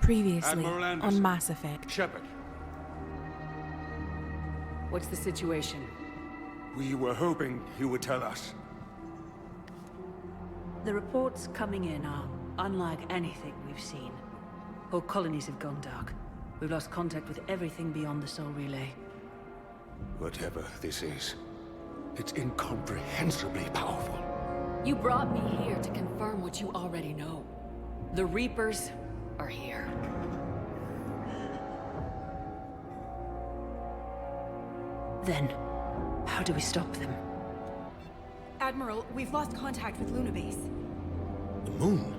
Previously Admiral on Anderson. Mass Effect. Shepard, What's the situation? we were hoping you would tell us. The reports coming in are unlike anything we've seen. Whole colonies have gone dark. We've lost contact with everything beyond the Soul Relay. Whatever this is, it's incomprehensibly powerful. You brought me here to confirm what you already know. The Reapers are here. Then, how do we stop them? Admiral, we've lost contact with Luna Base. The moon?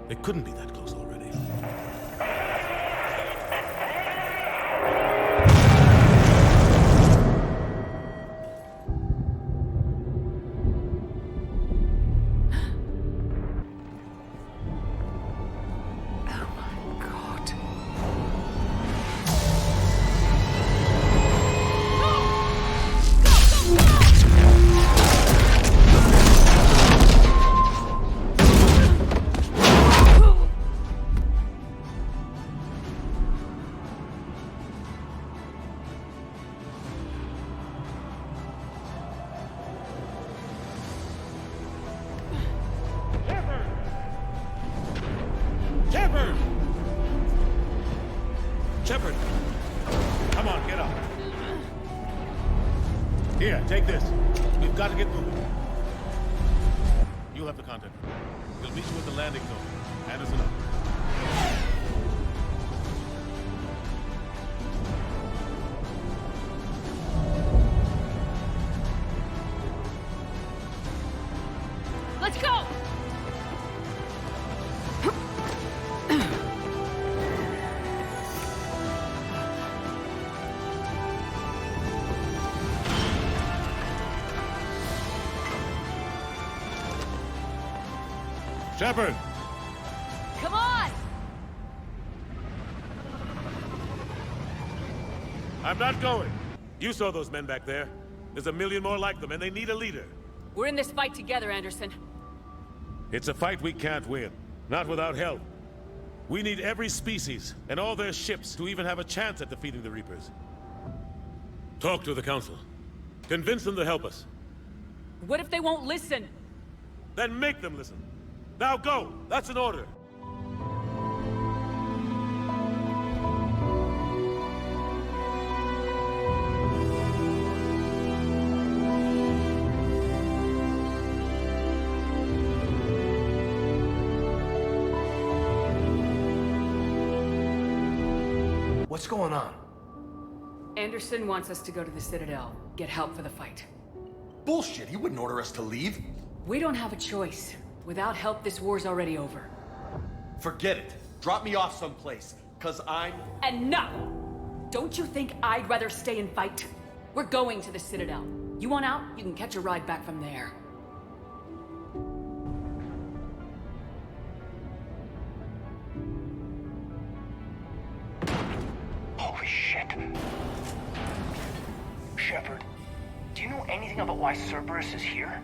It couldn't be that close already. Oh my god. Shepard! Shepard! Come on, get up. Here, take this. We've got to get moving. You'll have the contact. We'll meet you at the landing zone. Anderson up. Let's go! Shepard! Come on! I'm not going. You saw those men back there. There's a million more like them, and they need a leader. We're in this fight together, Anderson. It's a fight we can't win. Not without help. We need every species, and all their ships, to even have a chance at defeating the Reapers. Talk to the Council. Convince them to help us. What if they won't listen? Then make them listen. Now go! That's an order! What's going on? Anderson wants us to go to the Citadel, get help for the fight. Bullshit, he wouldn't order us to leave. We don't have a choice. Without help, this war's already over. Forget it. Drop me off someplace, cause I'm... Enough! Don't you think I'd rather stay and fight? We're going to the Citadel. You want out, you can catch a ride back from there. Holy shit. Shepard, do you know anything about why Cerberus is here?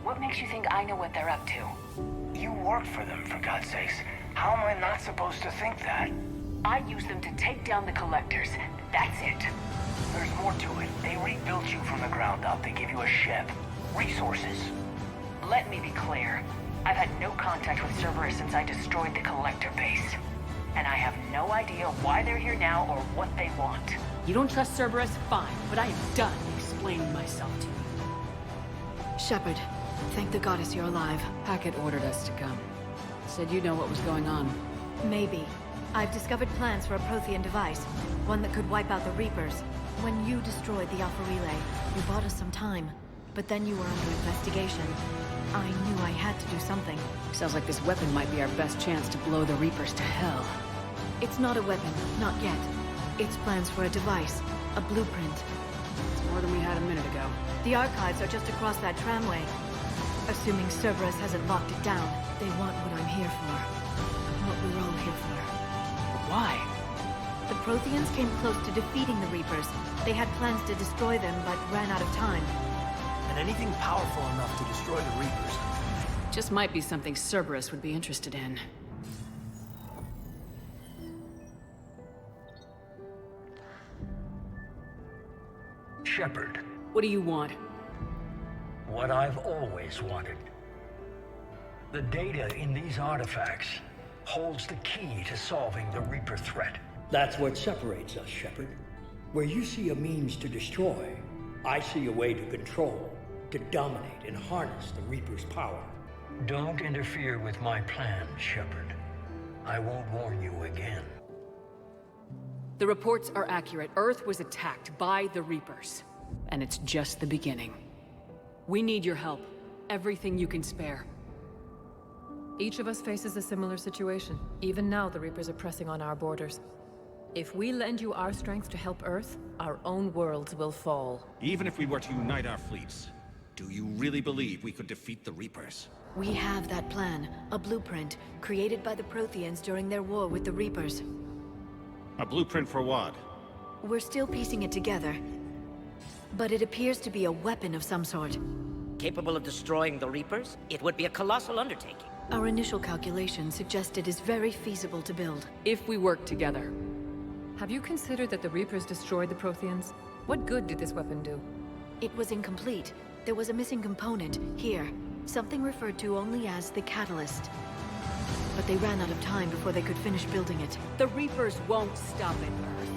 What makes you think I know what they're up to? You work for them, for God's sakes. How am I not supposed to think that? I use them to take down the Collectors. That's it. There's more to it. They rebuilt you from the ground up. They give you a ship. Resources. Let me be clear. I've had no contact with Cerberus since I destroyed the Collector base. And I have no idea why they're here now or what they want. You don't trust Cerberus? Fine, but I am done explaining myself to you. Shepard, thank the goddess you're alive. Hackett ordered us to come. Said you know what was going on. Maybe. I've discovered plans for a Prothean device, one that could wipe out the Reapers. When you destroyed the Alpha Relay, you bought us some time. But then you were under investigation. I knew I had to do something. Sounds like this weapon might be our best chance to blow the Reapers to hell. It's not a weapon, not yet. It's plans for a device, a blueprint. It's more than we had a minute ago. The archives are just across that tramway. Assuming Cerberus hasn't locked it down, they want what I'm here for. What we're all here for. Why? The Protheans came close to defeating the Reapers. They had plans to destroy them, but ran out of time. And anything powerful enough to destroy the Reapers. Just might be something Cerberus would be interested in. Shepard. What do you want? What I've always wanted. The data in these artifacts holds the key to solving the Reaper threat. That's what separates us, Shepard. Where you see a means to destroy, I see a way to control, to dominate and harness the Reaper's power. Don't interfere with my plan, Shepard. I won't warn you again. The reports are accurate. Earth was attacked by the Reapers. And it's just the beginning. We need your help. Everything you can spare. Each of us faces a similar situation. Even now, the Reapers are pressing on our borders. If we lend you our strength to help Earth, our own worlds will fall. Even if we were to unite our fleets, do you really believe we could defeat the Reapers? We have that plan, a blueprint, created by the Protheans during their war with the Reapers. A blueprint for what? We're still piecing it together. But it appears to be a weapon of some sort. Capable of destroying the Reapers? It would be a colossal undertaking. Our initial calculations suggest it is very feasible to build. If we work together. Have you considered that the Reapers destroyed the Protheans? What good did this weapon do? It was incomplete. There was a missing component, here. Something referred to only as the catalyst. But they ran out of time before they could finish building it. The Reapers won't stop at Earth.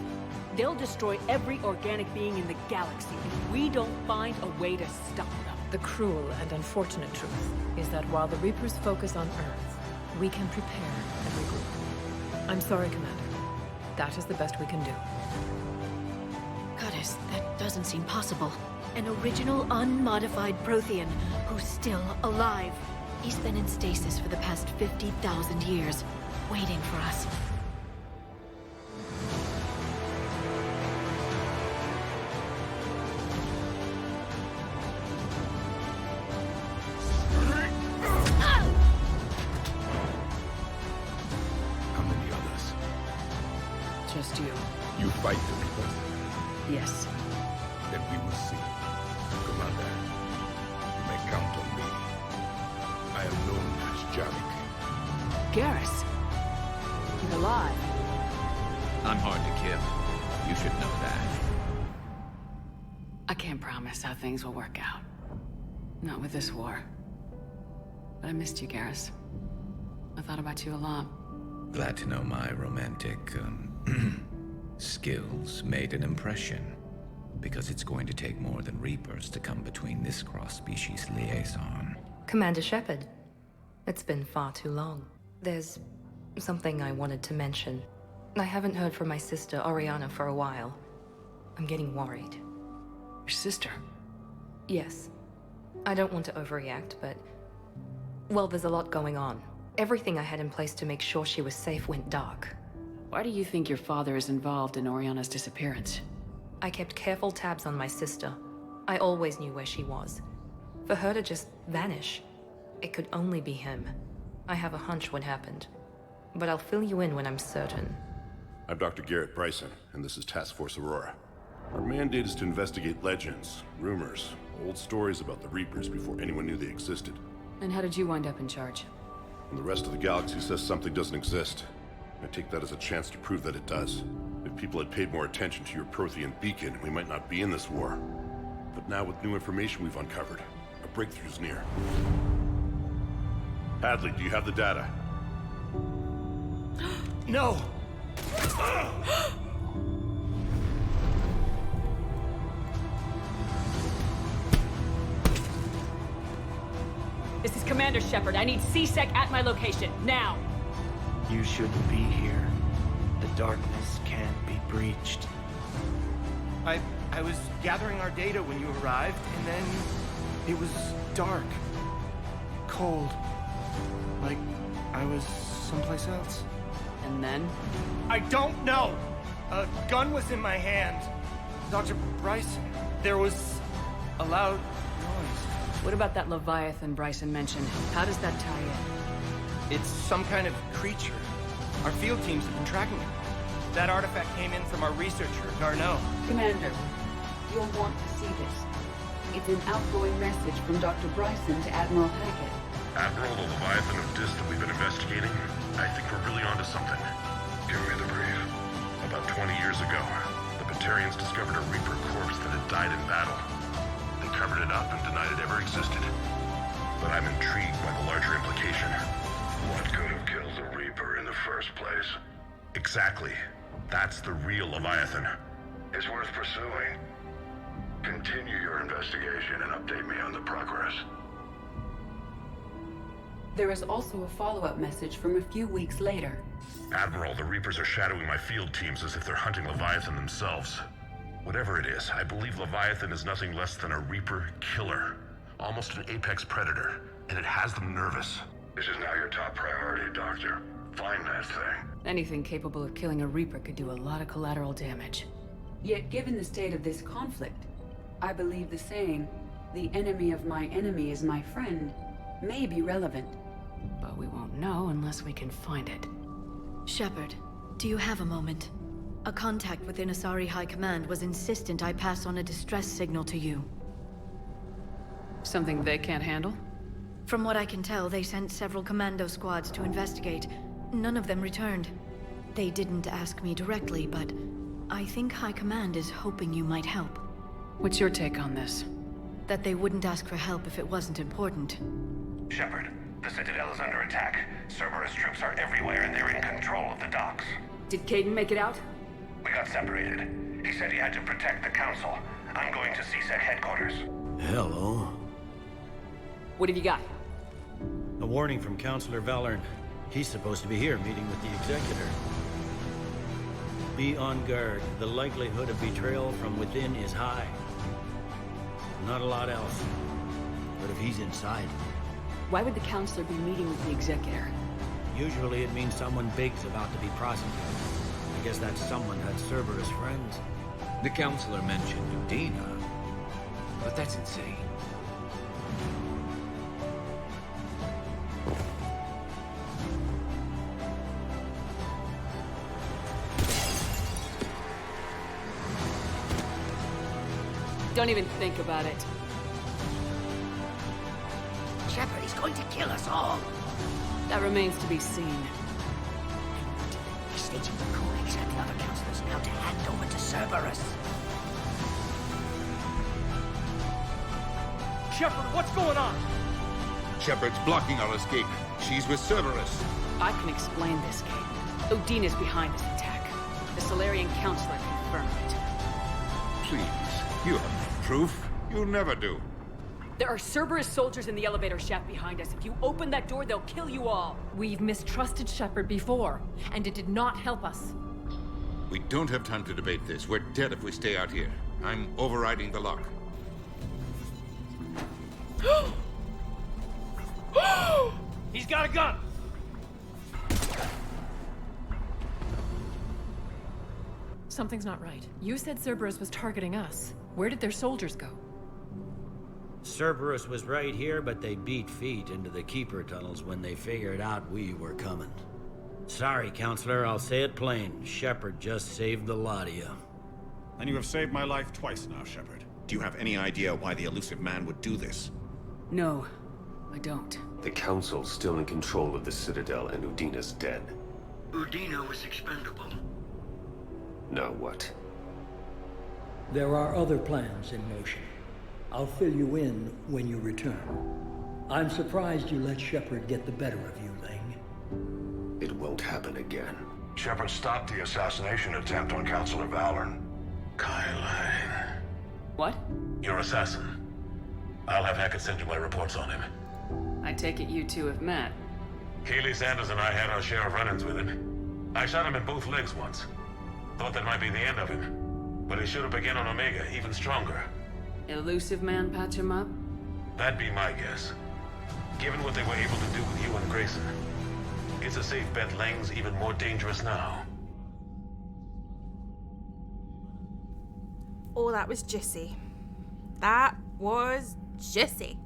They'll destroy every organic being in the galaxy if we don't find a way to stop them. The cruel and unfortunate truth is that while the Reapers focus on Earth, we can prepare and regroup. I'm sorry, Commander. That is the best we can do. Goddess, that doesn't seem possible. An original, unmodified Prothean who's still alive. He's been in stasis for the past 50,000 years, waiting for us. How many others? Just you. You fight the Reapers, Yes. then we will see. Commander, you may count on me. I am known as Jarvik. Garrus. You're alive. I'm hard to kill. You should know that. I can't promise how things will work out. Not with this war. But I missed you, Garrus. I thought about you a lot. Glad to know my romantic, skills made an impression. Because it's going to take more than Reapers to come between this cross-species liaison. Commander Shepard, it's been far too long. There's something I wanted to mention. I haven't heard from my sister, Oriana, for a while. I'm getting worried. Your sister? Yes. I don't want to overreact, but... well, there's a lot going on. Everything I had in place to make sure she was safe went dark. Why do you think your father is involved in Oriana's disappearance? I kept careful tabs on my sister. I always knew where she was. For her to just vanish, it could only be him. I have a hunch what happened. But I'll fill you in when I'm certain. I'm Dr. Garrett Bryson, and this is Task Force Aurora. Our mandate is to investigate legends, rumors, old stories about the Reapers before anyone knew they existed. And how did you wind up in charge? When the rest of the galaxy says something doesn't exist, I take that as a chance to prove that it does. If people had paid more attention to your Prothean beacon, we might not be in this war. But now with new information we've uncovered, a breakthrough's near. Hadley, do you have the data? No! This is Commander Shepard. I need C-Sec at my location, now! You shouldn't be here. The darkness can't be breached. I was gathering our data when you arrived, and then it was dark. Cold. Like I was someplace else. And then? I don't know! A gun was in my hand. Dr. Bryson, there was a loud noise. What about that Leviathan Bryson mentioned? How does that tie in? It's some kind of creature. Our field teams have been tracking it. That artifact came in from our researcher, Garneau. Commander, you'll want to see this. It's an outgoing message from Dr. Bryson to Admiral Hackett. Admiral, the Leviathan of Dis that we've been investigating, I think we're really onto something. Give me the brief. About 20 years ago, the Turians discovered a Reaper corpse that had died in battle. They covered it up and denied it ever existed. But I'm intrigued by the larger implication. What could have killed the Reaper in the first place? Exactly. That's the real Leviathan. It's worth pursuing. Continue your investigation and update me on the progress. There is also a follow-up message from a few weeks later. Admiral, the Reapers are shadowing my field teams as if they're hunting Leviathan themselves. Whatever it is, I believe Leviathan is nothing less than a Reaper killer. Almost an apex predator, and it has them nervous. This is now your top priority, Doctor. Find that thing. Anything capable of killing a Reaper could do a lot of collateral damage. Yet, given the state of this conflict, I believe the saying, "The enemy of my enemy is my friend," may be relevant. But we won't know unless we can find it. Shepard, do you have a moment? A contact within Asari High Command was insistent I pass on a distress signal to you. Something they can't handle? From what I can tell, they sent several commando squads to investigate. None of them returned. They didn't ask me directly, but I think High Command is hoping you might help. What's your take on this? That they wouldn't ask for help if it wasn't important. Shepard, the Citadel is under attack. Cerberus troops are everywhere and they're in control of the docks. Did Caden make it out? We got separated. He said he had to protect the Council. I'm going to CSEC headquarters. Hello. What have you got? A warning from Counselor Valern. He's supposed to be here meeting with the Executor. Be on guard. The likelihood of betrayal from within is high. Not a lot else. But if he's inside... Why would the Counselor be meeting with the Executor? Usually it means someone big's about to be prosecuted. I guess that someone had Cerberus friends. The Counselor mentioned Udina, but that's insane. Don't even think about it. Shepard, he's going to kill us all. That remains to be seen. He's staging the coup and the other counselors now to hand over to Cerberus. Shepard, what's going on? Shepard's blocking our escape. She's with Cerberus. I can explain this, Kate. Odina's behind this attack. The Solarian Counselor confirmed it. Please, you have no proof. You never do. There are Cerberus soldiers in the elevator shaft behind us. If you open that door, they'll kill you all. We've mistrusted Shepard before, and it did not help us. We don't have time to debate this. We're dead if we stay out here. I'm overriding the lock. He's got a gun! Something's not right. You said Cerberus was targeting us. Where did their soldiers go? Cerberus was right here, but they beat feet into the Keeper tunnels when they figured out we were coming. Sorry, Counselor, I'll say it plain. Shepard just saved the lot of you. And you have saved my life twice now, Shepard. Do you have any idea why the elusive man would do this? No, I don't. The Council's still in control of the Citadel and Udina's dead. Udina was expendable. Now what? There are other plans in motion. I'll fill you in when you return. I'm surprised you let Shepard get the better of you, Ling. It won't happen again. Shepard stopped the assassination attempt on Counselor Valern. Kylane. What? Your assassin. I'll have Hackett send you my reports on him. I take it you two have met. Keeley Sanders and I had our share of run-ins with him. I shot him in both legs once. Thought that might be the end of him. But he should have begun on Omega, even stronger. Elusive man patch him up? That'd be my guess. Given what they were able to do with you and Grayson, it's a safe bet Lang's even more dangerous now. Oh, that was juicy. That was juicy.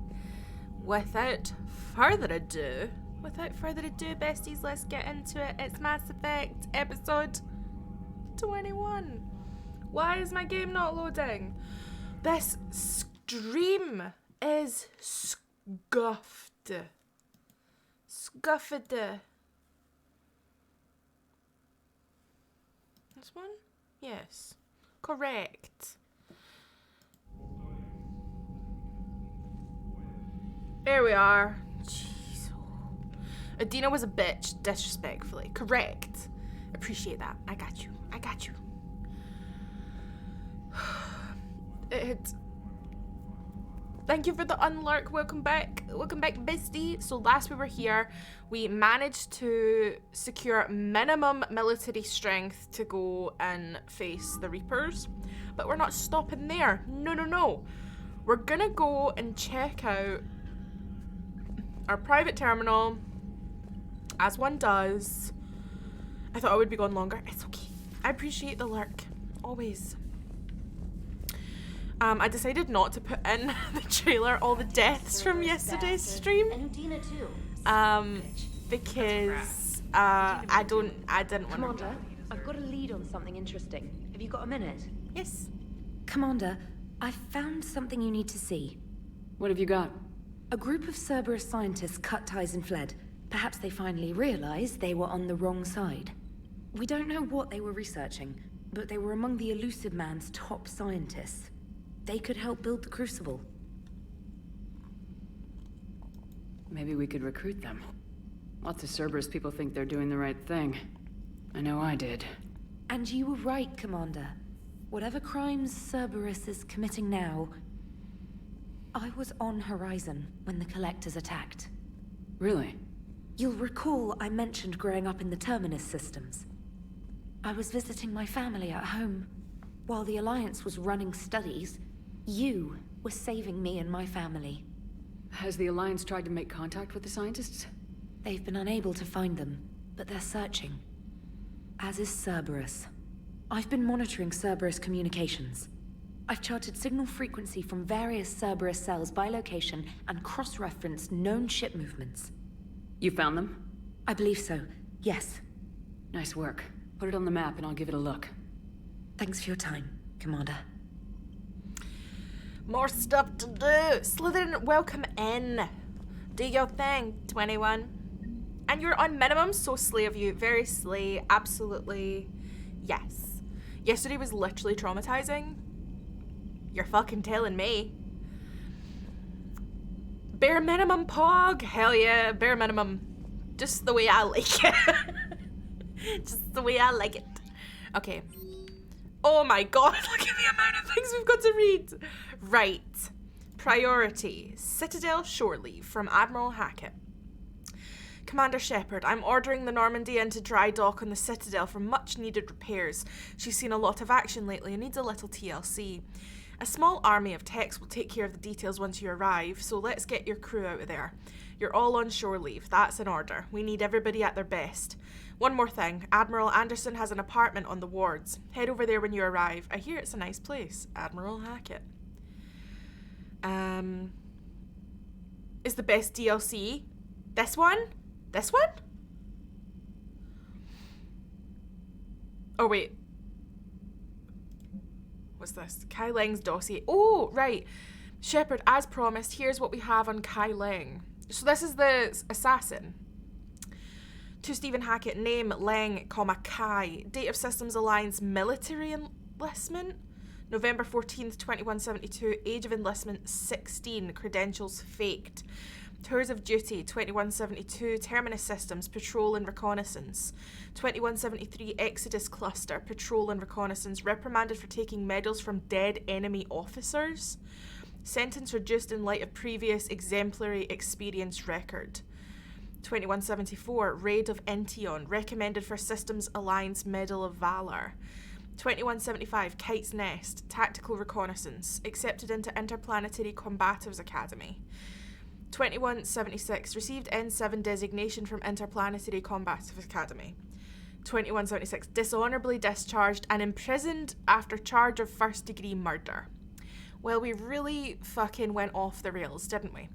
Without further ado, besties, let's get into it. It's Mass Effect episode 21. Why is my game not loading? This stream is scuffed. Scuffed. This one? Yes. Correct. There we are. Jeez. Udina was a bitch, disrespectfully. Correct. Appreciate that. I got you. I got you. Thank you for the unlurk. Welcome back. Welcome back, bestie. So last we were here, we managed to secure minimum military strength to go and face the Reapers. But we're not stopping there. No, no, no. We're gonna go and check out our private terminal, as one does. I thought I would be going longer. It's okay. I appreciate the lurk. Always. I decided not to put in the trailer, all the deaths from yesterday's stream. Because I didn't want to. Commander, I've got a lead on something interesting. Have you got a minute? Yes. Commander, I found something you need to see. What have you got? A group of Cerberus scientists cut ties and fled. Perhaps they finally realized they were on the wrong side. We don't know what they were researching, but they were among the Elusive Man's top scientists. They could help build the Crucible. Maybe we could recruit them. Lots of Cerberus people think they're doing the right thing. I know I did. And you were right, Commander. Whatever crimes Cerberus is committing now, I was on Horizon when the Collectors attacked. Really? You'll recall I mentioned growing up in the Terminus systems. I was visiting my family at home. While the Alliance was running studies, you were saving me and my family. Has the Alliance tried to make contact with the scientists? They've been unable to find them, but they're searching. As is Cerberus. I've been monitoring Cerberus communications. I've charted signal frequency from various Cerberus cells by location and cross-referenced known ship movements. You found them? I believe so, yes. Nice work. Put it on the map and I'll give it a look. Thanks for your time, Commander. More stuff to do. Slytherin, welcome in. Do your thing, 21. And you're on minimum, so slay of you. Very slay, absolutely. Yes. Yesterday was literally traumatizing. You're fucking telling me. Bare minimum pog. Hell yeah, bare minimum. Just the way I like it. Just the way I like it. Okay. Oh my god, look at the amount of things we've got to read. Right. Priority. Citadel shore leave from Admiral Hackett. Commander Shepard, I'm ordering the Normandy into dry dock on the Citadel for much needed repairs. She's seen a lot of action lately and needs a little TLC. A small army of techs will take care of the details once you arrive, so let's get your crew out of there. You're all on shore leave. That's an order. We need everybody at their best. One more thing. Admiral Anderson has an apartment on the wards. Head over there when you arrive. I hear it's a nice place. Admiral Hackett. Is the best DLC this one? This one? Oh, wait. What's this? Kai Leng's dossier. Oh, right. Shepard, as promised, here's what we have on Kai Leng. So this is the assassin. To Stephen Hackett, name Leng, Kai. Date of Systems Alliance military enlistment, November 14th, 2172. Age of enlistment 16. Credentials faked. Tours of duty 2172. Terminus Systems patrol and reconnaissance. 2173 Exodus Cluster patrol and reconnaissance. Reprimanded for taking medals from dead enemy officers. Sentence reduced in light of previous exemplary experience record. 2174 Raid of Ention, recommended for Systems Alliance Medal of Valor. 2175 Kite's Nest, tactical reconnaissance, accepted into Interplanetary Combatives Academy. 2176 received N7 designation from Interplanetary Combatives Academy. 2176 dishonorably discharged and imprisoned after charge of first-degree murder. Well, we really fucking went off the rails, didn't we?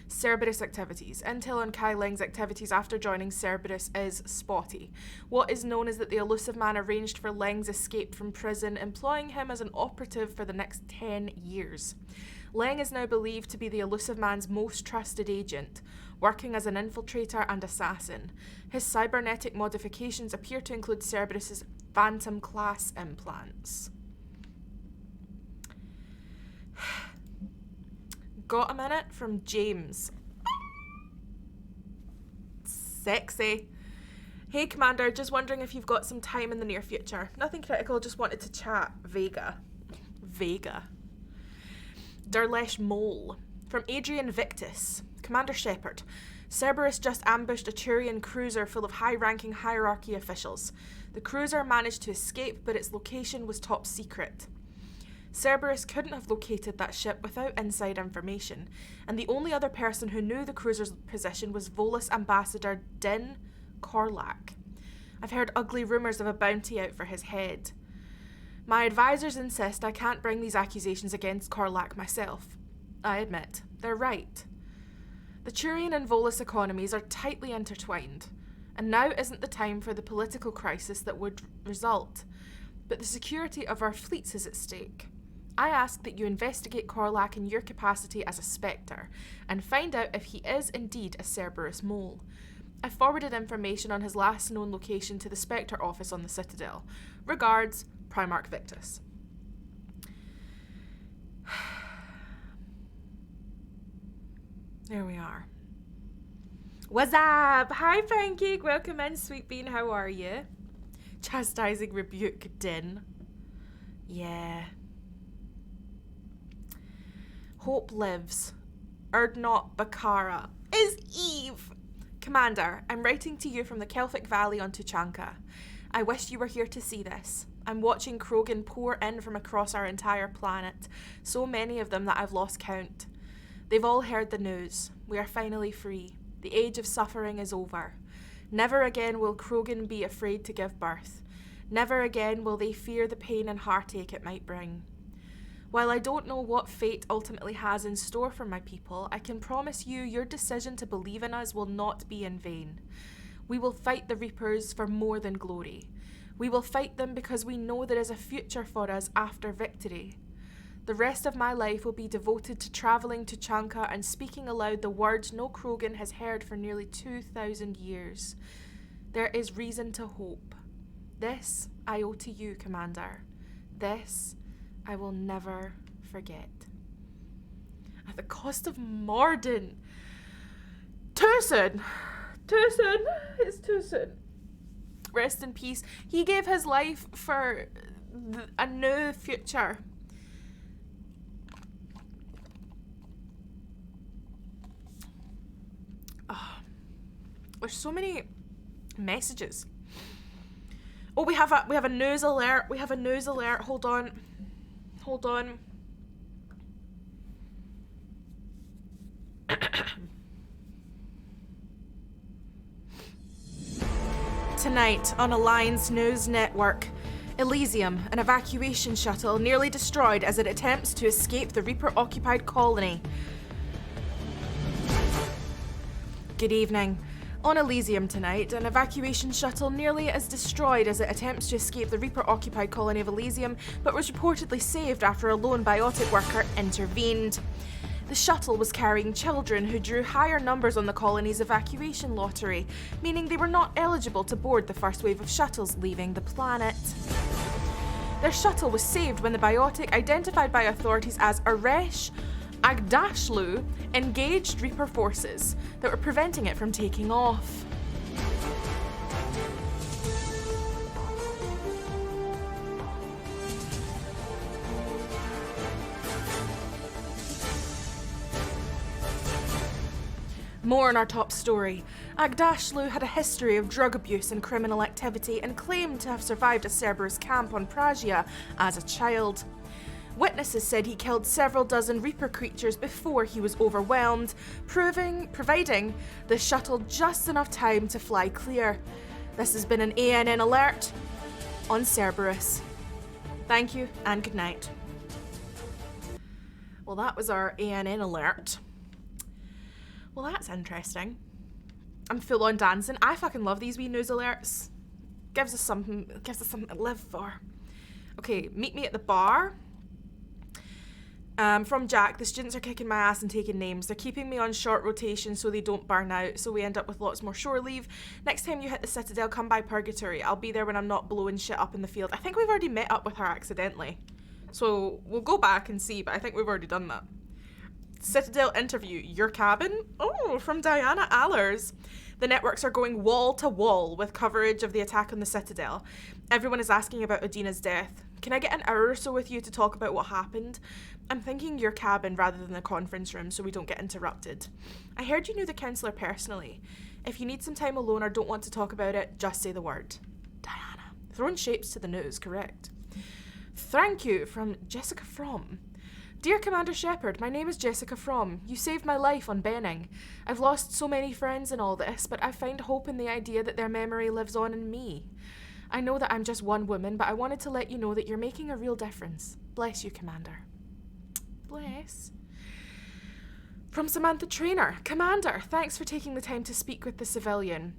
Cerberus activities. Intel on Kai Leng's activities after joining Cerberus is spotty. What is known is that the Elusive Man arranged for Leng's escape from prison, employing him as an operative for the next 10 years. Leng is now believed to be the Elusive Man's most trusted agent, working as an infiltrator and assassin. His cybernetic modifications appear to include Cerberus's Phantom class implants. Got a minute? From James. Sexy. Hey, Commander, just wondering if you've got some time in the near future. Nothing critical, just wanted to chat. Vega. Durlesh Mole. From Adrian Victus. Commander Shepard. Cerberus just ambushed a Turian cruiser full of high-ranking hierarchy officials. The cruiser managed to escape, but its location was top secret. Cerberus couldn't have located that ship without inside information, and the only other person who knew the cruiser's position was Volus Ambassador Din Korlak. I've heard ugly rumours of a bounty out for his head. My advisors insist I can't bring these accusations against Korlak myself. I admit, they're right. The Turian and Volus economies are tightly intertwined, and now isn't the time for the political crisis that would result, but the security of our fleets is at stake. I ask that you investigate Korlak in your capacity as a Spectre, and find out if he is indeed a Cerberus mole. I forwarded information on his last known location to the Spectre office on the Citadel. Regards, Primarch Victus. There we are. What's up? Hi, Pancake. Welcome in, Sweet Bean. How are you? Chastising rebuke, Din. Yeah. Hope lives. Erdnot Bakara. Is Eve. Commander, I'm writing to you from the Kelphic Valley on Tuchanka. I wish you were here to see this. I'm watching Krogan pour in from across our entire planet, so many of them that I've lost count. They've all heard the news. We are finally free. The age of suffering is over. Never again will Krogan be afraid to give birth. Never again will they fear the pain and heartache it might bring. While I don't know what fate ultimately has in store for my people, I can promise you your decision to believe in us will not be in vain. We will fight the Reapers for more than glory. We will fight them because we know there is a future for us after victory. The rest of my life will be devoted to travelling to Tuchanka and speaking aloud the words no Krogan has heard for nearly 2,000 years. There is reason to hope. This I owe to you, Commander. This I will never forget. At the cost of Morden. Too soon. Too soon. It's too soon. Rest in peace. He gave his life for a new future. Oh, there's so many messages. Oh, we have a news alert. We have a news alert. Hold on. Tonight on Alliance News Network, Elysium, an evacuation shuttle nearly destroyed as it attempts to escape the Reaper-occupied colony. Good evening. On Elysium tonight, an evacuation shuttle nearly is destroyed as it attempts to escape the Reaper-occupied colony of Elysium, but was reportedly saved after a lone biotic worker intervened. The shuttle was carrying children who drew higher numbers on the colony's evacuation lottery, meaning they were not eligible to board the first wave of shuttles leaving the planet. Their shuttle was saved when the biotic, identified by authorities as Aresh Agdashlu, engaged Reaper forces that were preventing it from taking off. More on our top story. Agdashlu had a history of drug abuse and criminal activity and claimed to have survived a Cerberus camp on Pragia as a child. Witnesses said he killed several dozen Reaper creatures before he was overwhelmed, providing the shuttle just enough time to fly clear. This has been an ANN alert on Cerberus. Thank you and good night. Well, that was our ANN alert. Well, that's interesting. I'm full on dancing. I fucking love these wee news alerts. Gives us something to live for. Okay, meet me at the bar. From Jack, the students are kicking my ass and taking names. They're keeping me on short rotation so they don't burn out, so we end up with lots more shore leave. Next time you hit the Citadel, come by Purgatory. I'll be there when I'm not blowing shit up in the field. I think we've already met up with her accidentally. So we'll go back and see, but I think we've already done that. Citadel interview, your cabin? Oh, from Diana Allers. The networks are going wall to wall with coverage of the attack on the Citadel. Everyone is asking about Udina's death. Can I get an hour or so with you to talk about what happened? I'm thinking your cabin rather than the conference room so we don't get interrupted. I heard you knew the counselor personally. If you need some time alone or don't want to talk about it, just say the word. Diana. Throwing shapes to the news, correct. Thank you, from Jessica Fromm. Dear Commander Shepard, my name is Jessica Fromm. You saved my life on Benning. I've lost so many friends in all this, but I find hope in the idea that their memory lives on in me. I know that I'm just one woman, but I wanted to let you know that you're making a real difference. Bless you, Commander. Bless. From Samantha Trainer. Commander, thanks for taking the time to speak with the civilian.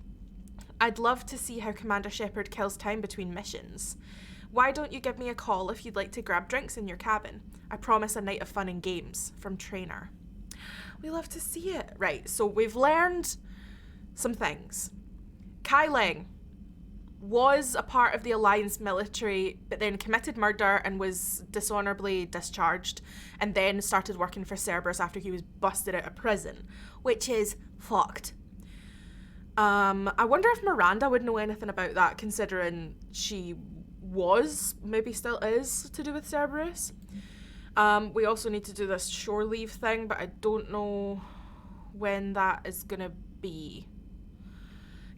I'd love to see how Commander Shepard kills time between missions. Why don't you give me a call if you'd like to grab drinks in your cabin? I promise a night of fun and games. From Trainer. We love to see it. Right, so we've learned some things. Kai Leng was a part of the Alliance military, but then committed murder and was dishonorably discharged, and then started working for Cerberus after he was busted out of prison, which is fucked. I wonder if Miranda would know anything about that, considering she was, maybe still is, to do with Cerberus. We also need to do this shore leave thing, but I don't know when that is gonna be.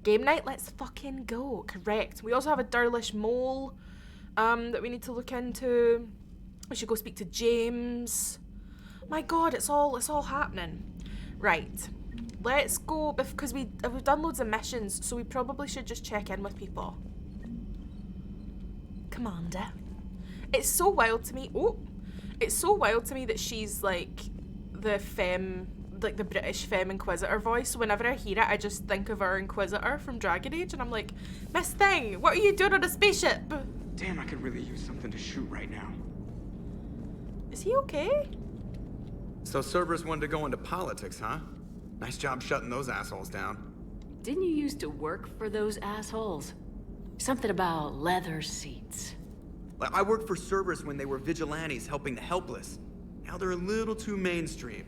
Game night, let's fucking go. Correct. We also have a Durlish mole that we need to look into. We should go speak to James. My god, it's all happening. Right. Let's go, because we've done loads of missions, so we probably should just check in with people. Commander. It's so wild to me. It's so wild to me that she's like the British femme Inquisitor voice. Whenever I hear it, I just think of our Inquisitor from Dragon Age, and I'm like, Miss Thing, what are you doing on a spaceship? Damn, I could really use something to shoot right now. Is he okay? So Cerberus wanted to go into politics, huh? Nice job shutting those assholes down. Didn't you used to work for those assholes? Something about leather seats. I worked for Cerberus when they were vigilantes helping the helpless. Now they're a little too mainstream.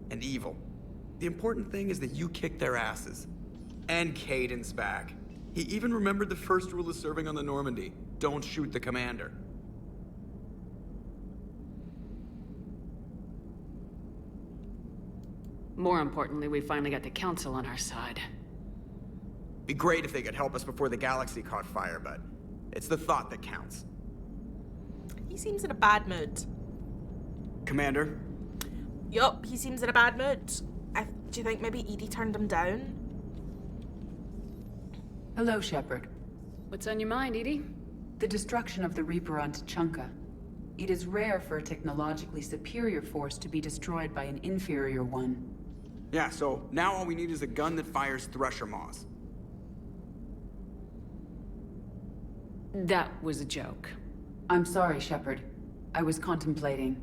And evil. The important thing is that you kicked their asses. And Caden's back. He even remembered the first rule of serving on the Normandy. Don't shoot the commander. More importantly, we finally got the Council on our side. Be great if they could help us before the galaxy caught fire, but it's the thought that counts. He seems in a bad mood. Commander? Yup, he seems in a bad mood. Do you think maybe Edie turned him down? Hello, Shepard. What's on your mind, Edie? The destruction of the Reaper on Tuchanka. It is rare for a technologically superior force to be destroyed by an inferior one. Yeah, so now all we need is a gun that fires Thresher Maws. That was a joke. I'm sorry, Shepard. I was contemplating.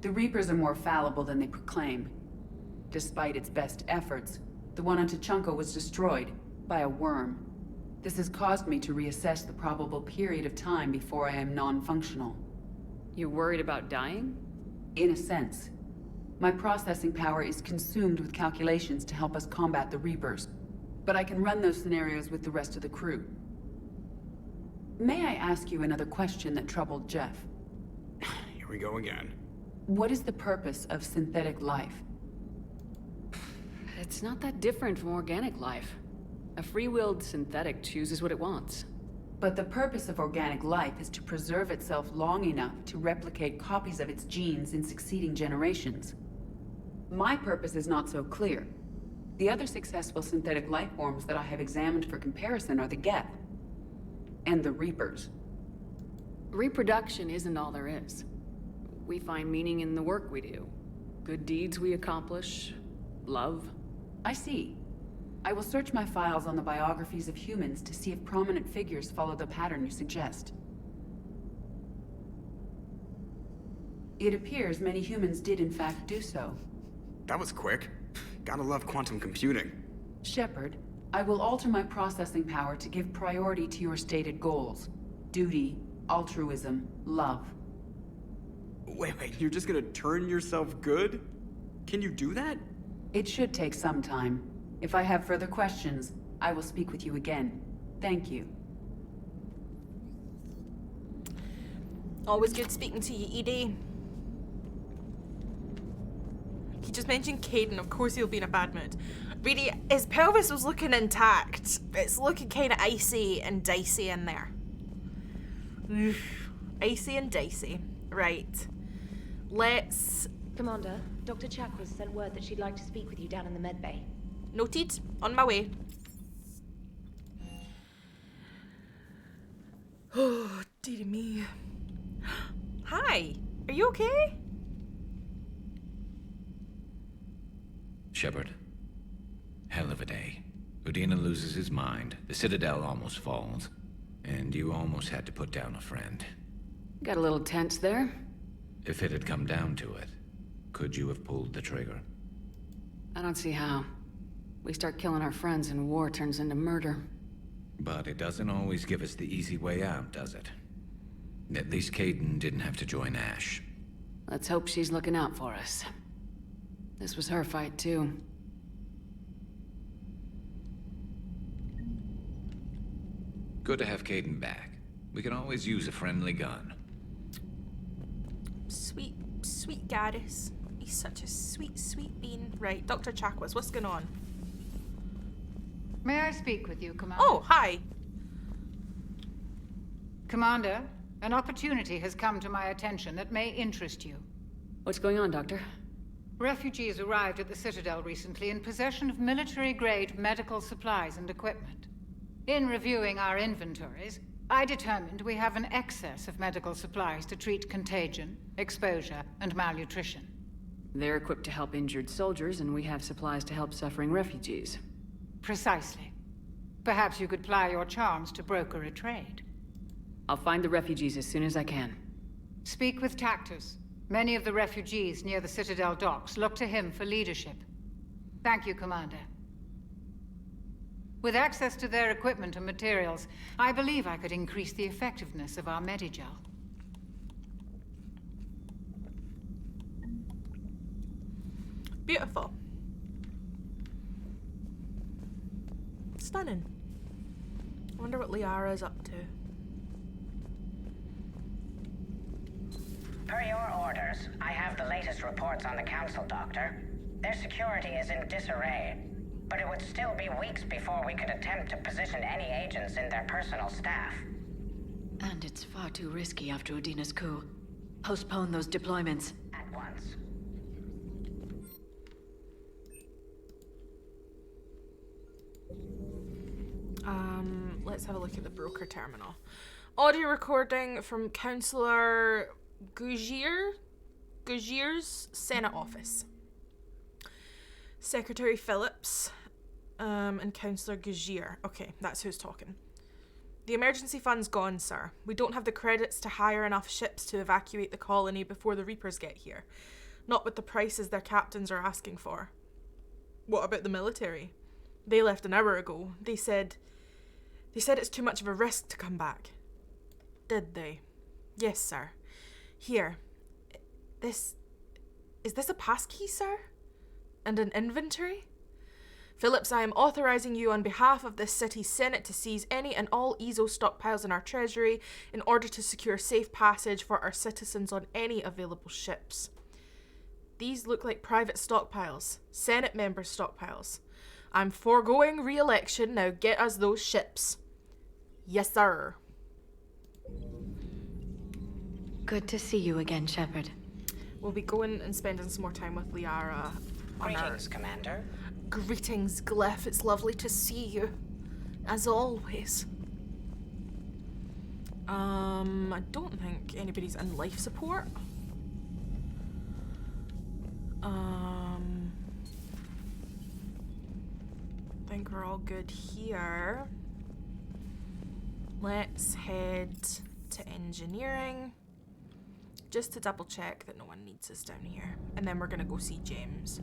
The Reapers are more fallible than they proclaim. Despite its best efforts, the one on Tuchanka was destroyed by a worm. This has caused me to reassess the probable period of time before I am non-functional. You're worried about dying? In a sense. My processing power is consumed with calculations to help us combat the Reapers, but I can run those scenarios with the rest of the crew. May I ask you another question that troubled Jeff? Here we go again. What is the purpose of synthetic life? It's not that different from organic life. A free-willed synthetic chooses what it wants. But the purpose of organic life is to preserve itself long enough to replicate copies of its genes in succeeding generations. My purpose is not so clear. The other successful synthetic life forms that I have examined for comparison are the Geth and the Reapers. Reproduction isn't all there is. We find meaning in the work we do. Good deeds we accomplish. Love. I see. I will search my files on the biographies of humans to see if prominent figures follow the pattern you suggest. It appears many humans did in fact do so. That was quick. Gotta love quantum computing. Shepard, I will alter my processing power to give priority to your stated goals. Duty, altruism, love. Wait, you're just gonna turn yourself good? Can you do that? It should take some time. If I have further questions, I will speak with you again. Thank you. Always good speaking to you, Edie. He just mentioned Caden. Of course he'll be in a bad mood. Really, his pelvis was looking intact. It's looking kind of icy and dicey in there. Icy and dicey. Right. Let's... Commander, Dr. Chakras sent word that she'd like to speak with you down in the med bay. Noted. On my way. Oh, dear me. Hi. Are you okay? Shepard. Hell of a day. Udina loses his mind, the Citadel almost falls, and you almost had to put down a friend. Got a little tense there. If it had come down to it, could you have pulled the trigger? I don't see how. We start killing our friends and war turns into murder. But it doesn't always give us the easy way out, does it? At least Caden didn't have to join Ash. Let's hope she's looking out for us. This was her fight, too. Good to have Caden back. We can always use a friendly gun. Sweet, sweet Garrus. He's such a sweet, sweet bean. Right, Dr. Chakwas, what's going on? May I speak with you, Commander? Oh, hi. Commander, an opportunity has come to my attention that may interest you. What's going on, Doctor? Refugees arrived at the Citadel recently in possession of military-grade medical supplies and equipment. In reviewing our inventories, I determined we have an excess of medical supplies to treat contagion, exposure, and malnutrition. They're equipped to help injured soldiers, and we have supplies to help suffering refugees. Precisely. Perhaps you could ply your charms to broker a trade. I'll find the refugees as soon as I can. Speak with Tactus. Many of the refugees near the Citadel docks look to him for leadership. Thank you, Commander. With access to their equipment and materials, I believe I could increase the effectiveness of our Medigel. Beautiful. Stunning. Wonder what Liara's up to. Per your orders, I have the latest reports on the Council, Doctor. Their security is in disarray, but it would still be weeks before we could attempt to position any agents in their personal staff. And it's far too risky after Udina's coup. Postpone those deployments. At once. Let's have a look at the broker terminal. Audio recording from Councillor Gugier's Senate office. Secretary Phillips, and Councillor Gugier. Okay, that's who's talking. The emergency fund's gone, sir. We don't have the credits to hire enough ships to evacuate the colony before the Reapers get here. Not with the prices their captains are asking for. What about the military? They left an hour ago. They said it's too much of a risk to come back. Did they? Yes, sir. Here. Is this a passkey, sir? And an inventory? Phillips, I am authorizing you on behalf of this city's Senate to seize any and all EZO stockpiles in our treasury in order to secure safe passage for our citizens on any available ships. These look like private stockpiles. Senate member stockpiles. I'm foregoing re-election, now get us those ships. Yes, sir. Good to see you again, Shepard. We'll be going and spending some more time with Liara. Greetings, Commander. Greetings, Glyph. It's lovely to see you. As always. I don't think anybody's in life support. I think we're all good here. Let's head to engineering. Just to double check that no one needs us down here. And then we're gonna go see James.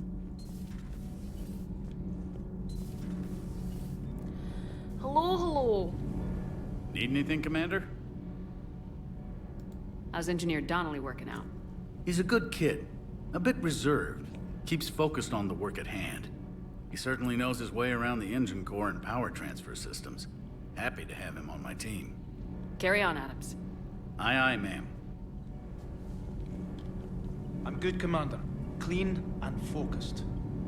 Hello. Need anything, Commander? How's Engineer Donnelly working out? He's a good kid. A bit reserved. Keeps focused on the work at hand. He certainly knows his way around the engine core and power transfer systems. Happy to have him on my team. Carry on, Adams. Aye, aye, ma'am. I'm good, Commander. Clean and focused.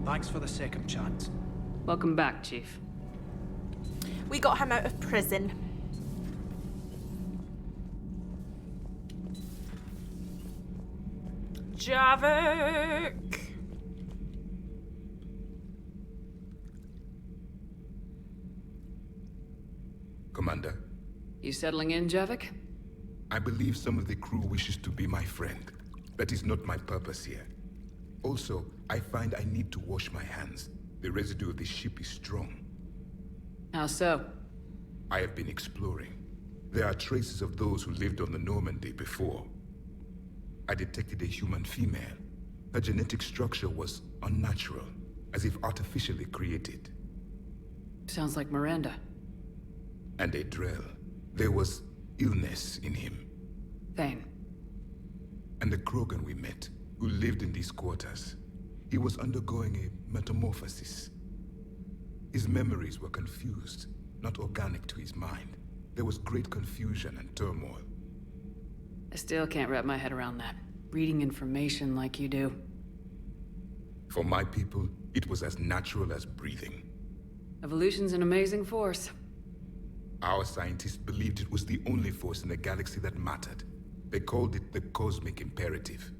Thanks for the second chance. Welcome back, Chief. We got him out of prison. Javik! Commander. You settling in, Javik? I believe some of the crew wishes to be my friend. That is not my purpose here. Also, I find I need to wash my hands. The residue of the ship is strong. How so? I have been exploring. There are traces of those who lived on the Normandy before. I detected a human female. Her genetic structure was unnatural, as if artificially created. Sounds like Miranda. And a Drell. There was illness in him. Thane. And the Krogan we met, who lived in these quarters. He was undergoing a metamorphosis. His memories were confused, not organic to his mind. There was great confusion and turmoil. I still can't wrap my head around that. Reading information like you do. For my people, it was as natural as breathing. Evolution's an amazing force. Our scientists believed it was the only force in the galaxy that mattered. They called it the cosmic imperative.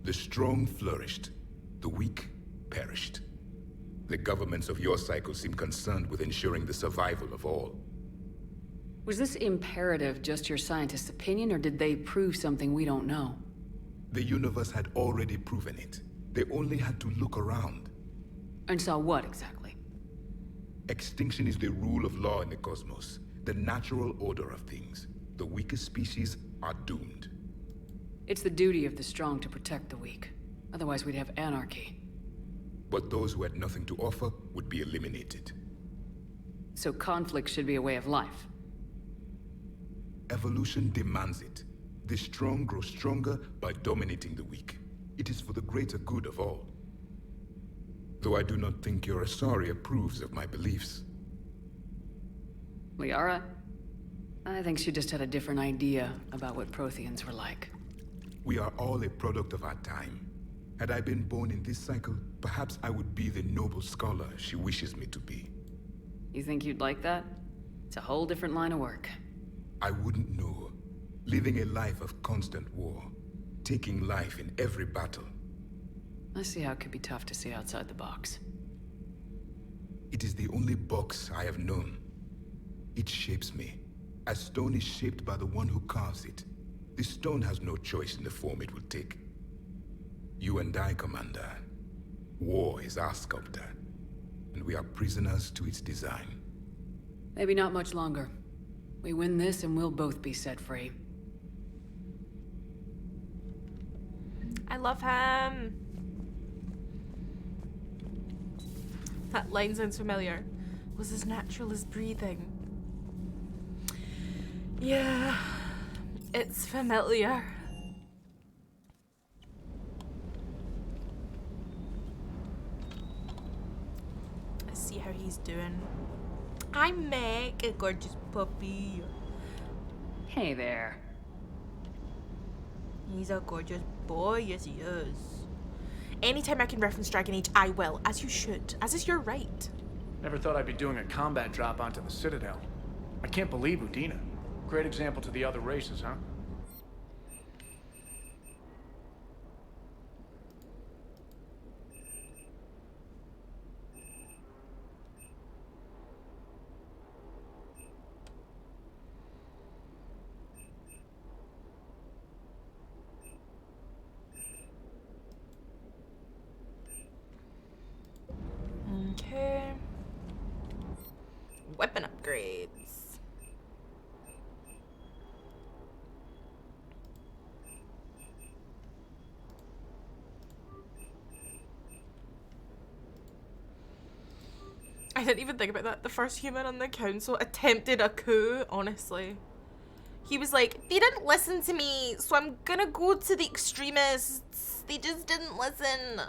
The strong flourished, the weak perished. The governments of your cycle seem concerned with ensuring the survival of all. Was this imperative just your scientists' opinion, or did they prove something we don't know? The universe had already proven it. They only had to look around. And saw what exactly? Extinction is the rule of law in the cosmos, the natural order of things. The weakest species are doomed. It's the duty of the strong to protect the weak. Otherwise we'd have anarchy. But those who had nothing to offer would be eliminated. So conflict should be a way of life. Evolution demands it. The strong grow stronger by dominating the weak. It is for the greater good of all. Though I do not think your Asari approves of my beliefs. Liara? I think she just had a different idea about what Protheans were like. We are all a product of our time. Had I been born in this cycle, perhaps I would be the noble scholar she wishes me to be. You think you'd like that? It's a whole different line of work. I wouldn't know. Living a life of constant war. Taking life in every battle. I see how it could be tough to see outside the box. It is the only box I have known. It shapes me, as stone is shaped by the one who carves it. The stone has no choice in the form it will take. You and I, Commander. War is our sculptor, and we are prisoners to its design. Maybe not much longer. We win this and we'll both be set free. I love him. That line sounds familiar. Was as natural as breathing. Yeah, it's familiar. Let's see how he's doing. I make a gorgeous puppy. Hey there. He's a gorgeous boy, yes he is. Anytime I can reference Dragon Age, I will, as you should, as is your right. Never thought I'd be doing a combat drop onto the Citadel. I can't believe Udina. Great example to the other races, huh? Okay. Weapon upgrades. I didn't even think about that. The first human on the council attempted a coup, honestly. He was like, they didn't listen to me, so I'm gonna go to the extremists. They just didn't listen.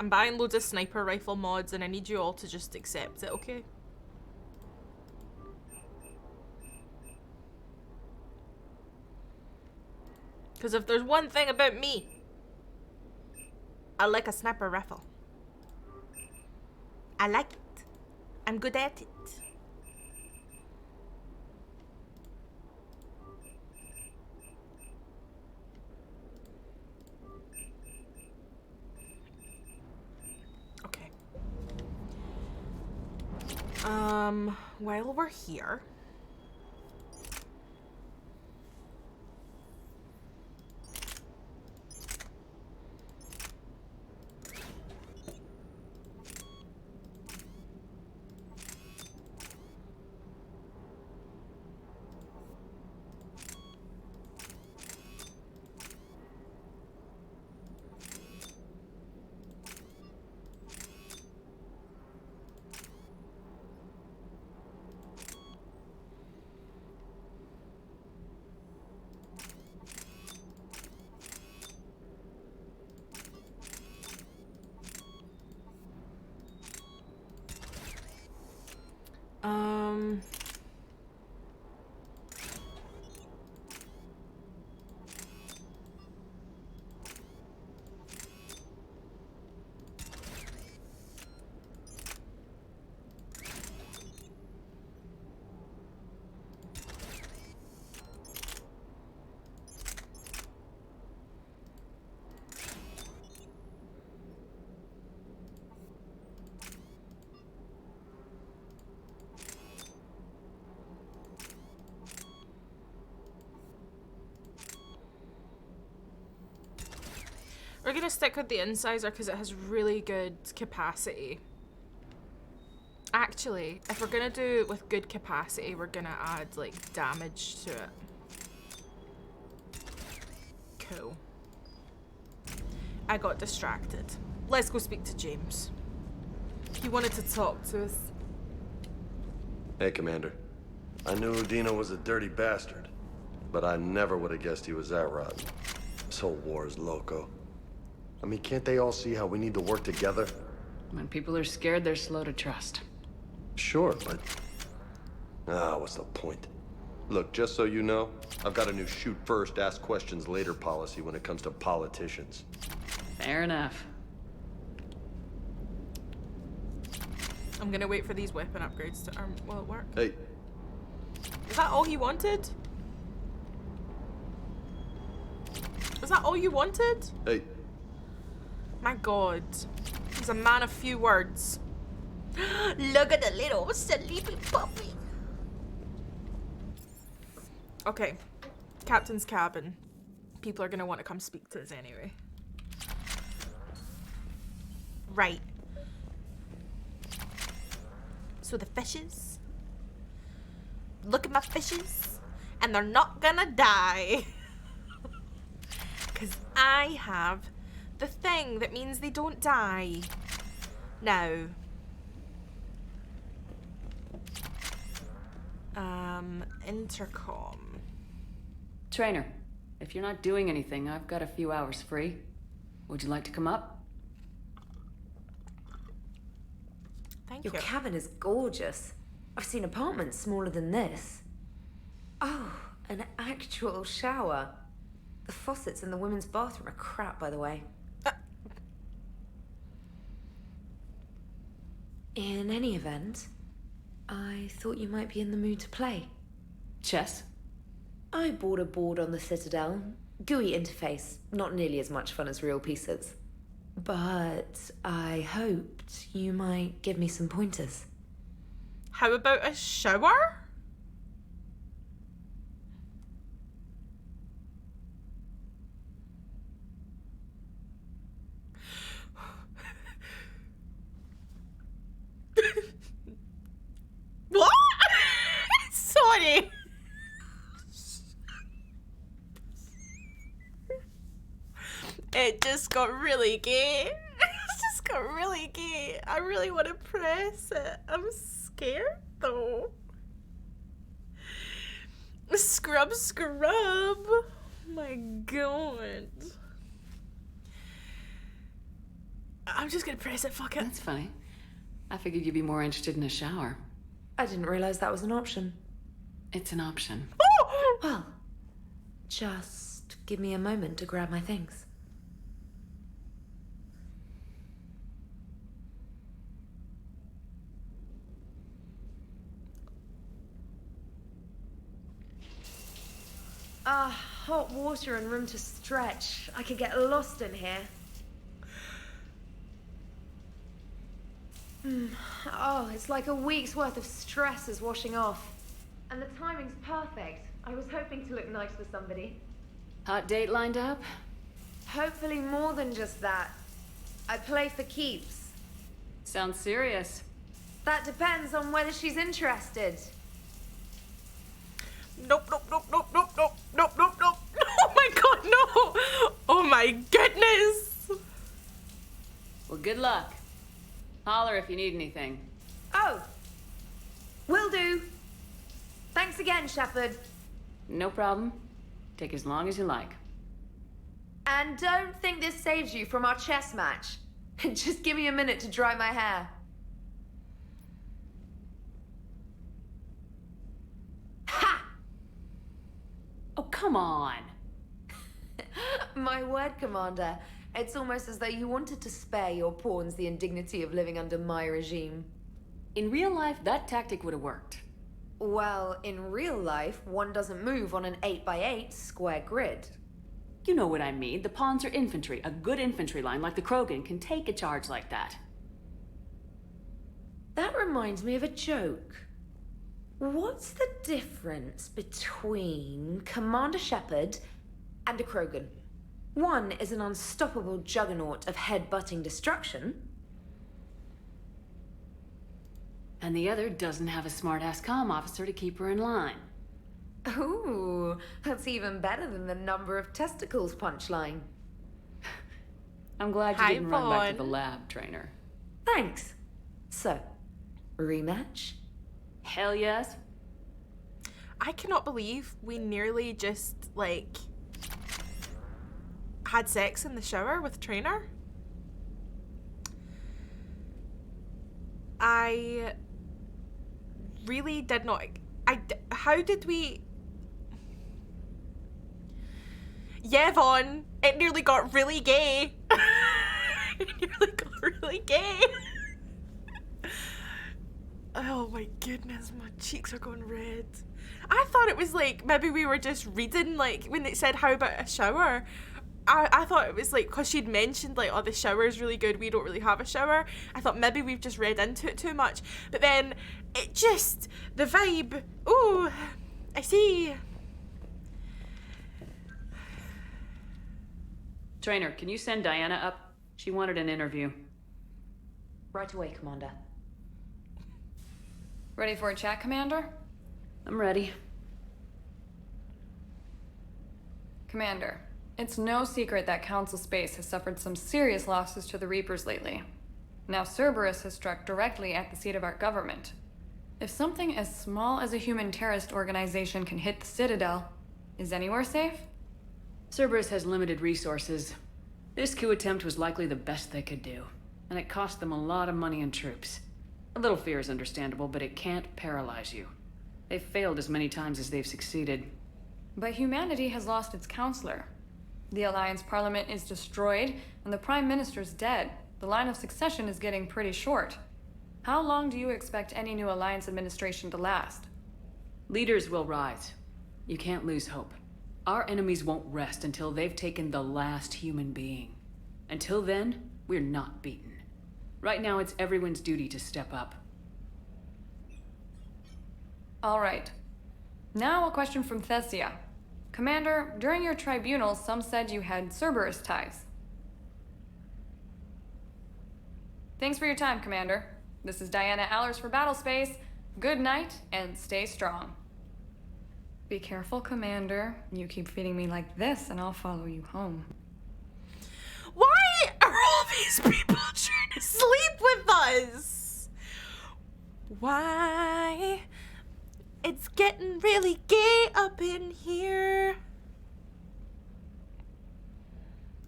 I'm buying loads of sniper rifle mods and I need you all to just accept it, okay? Because if there's one thing about me, I like a sniper rifle. I like it. I'm good at it. Okay. While we're here, we're gonna stick with the incisor because it has really good capacity. Actually, if we're gonna do it with good capacity, we're gonna add like damage to it. Cool. I got distracted. Let's go speak to James. He wanted to talk to us. Hey, Commander. I knew Udina was a dirty bastard, but I never would have guessed he was that rotten. This whole war is loco. I mean, can't they all see how we need to work together? When people are scared, they're slow to trust. Sure, but... what's the point? Look, just so you know, I've got a new shoot first, ask questions later policy when it comes to politicians. Fair enough. I'm gonna wait for these weapon upgrades to will it work? Hey. Is that all he wanted? Was that all you wanted? Hey. My god. He's a man of few words. Look at the little sleepy puppy. Okay. Captain's cabin. People are gonna want to come speak to us anyway. Right. So the fishes. Look at my fishes. And they're not gonna die. Because I have the thing that means they don't die. Now. Intercom. Trainer, if you're not doing anything, I've got a few hours free. Would you like to come up? Thank Your you. cabin is gorgeous. I've seen apartments smaller than this. Oh, an actual shower. The faucets in the women's bathroom are crap, by the way. In any event, I thought you might be in the mood to play. Chess? I bought a board on the Citadel. GUI interface, not nearly as much fun as real pieces. But I hoped you might give me some pointers. How about a shower? What? Sorry. It just got really gay. It just got really gay. I really want to press it. I'm scared though. Scrub, scrub. Oh my god. I'm just gonna press it, fuck it. That's funny. I figured you'd be more interested in a shower. I didn't realize that was an option. It's an option. Well, just give me a moment to grab my things. Hot water and room to stretch. I could get lost in here. Oh, it's like a week's worth of stress is washing off. And the timing's perfect. I was hoping to look nice for somebody. Hot date lined up? Hopefully more than just that. I play for keeps. Sounds serious. That depends on whether she's interested. Nope, nope, nope, nope, nope, nope, nope, nope, nope. Oh my god, no! Oh my goodness! Well, good luck. Holler if you need anything. Oh! Will do. Thanks again, Shepard. No problem. Take as long as you like. And don't think this saves you from our chess match. Just give me a minute to dry my hair. Ha! Oh, come on. My word, Commander. It's almost as though you wanted to spare your pawns the indignity of living under my regime. In real life, that tactic would have worked. Well, in real life, one doesn't move on an 8x8 square grid. You know what I mean. The pawns are infantry. A good infantry line like the Krogan can take a charge like that. That reminds me of a joke. What's the difference between Commander Shepard and a Krogan? One is an unstoppable juggernaut of head-butting destruction. And the other doesn't have a smart-ass comm officer to keep her in line. Ooh, that's even better than the number of testicles punchline. I'm glad you didn't run back to the lab, Trainer. Thanks. So, rematch? Hell yes. I cannot believe we nearly just, like, had sex in the shower with Trainer. I really did not... How did we... Yeah, Vaughn, it nearly got really gay. It nearly got really gay. Oh my goodness, my cheeks are going red. I thought it was like, maybe we were just reading, like, when it said, how about a shower? I thought it was like, because she'd mentioned, like, oh, the shower's really good, we don't really have a shower. I thought maybe we've just read into it too much. But then, it just, the vibe, ooh, I see. Trainer, can you send Diana up? She wanted an interview. Right away, Commander. Ready for a chat, Commander? I'm ready. Commander, it's no secret that Council Space has suffered some serious losses to the Reapers lately. Now Cerberus has struck directly at the seat of our government. If something as small as a human terrorist organization can hit the Citadel, is anywhere safe? Cerberus has limited resources. This coup attempt was likely the best they could do, and it cost them a lot of money and troops. A little fear is understandable, but it can't paralyze you. They've failed as many times as they've succeeded. But humanity has lost its counselor. The Alliance Parliament is destroyed, and the Prime Minister's dead. The line of succession is getting pretty short. How long do you expect any new Alliance administration to last? Leaders will rise. You can't lose hope. Our enemies won't rest until they've taken the last human being. Until then, we're not beaten. Right now, it's everyone's duty to step up. All right. Now a question from Thessia. Commander, during your tribunal, some said you had Cerberus ties. Thanks for your time, Commander. This is Diana Allers for Battlespace. Good night, and stay strong. Be careful, Commander. You keep feeding me like this, and I'll follow you home. Why are all these people trying to sleep with us? Why? It's getting really gay up in here.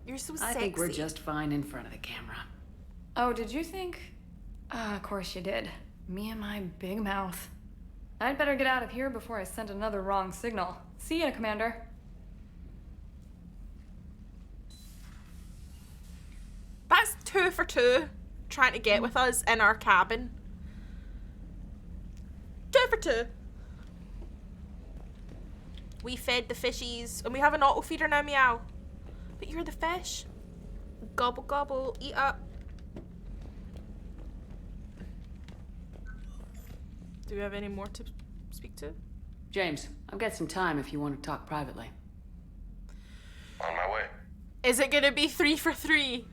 You're so sexy. I think we're just fine in front of the camera. Oh, did you think? Ah, of course you did. Me and my big mouth. I'd better get out of here before I send another wrong signal. See ya, Commander. That's 2 for 2 trying to get with us in our cabin. 2 for 2. We fed the fishies, and we have an auto feeder now, meow. But you're the fish. Gobble gobble, eat up. Do we have any more to speak to? James, I've got some time if you want to talk privately. On my way. Is it gonna be 3 for 3?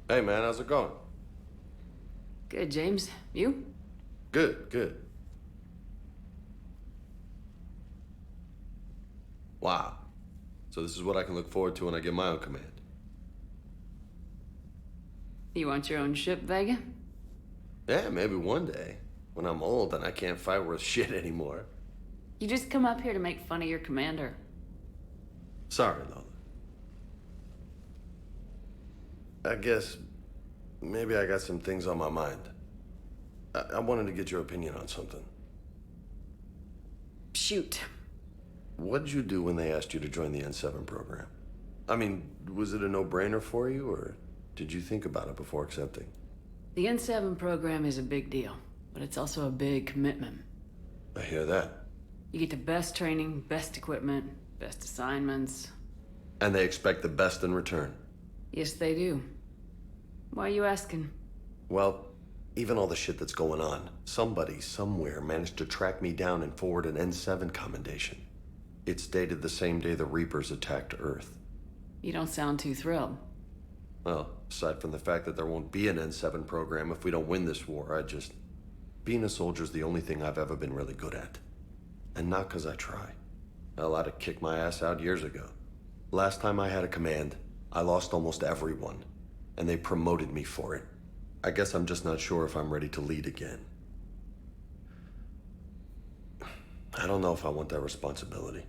Hey man, how's it going? Good, James. You? Good, good. Wow. So this is what I can look forward to when I get my own command. You want your own ship, Vega? Yeah, maybe one day. When I'm old and I can't fight worth shit anymore. You just come up here to make fun of your commander. Sorry, Lola. I guess maybe I got some things on my mind. I wanted to get your opinion on something. Shoot. What did you do when they asked you to join the N7 program? I mean, was it a no-brainer for you, or did you think about it before accepting? The N7 program is a big deal, but it's also a big commitment. I hear that. You get the best training, best equipment, best assignments. And they expect the best in return. Yes, they do. Why are you asking? Well, even all the shit that's going on, somebody somewhere managed to track me down and forward an N7 commendation. It's dated the same day the Reapers attacked Earth. You don't sound too thrilled. Well, aside from the fact that there won't be an N7 program if we don't win this war, being a soldier's the only thing I've ever been really good at. And not because I try. Hell, I'd have kicked my ass out years ago. Last time I had a command, I lost almost everyone. And they promoted me for it. I guess I'm just not sure if I'm ready to lead again. I don't know if I want that responsibility.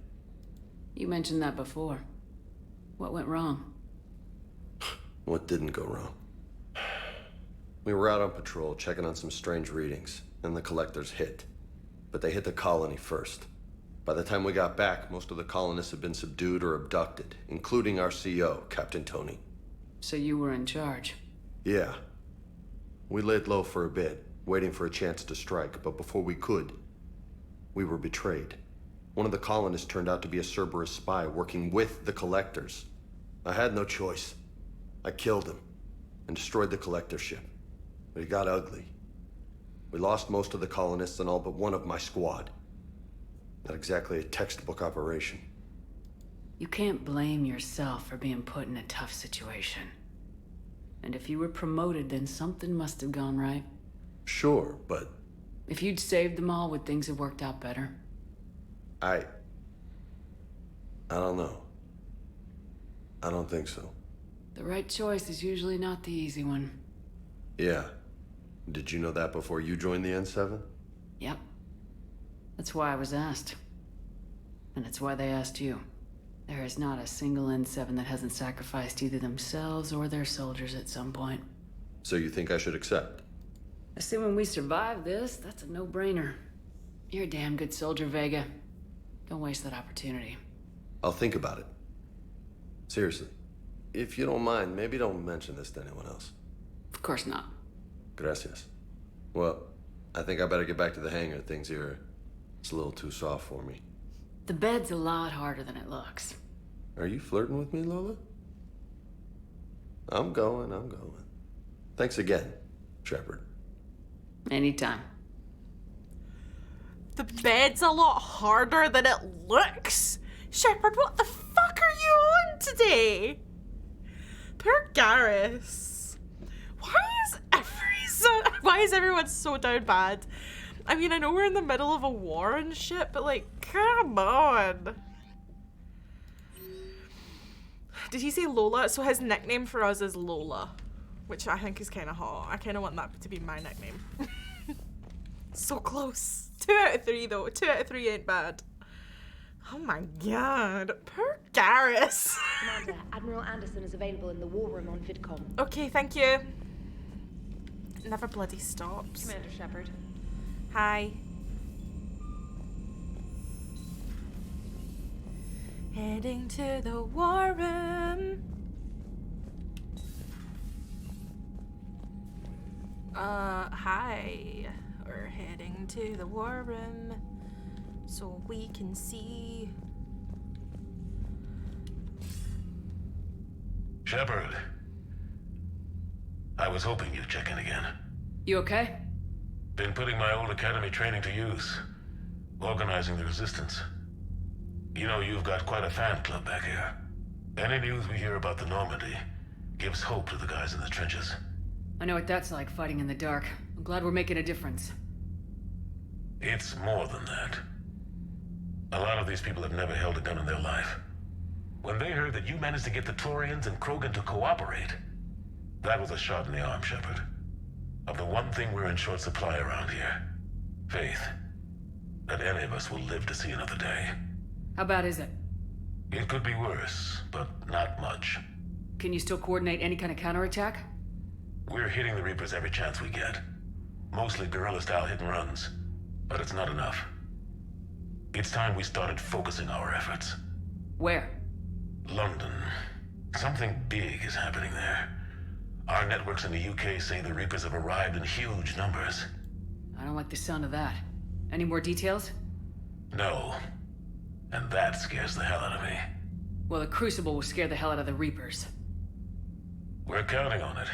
You mentioned that before. What went wrong? What didn't go wrong? We were out on patrol, checking on some strange readings, and the collectors hit. But they hit the colony first. By the time we got back, most of the colonists had been subdued or abducted, including our CO, Captain Tony. So you were in charge? Yeah. We laid low for a bit, waiting for a chance to strike, but before we could, we were betrayed. One of the colonists turned out to be a Cerberus spy working with the collectors. I had no choice. I killed him and destroyed the collector ship. But it got ugly. We lost most of the colonists and all but one of my squad. Not exactly a textbook operation. You can't blame yourself for being put in a tough situation. And if you were promoted, then something must have gone right. Sure, but... If you'd saved them all, would things have worked out better? I don't know. I don't think so. The right choice is usually not the easy one. Yeah. Did you know that before you joined the N7? Yep. That's why I was asked. And it's why they asked you. There is not a single N7 that hasn't sacrificed either themselves or their soldiers at some point. So you think I should accept? Assuming we survive this, that's a no-brainer. You're a damn good soldier, Vega. Don't waste that opportunity. I'll think about it. Seriously. If you don't mind, maybe don't mention this to anyone else. Of course not. Gracias. Well, I think I better get back to the hangar. Things here, it's a little too soft for me. The bed's a lot harder than it looks. Are you flirting with me, Lola? I'm going. Thanks again, Shepard. Anytime. The bed's a lot harder than it looks. Shepard, what the fuck are you on today? Poor Garrus. Why is everyone so down bad? I mean, I know we're in the middle of a war and shit, but like, come on. Did he say Lola? So his nickname for us is Lola, which I think is kind of hot. I kind of want that to be my nickname. So close. 2 out of 3 though. 2 out of 3 ain't bad. Oh my god. Poor Garrus. Commander, Admiral Anderson is available in the war room on VidCom. Okay, thank you. Never bloody stops. Commander Shepard. Hi. Heading to the war room. Hi. We're heading to the war room so we can see. Shepard. I was hoping you'd check in again. You okay? Been putting my old academy training to use. Organizing the resistance. You know, you've got quite a fan club back here. Any news we hear about the Normandy gives hope to the guys in the trenches. I know what that's like, fighting in the dark. I'm glad we're making a difference. It's more than that. A lot of these people have never held a gun in their life. When they heard that you managed to get the Turians and Krogan to cooperate, that was a shot in the arm, Shepard. Of the one thing we're in short supply around here. Faith. That any of us will live to see another day. How bad is it? It could be worse, but not much. Can you still coordinate any kind of counterattack? We're hitting the Reapers every chance we get. Mostly guerrilla-style hit-and-runs, but it's not enough. It's time we started focusing our efforts. Where? London. Something big is happening there. Our networks in the UK say the Reapers have arrived in huge numbers. I don't like the sound of that. Any more details? No. And that scares the hell out of me. Well, the Crucible will scare the hell out of the Reapers. We're counting on it.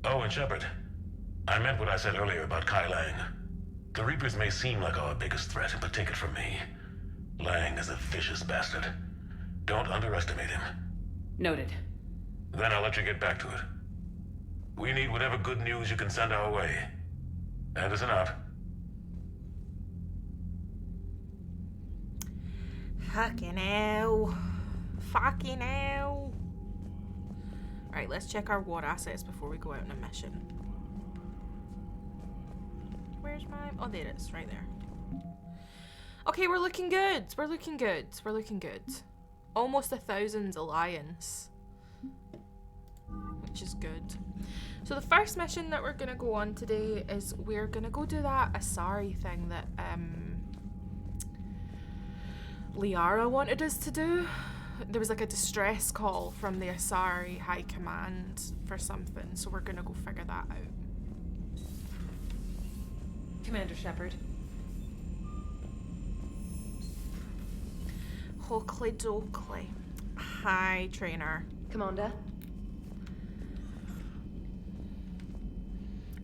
Oh, and Shepard, I meant what I said earlier about Kai Lang. The Reapers may seem like our biggest threat, but take it from me. Lang is a vicious bastard. Don't underestimate him. Noted. Then I'll let you get back to it. We need whatever good news you can send our way. Anderson out. Fucking hell. Fucking hell. Alright, let's check our war assets before we go out on a mission. Where's my... Oh, there it is. Right there. Okay, we're looking good. We're looking good. We're looking good. Almost 1,000 alliance. Which is good. So the first mission that we're going to go on today is we're going to go do that Asari thing that Liara wanted us to do. There was like a distress call from the Asari High Command for something, so we're gonna go figure that out. Commander Shepard. Hockley Dokley. Hi, trainer. Commander.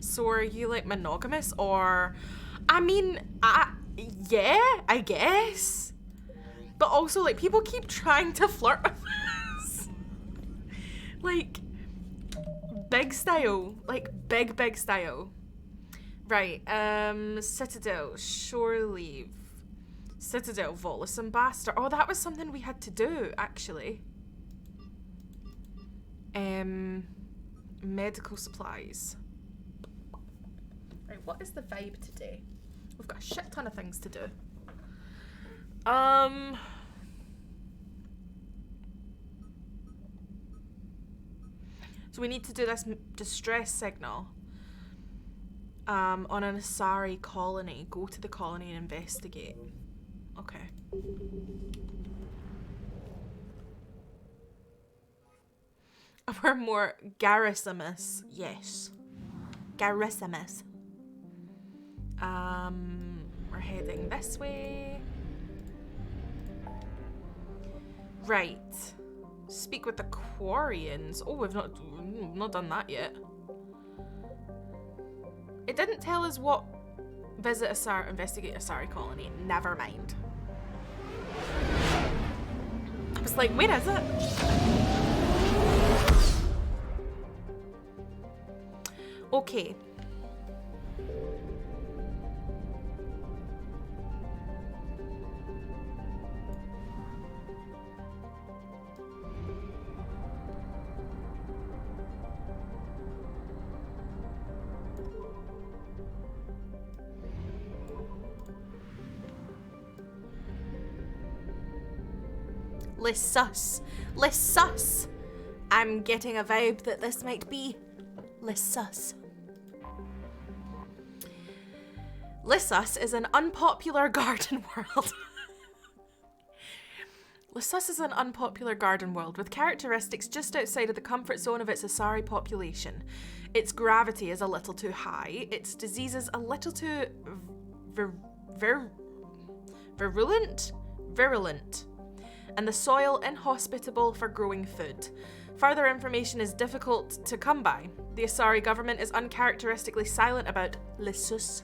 So are you like monogamous or... I mean, yeah, I guess. But also, like, people keep trying to flirt with us. Like, big style. Like, big style. Right, Citadel, Shore Leave. Citadel, Volus Ambassador. Oh, that was something we had to do, actually. Medical supplies. Right, what is the vibe today? We've got a shit ton of things to do. So we need to do this distress signal on an Asari colony. Go to the colony and investigate. Okay. We're more Garrisimus. Yes. Garrisimus. We're heading this way. Right. Speak with the Quarians. Oh, we've not done that yet. It didn't tell us what visit Asari, investigate Asari colony. Never mind. I was like, where is it? Okay. Let's sus. I'm getting a vibe that this might be. Let's sus. Lissus is an unpopular garden world. Lissus is an unpopular garden world with characteristics just outside of the comfort zone of its Asari population. Its gravity is a little too high, its diseases a little too virulent, and the soil inhospitable for growing food. Further information is difficult to come by. The Asari government is uncharacteristically silent about Lissus.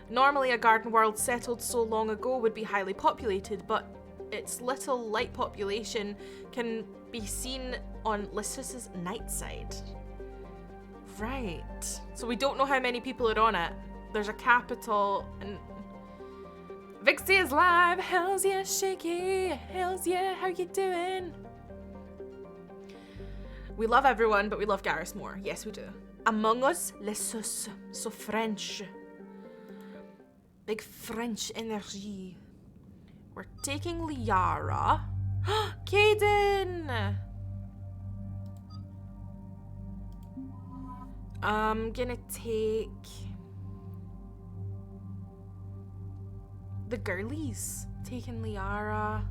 Normally, a garden world settled so long ago would be highly populated, but its little light population can be seen on Lissus's night side. Right. So we don't know how many people are on it. There's a capital and Vixie is live. Hells yeah, Shaky. Hells yeah, how you doing? We love everyone, but we love Garrus more. Yes, we do. Among Us, Lissus. So French. Big French energy. We're taking Liara. Caden! I'm gonna take the girlies. Taking Liara.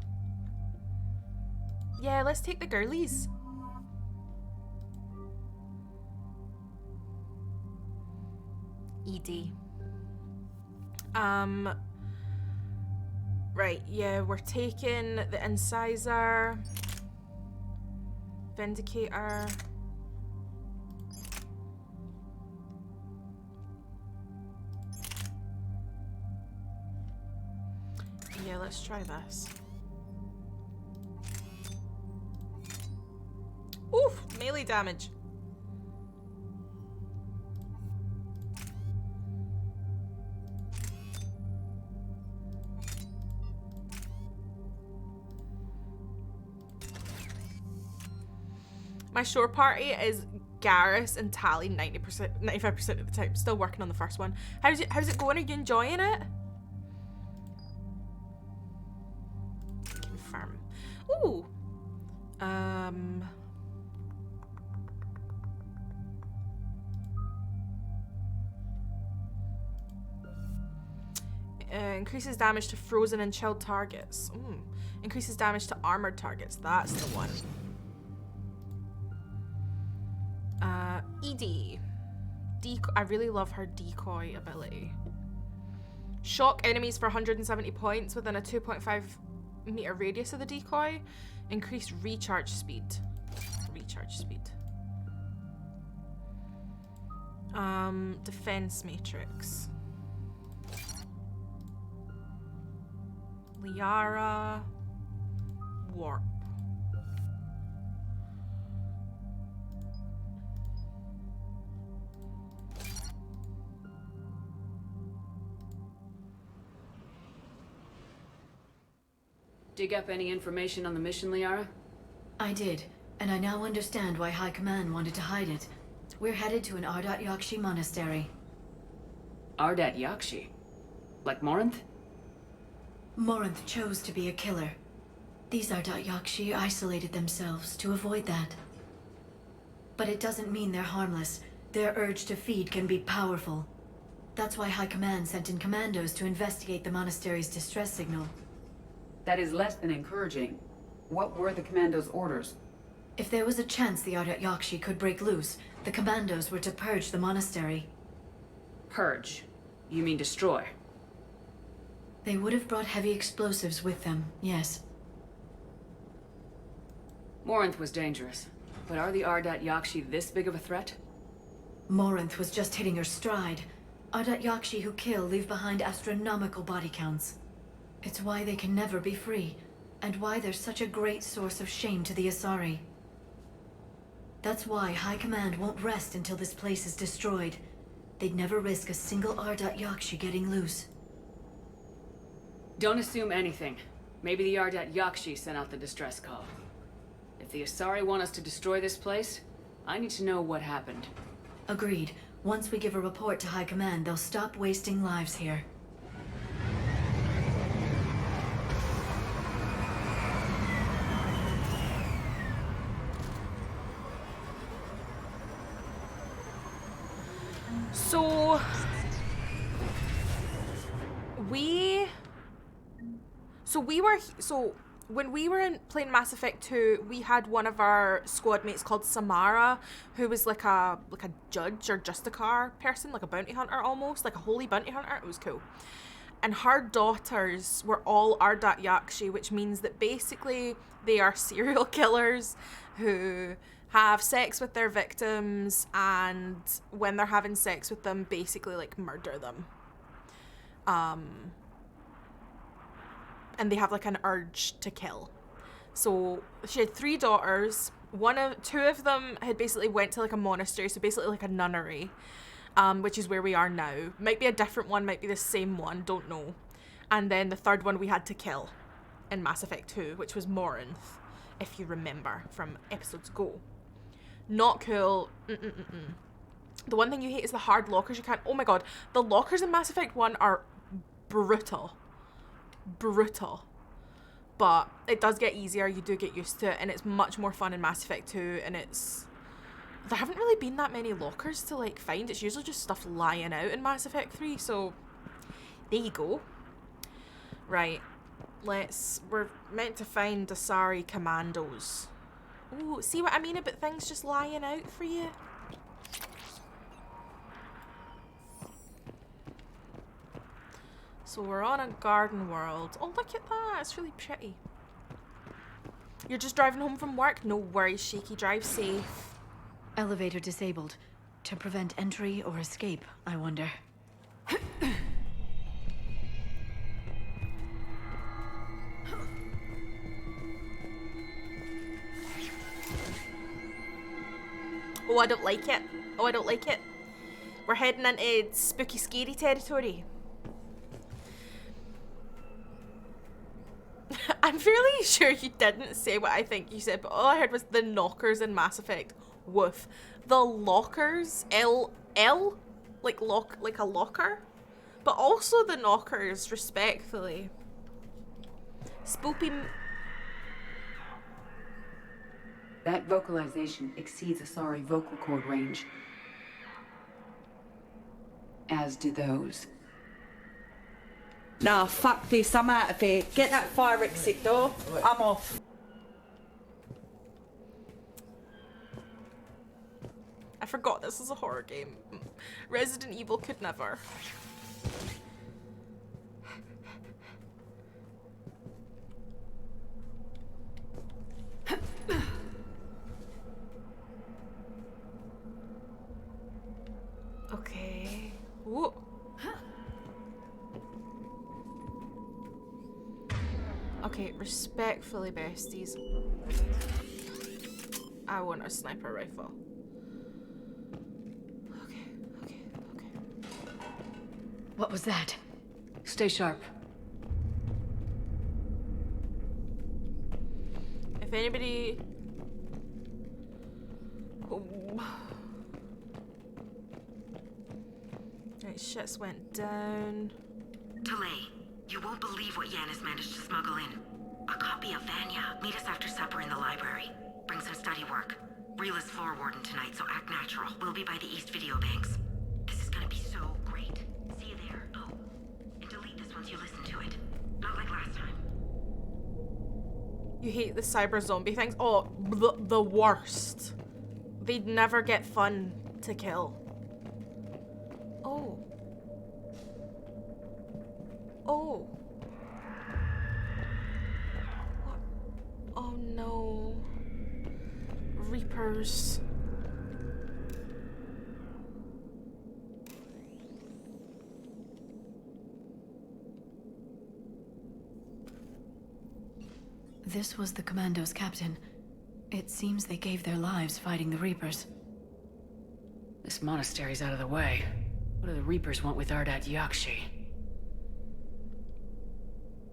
Yeah, let's take the girlies. ED. Right, yeah, we're taking the Incisor, Vindicator. Yeah, let's try this. Oof, melee damage. My shore party is Garrus and Tally 90%, 95% of the time. Still working on the first one. How's it going? Are you enjoying it? Confirm. Ooh. Increases damage to frozen and chilled targets. Increases damage to armored targets. That's the one. ED. I really love her decoy ability. Shock enemies for 170 points within a 2.5 meter radius of the decoy. Increased recharge speed. Defense matrix. Liara. Warp. Dig up any information on the mission, Liara? I did, and I now understand why High Command wanted to hide it. We're headed to an Ardat Yakshi monastery. Ardat Yakshi? Like Morinth? Morinth chose to be a killer. These Ardat Yakshi isolated themselves to avoid that. But it doesn't mean they're harmless. Their urge to feed can be powerful. That's why High Command sent in commandos to investigate the monastery's distress signal. That is less than encouraging. What were the commandos' orders? If there was a chance the Ardat Yakshi could break loose, the commandos were to purge the monastery. Purge? You mean destroy? They would have brought heavy explosives with them, yes. Morinth was dangerous, but are the Ardat Yakshi this big of a threat? Morinth was just hitting her stride. Ardat Yakshi who kill leave behind astronomical body counts. It's why they can never be free, and why they're such a great source of shame to the Asari. That's why High Command won't rest until this place is destroyed. They'd never risk a single Ardat Yakshi getting loose. Don't assume anything. Maybe the Ardat Yakshi sent out the distress call. If the Asari want us to destroy this place, I need to know what happened. Agreed. Once we give a report to High Command, they'll stop wasting lives here. So, when we were playing Mass Effect 2, we had one of our squad mates called Samara, who was like a judge or justicar person, like a bounty hunter almost, like a holy bounty hunter. It was cool. And her daughters were all Ardat Yakshi, which means that basically they are serial killers who have sex with their victims, and when they're having sex with them, basically like murder them. And they have like an urge to kill. So she had 3 daughters. 2 of them had basically went to like a monastery, so basically like a nunnery, which is where we are now. Might be a different one, might be the same one, don't know. And then the 3rd one we had to kill in Mass Effect 2, which was Morinth, if you remember from episodes ago. Not cool. The one thing you hate is the hard lockers. You can't. Oh my god, the lockers in Mass Effect 1 are brutal. But it does get easier, you do get used to it, and it's much more fun in Mass Effect 2, and there haven't really been that many lockers to like find. It's usually just stuff lying out in Mass Effect 3, so there you go. Right, we're meant to find Asari commandos. Ooh, see what I mean about things just lying out for you? So we're on a garden world. Oh, look at that. It's really pretty. You're just driving home from work? No worries, Shaky. Drive safe. Elevator disabled. To prevent entry or escape, I wonder. Oh, I don't like it. Oh, I don't like it. We're heading into spooky, scary territory. I'm fairly sure you didn't say what I think you said, but all I heard was the knockers in Mass Effect. Woof. The lockers, L, like a locker, but also the knockers, respectfully. Spoopy. That vocalization exceeds Asari vocal cord range. As do those. Nah, fuck this, I'm out of here. Get that fire exit door. I'm off. I forgot this is a horror game. Resident Evil could never. Okay. Ooh. Okay, respectfully, besties. I want a sniper rifle. Okay. What was that? Stay sharp. If anybody... Oh. Right, shits went down. Delay. You won't believe what Yan has managed to smuggle in. A copy of Vanya. Meet us after supper in the library. Bring some study work. Reel is floor warden tonight, so act natural. We'll be by the East Video Banks. This is gonna be so great. See you there. Oh, and delete this once you listen to it. Not like last time. You hate the cyber zombie things? Oh, the worst. They'd never get fun to kill. Oh. Oh. What? Oh no. Reapers. This was the Commando's captain. It seems they gave their lives fighting the Reapers. This monastery's out of the way. What do the Reapers want with Ardat Yakshi?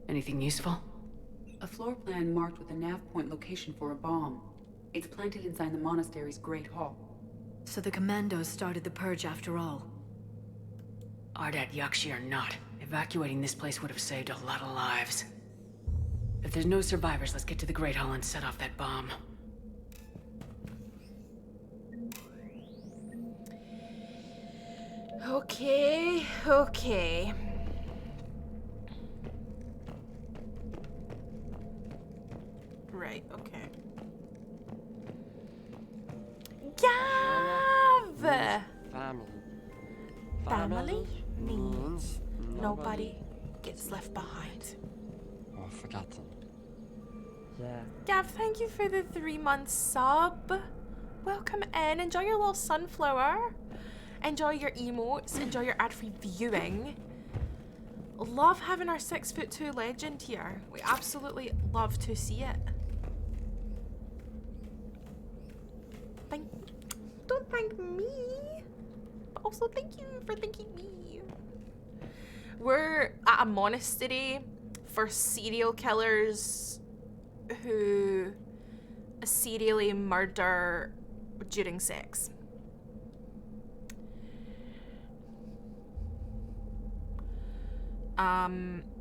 Anything useful? A floor plan marked with a nav point location for a bomb. It's planted inside the monastery's Great Hall. So the Commandos started the purge after all. Ardat Yakshi or not, evacuating this place would have saved a lot of lives. If there's no survivors, let's get to the Great Hall and set off that bomb. Okay. Family means nobody gets left behind. Or forgotten. Yeah. Gav, thank you for the 3-month sub. Welcome in. Enjoy your little sunflower. Enjoy your emotes. Enjoy your ad-free viewing. Love having our 6'2" legend here. We absolutely love to see it. Don't thank me, but also thank you for thanking me. We're at a monastery for serial killers who serially murder during sex.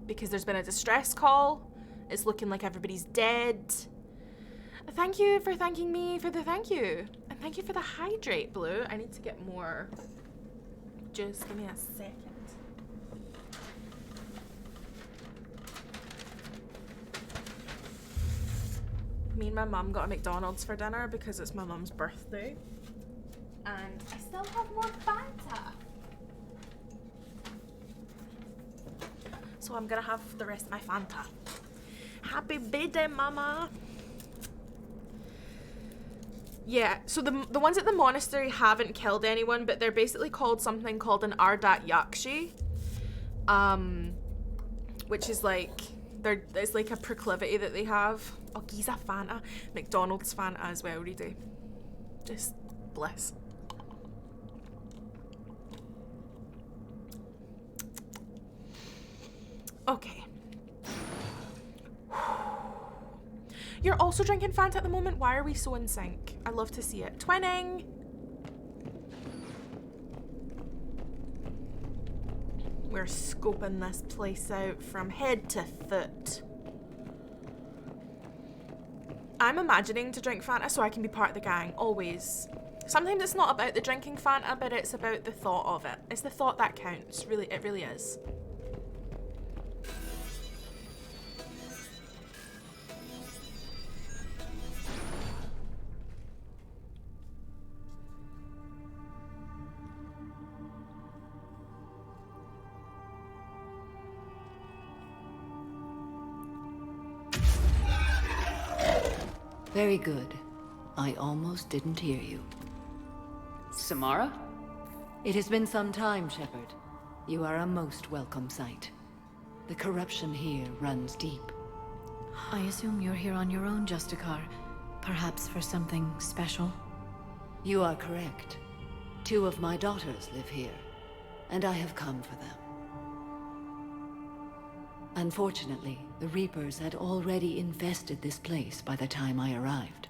Because there's been a distress call. It's looking like everybody's dead. Thank you for thanking me for the thank you. And thank you for the hydrate, Blue. I need to get more. Just give me a second. Me and my mum got a McDonald's for dinner because it's my mum's birthday. And I still have more Fanta. So I'm gonna have the rest of my Fanta. Happy birthday, mama. Yeah, so the ones at the monastery haven't killed anyone, but they're basically called something called an Ardat Yakshi. Which is like, it's like a proclivity that they have. Oh, Giza Fanta. McDonald's Fanta as well, really. Just bliss. Okay. You're also drinking Fanta at the moment? Why are we so in sync? I love to see it. Twinning! We're scoping this place out from head to foot. I'm imagining to drink Fanta so I can be part of the gang, always. Sometimes it's not about the drinking Fanta, but it's about the thought of it. It's the thought that counts, really, it really is. Very good. I almost didn't hear you. Samara? It has been some time, Shepard. You are a most welcome sight. The corruption here runs deep. I assume you're here on your own, Justicar. Perhaps for something special? You are correct. 2 of my daughters live here, and I have come for them. Unfortunately, the Reapers had already infested this place by the time I arrived.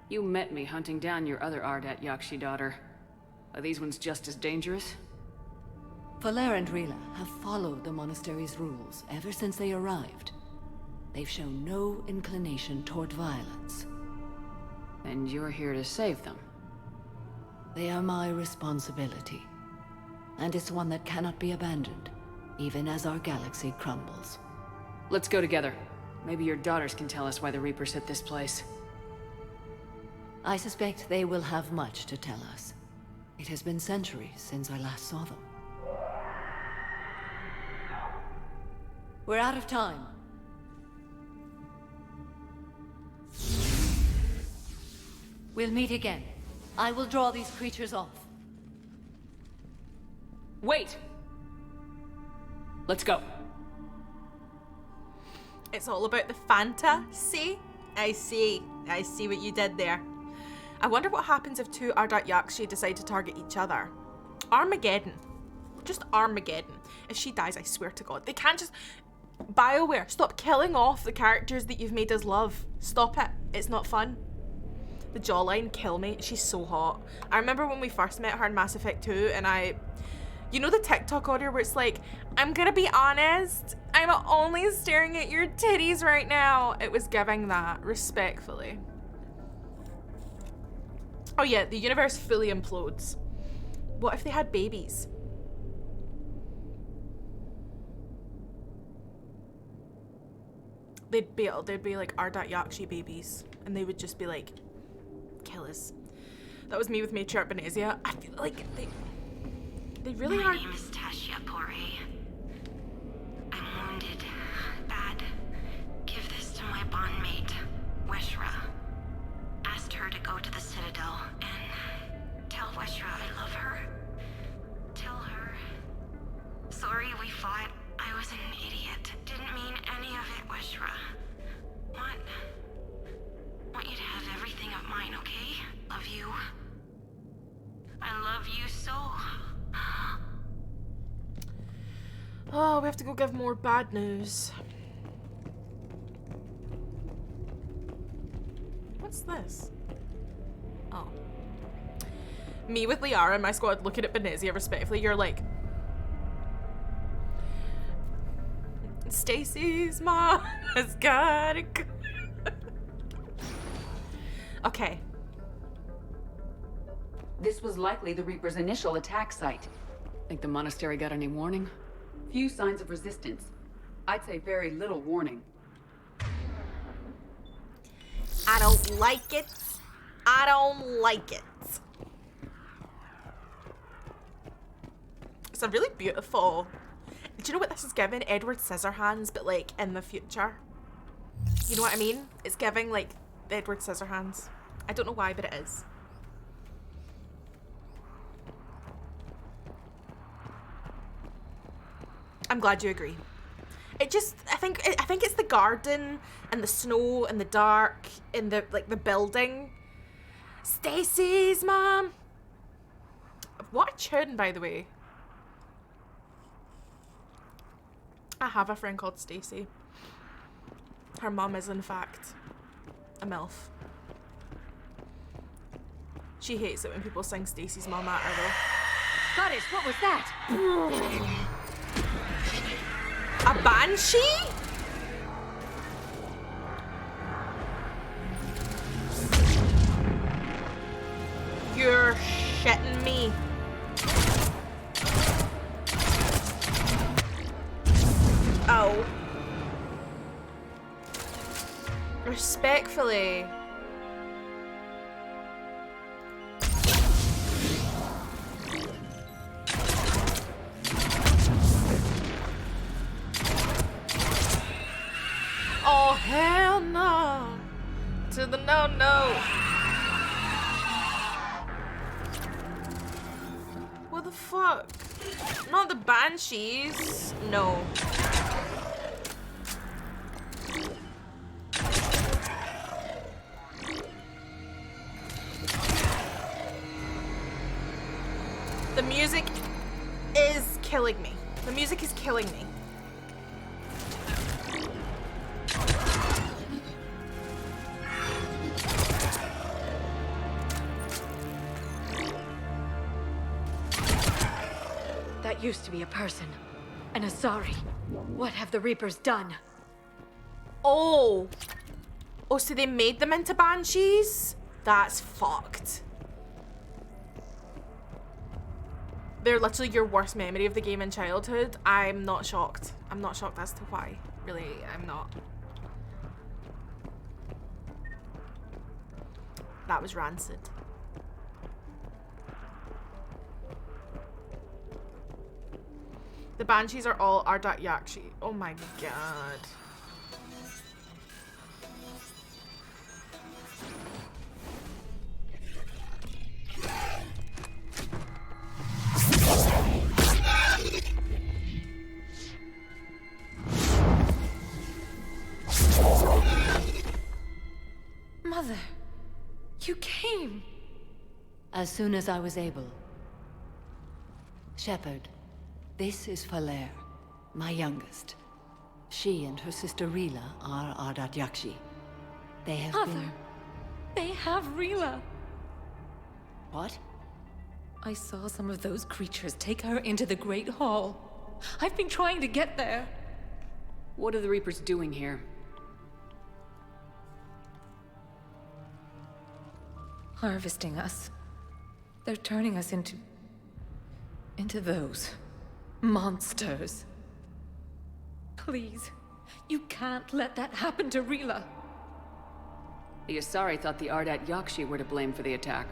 You met me hunting down your other Ardat Yakshi daughter. Are these ones just as dangerous? Valer and Rila have followed the monastery's rules ever since they arrived. They've shown no inclination toward violence. And you're here to save them? They are my responsibility. And it's one that cannot be abandoned, even as our galaxy crumbles. Let's go together. Maybe your daughters can tell us why the Reapers hit this place. I suspect they will have much to tell us. It has been centuries since I last saw them. We're out of time. We'll meet again. I will draw these creatures off. Wait! Let's go. It's all about the Fanta, see? I see what you did there. I wonder what happens if 2 Ardat Yakshi decide to target each other. Armageddon. Just Armageddon. If she dies, I swear to God. They can't just... BioWare, stop killing off the characters that you've made us love. Stop it. It's not fun. The jawline, kill me. She's so hot. I remember when we first met her in Mass Effect 2 and you know the TikTok audio where it's like, I'm gonna be honest, I'm only staring at your titties right now. It was giving that, respectfully. Oh yeah, the universe fully implodes. What if they had babies? They'd be like Ardat Yakshi babies, and they would just be like, kill us. That was me with Matriarch Benezia. I feel like They really My are. name is Tashia Pore. I'm wounded. Bad. Give this to my bondmate, Weshra. Asked her to go to the Citadel and tell Weshra I love her. Tell her. Sorry we fought. I was an idiot. Didn't mean any of it, Weshra. Want you to have everything of mine, okay? Love you. I love you so. Oh, we have to go give more bad news. What's this? Oh. Me with Liara and my squad looking at Benezia respectfully. You're like, Stacy's mom has gotta go. Okay. This was likely the Reaper's initial attack site. Think the monastery got any warning? Few signs of resistance. I'd say very little warning. I don't like it. I don't like it. It's a really beautiful... Do you know what this is giving? Edward Scissorhands, but like in the future. You know what I mean? It's giving like Edward Scissorhands. I don't know why, but it is. I'm glad you agree. It just, I think it's the garden and the snow and the dark and the like the building. Stacy's mom. What a tune, by the way. I have a friend called Stacy. Her mom is in fact a MILF. She hates it when people sing Stacy's mom at her though. Goddess, what was that? A banshee? You're shitting me. Oh. Respectfully. Oh, hell no. To the no. What the fuck? Not the banshees. No. The music is killing me. The music is killing me. That used to be a person. An Asari. What have the Reapers done? Oh. Oh, so they made them into banshees? That's fucked. They're literally your worst memory of the game in childhood. I'm not shocked. I'm not shocked as to why. Really, I'm not. That was rancid. The banshees are all Ardat Yakshi. Oh my god. Mother, you came. As soon as I was able. Shepherd, this is Falere, my youngest. She and her sister Rila are Ardat Yakshi. They have Mother, been... they have Rila. What? I saw some of those creatures take her into the Great Hall. I've been trying to get there. What are the Reapers doing here? Harvesting us. They're turning us into those monsters. Please, you can't let that happen to Rila. The Asari thought the Ardat Yakshi were to blame for the attack.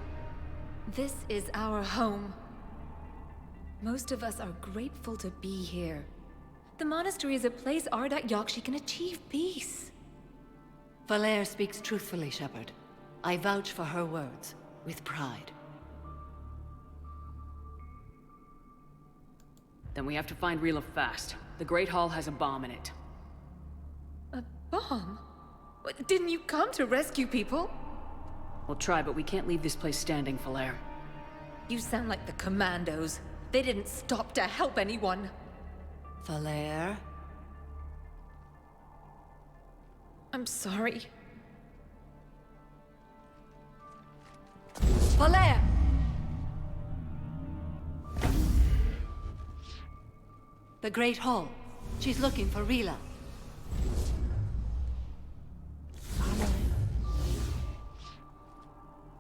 This is our home. Most of us are grateful to be here. The monastery is a place Ardat Yakshi can achieve peace. Valere speaks truthfully, Shepard. I vouch for her words, with pride. Then we have to find Rila fast. The Great Hall has a bomb in it. A bomb? Didn't you come to rescue people? We'll try, but we can't leave this place standing, Valere. You sound like the Commandos. They didn't stop to help anyone. Valere? I'm sorry. Valere! The Great Hall. She's looking for Rila.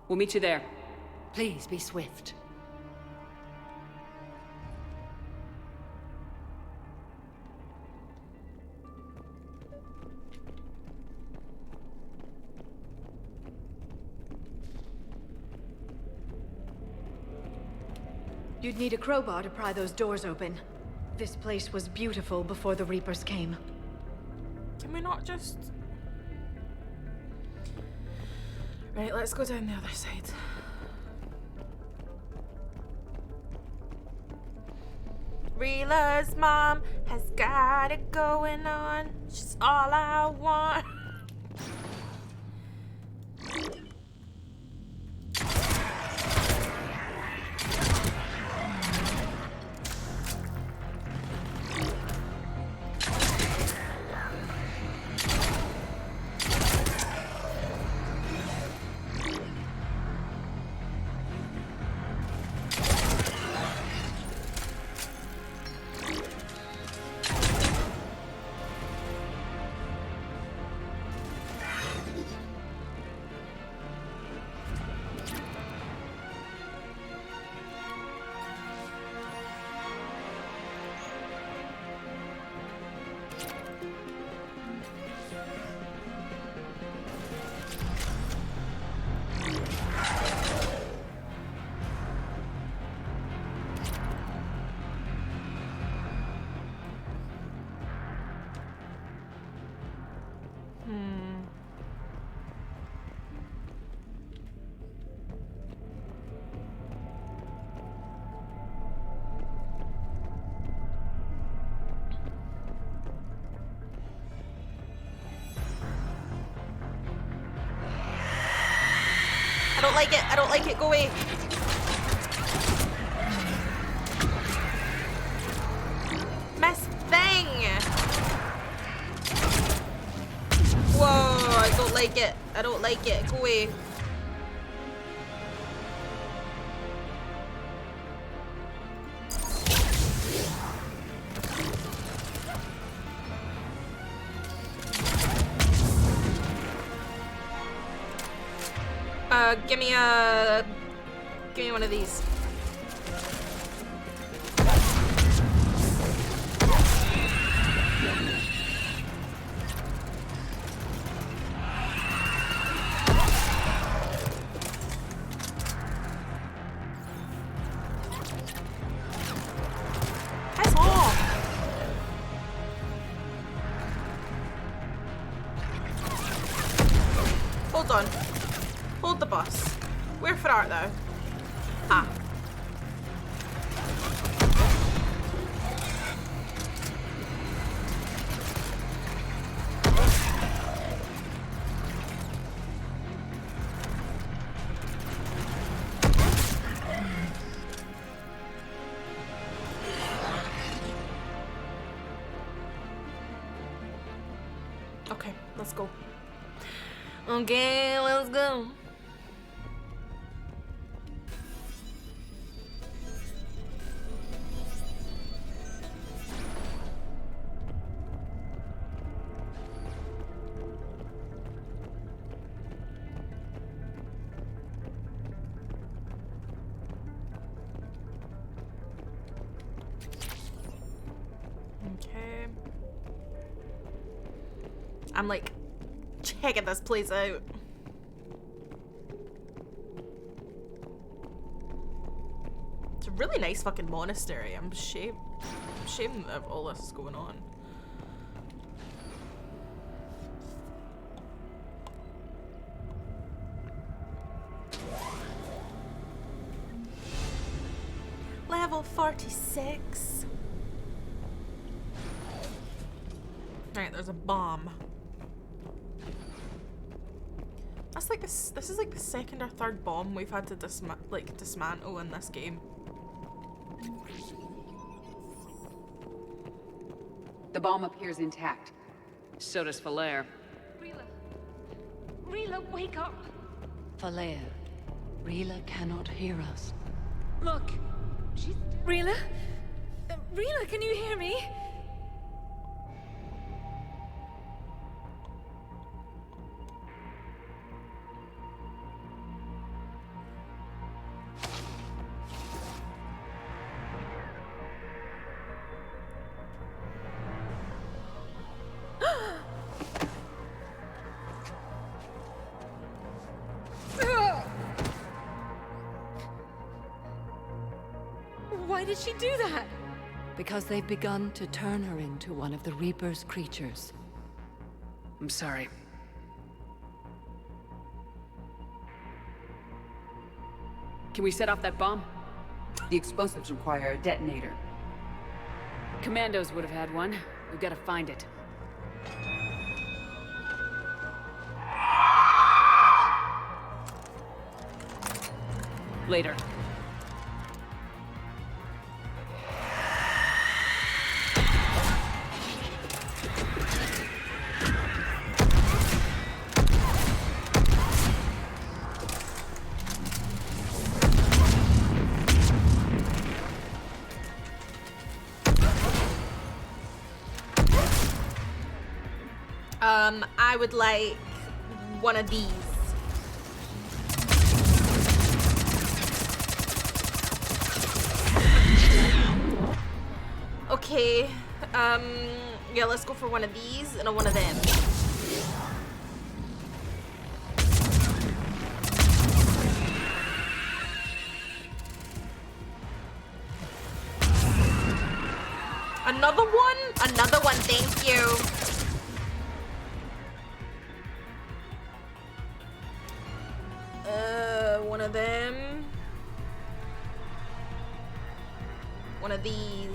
We'll meet you there. Please be swift. You'd need a crowbar to pry those doors open. This place was beautiful before the Reapers came. Can we not just... Right, let's go down the other side. Rila's mom has got it going on. She's all I want. I don't like it. I don't like it. Go away. Mess thing. Whoa, I don't like it. I don't like it. Go away. Give me one of these. That's all. Hold on. Hold the bus. Where for art thou? Ah. Okay, let's go. Okay, let's go. Okay. I'm like checking this place out. It's really nice fucking monastery. I'm ashamed that all this is going on. Level 46. Alright, there's a bomb. That's like this is like the second or third bomb we've had to dismantle in this game. The bomb appears intact. So does Falere. Rila, wake up! Falere, Rila cannot hear us. Look! Rila? Rila, can you hear me? Why did she do that? Because they've begun to turn her into one of the Reaper's creatures. I'm sorry. Can we set off that bomb? The explosives require a detonator. Commandos would have had one. We've got to find it. Later. I would like one of these. Okay, yeah, let's go for one of these and one of them. Another one? Another one, thank you. One of them. One of these.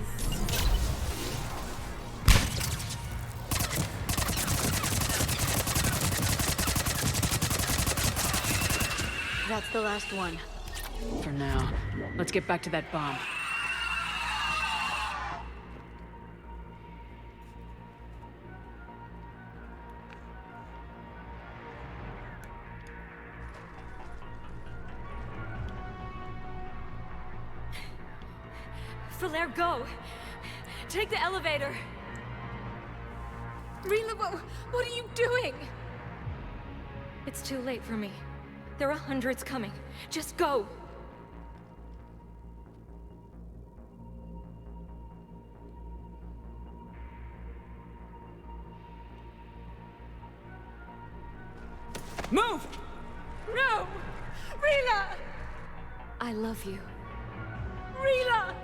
That's the last one. For now. Let's get back to that bomb. Falere, go! Take the elevator! Rila, what are you doing? It's too late for me. There are hundreds coming. Just go! Move! No! Rila! I love you. Rila!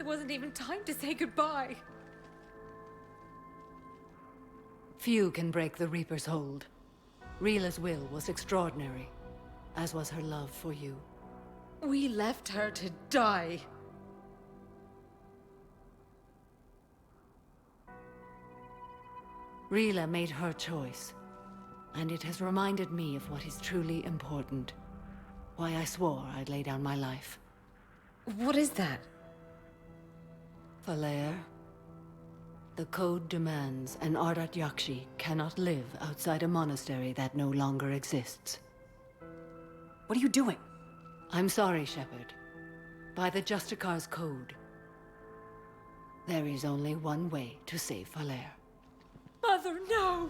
There wasn't even time to say goodbye. Few can break the Reaper's hold. Rila's will was extraordinary, as was her love for you. We left her to die. Rila made her choice, and it has reminded me of what is truly important. Why I swore I'd lay down my life. What is that? Falere, the code demands an Ardat Yakshi cannot live outside a monastery that no longer exists. What are you doing? I'm sorry, Shepard. By the Justicar's code, there is only one way to save Falere. Mother, no!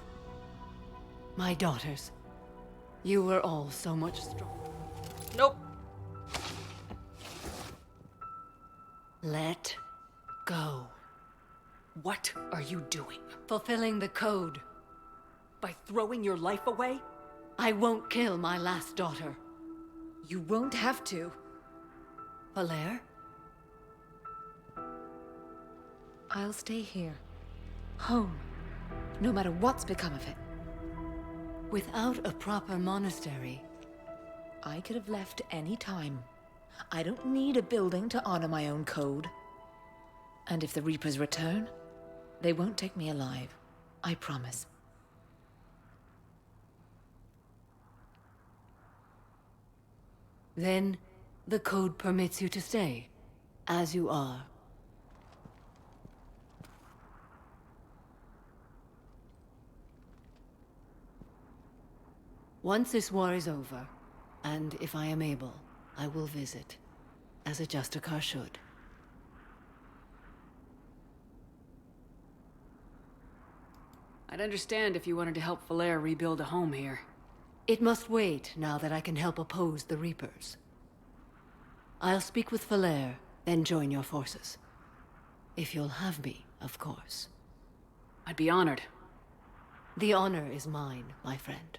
My daughters, you were all so much stronger. Nope. Let go. What are you doing? Fulfilling the code. By throwing your life away? I won't kill my last daughter. You won't have to. Falere? I'll stay here. Home. No matter what's become of it. Without a proper monastery, I could have left any time. I don't need a building to honor my own code. And if the Reapers return, they won't take me alive. I promise. Then, the code permits you to stay, as you are. Once this war is over, and if I am able, I will visit, as a Justicar should. I'd understand if you wanted to help Falere rebuild a home here. It must wait now that I can help oppose the Reapers. I'll speak with Falere, then join your forces. If you'll have me, of course. I'd be honored. The honor is mine, my friend.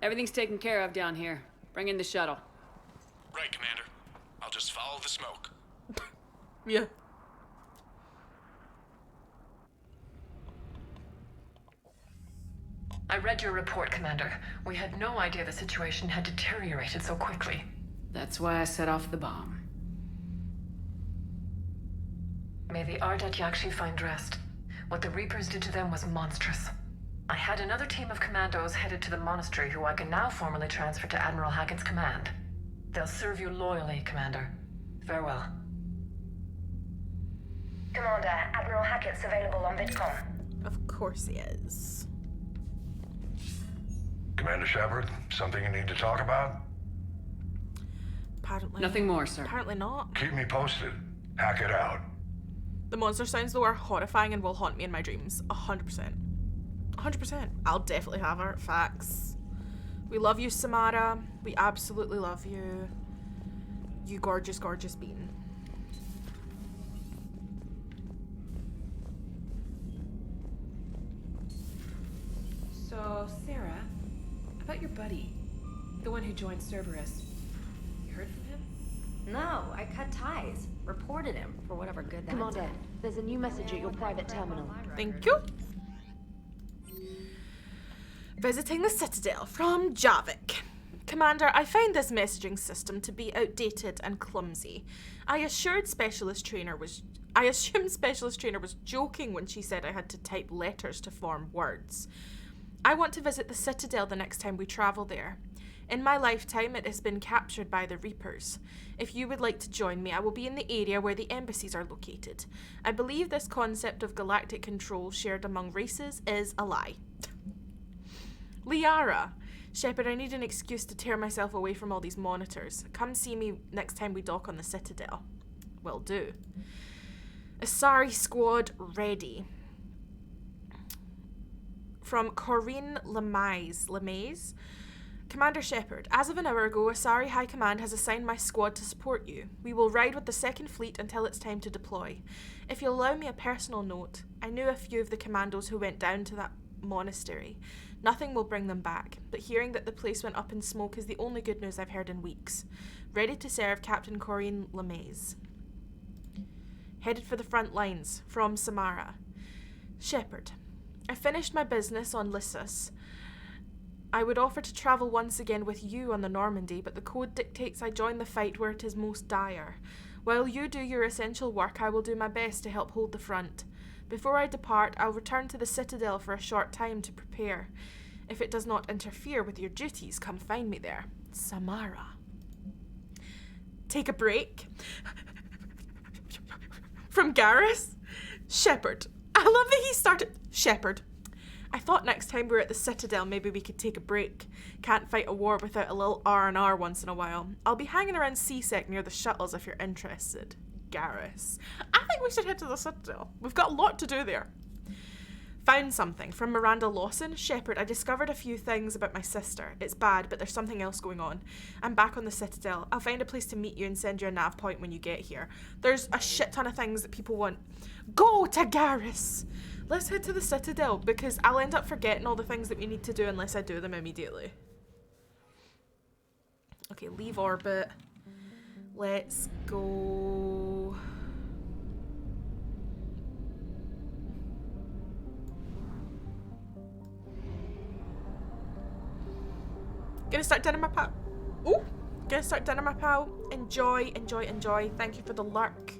Everything's taken care of down here. Bring in the shuttle. Right, Commander. I'll just follow the smoke. Yeah. I read your report, Commander. We had no idea the situation had deteriorated so quickly. That's why I set off the bomb. May the Ardat Yakshi find rest. What the Reapers did to them was monstrous. I had another team of commandos headed to the monastery who I can now formally transfer to Admiral Hackett's command. They'll serve you loyally, Commander. Farewell. Commander, Admiral Hackett's available on VidCom. Of course he is. Commander Shepard, something you need to talk about? Apparently. Nothing more, sir. Apparently not. Keep me posted. Hackett out. The monster sounds though are horrifying and will haunt me in my dreams. 100%. 100%. I'll definitely have artifacts. We love you, Samara. We absolutely love you. You gorgeous, gorgeous bean. So, Sarah, about your buddy, the one who joined Cerberus. You heard from him? No, I cut ties. Reported him for whatever good that Commander, did. there's a new message at your private terminal. Thank you. Visiting the Citadel from Javik. Commander, I find this messaging system to be outdated and clumsy. I assumed Specialist Trainer was joking when she said I had to type letters to form words. I want to visit the Citadel the next time we travel there. In my lifetime, it has been captured by the Reapers. If you would like to join me, I will be in the area where the embassies are located. I believe this concept of galactic control shared among races is a lie. Liara. Shepard, I need an excuse to tear myself away from all these monitors. Come see me next time we dock on the Citadel. Will do. Asari squad ready. From Corinne Lemaise. Commander Shepard, as of an hour ago, Asari High Command has assigned my squad to support you. We will ride with the 2nd Fleet until it's time to deploy. If you'll allow me a personal note, I knew a few of the commandos who went down to that monastery. Nothing will bring them back, but hearing that the place went up in smoke is the only good news I've heard in weeks. Ready to serve, Captain Turian LeMays. Headed for the front lines, from Samara. Shepard, I finished my business on Lissus. I would offer to travel once again with you on the Normandy, but the code dictates I join the fight where it is most dire. While you do your essential work, I will do my best to help hold the front. Before I depart, I'll return to the Citadel for a short time to prepare. If it does not interfere with your duties, come find me there. Samara. Take a break. From Garrus? Shepard. I love that he started... Shepard. I thought next time we were at the Citadel, maybe we could take a break. Can't fight a war without a little R&R once in a while. I'll be hanging around CSEC near the shuttles if you're interested. Garrus. I think we should head to the Citadel. We've got a lot to do there. Found something from Miranda Lawson. Shepard, I discovered a few things about my sister. It's bad, but there's something else going on. I'm back on the Citadel. I'll find a place to meet you and send you a nav point when you get here. There's a shit ton of things that people want. Go to Garrus! Let's head to the Citadel, because I'll end up forgetting all the things that we need to do unless I do them immediately. Okay, leave orbit. Let's go... Gonna start dinner, my pal. Ooh! Gonna start dinner, my pal. Enjoy, enjoy, enjoy. Thank you for the lurk.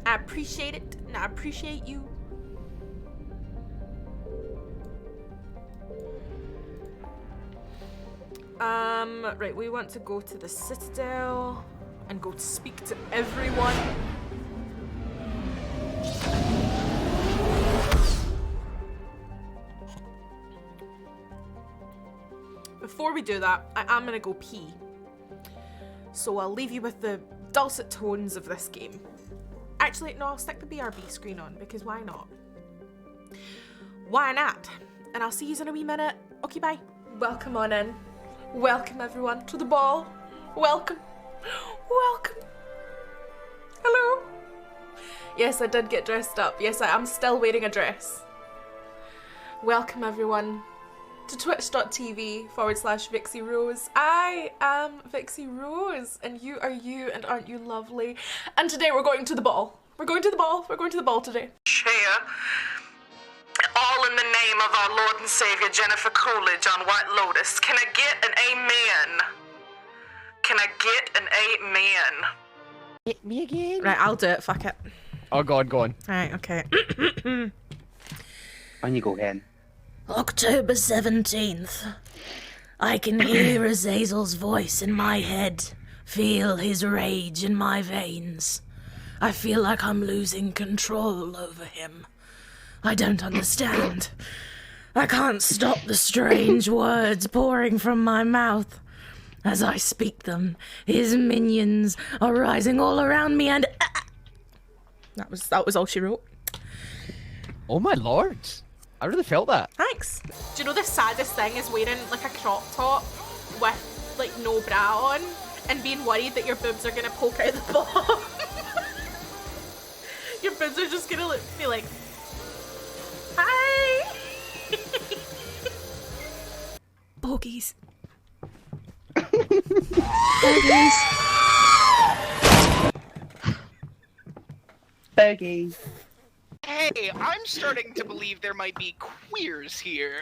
I appreciate it, and I appreciate you. Right, we want to go to the Citadel and go to speak to everyone. Before we do that, I am gonna go pee. So I'll leave you with the dulcet tones of this game. Actually, no, I'll stick the BRB screen on, because why not? Why not? And I'll see you in a wee minute. Okay, bye. Welcome on in. Welcome everyone to the ball. Welcome. Welcome. Hello. Yes, I did get dressed up. Yes, I am still wearing a dress. Welcome everyone to twitch.tv/Vixie Rose. I am Vixie Rose, and you are you, and aren't you lovely? And today we're going to the ball. We're going to the ball. We're going to the ball today. Share. All in the name of our Lord and Savior Jennifer Coolidge on White Lotus. Can I get an amen? Can I get an amen? Hit me again. Right, I'll do it. Fuck it. Oh, go on, go on. Right, okay. On you go again. October 17th. I can hear Azazel's voice in my head, feel his rage in my veins. I feel like I'm losing control over him. I don't understand. I can't stop the strange words pouring from my mouth. As I speak them, his minions are rising all around me and... That was all she wrote. Oh my lord. I really felt that. Thanks. Do you know the saddest thing is wearing like a crop top with like no bra on and being worried that your boobs are gonna poke out the bottom? Your boobs are just gonna be like, hi! Bogies. Bogies. Bogies. Hey, I'm starting to believe there might be queers here.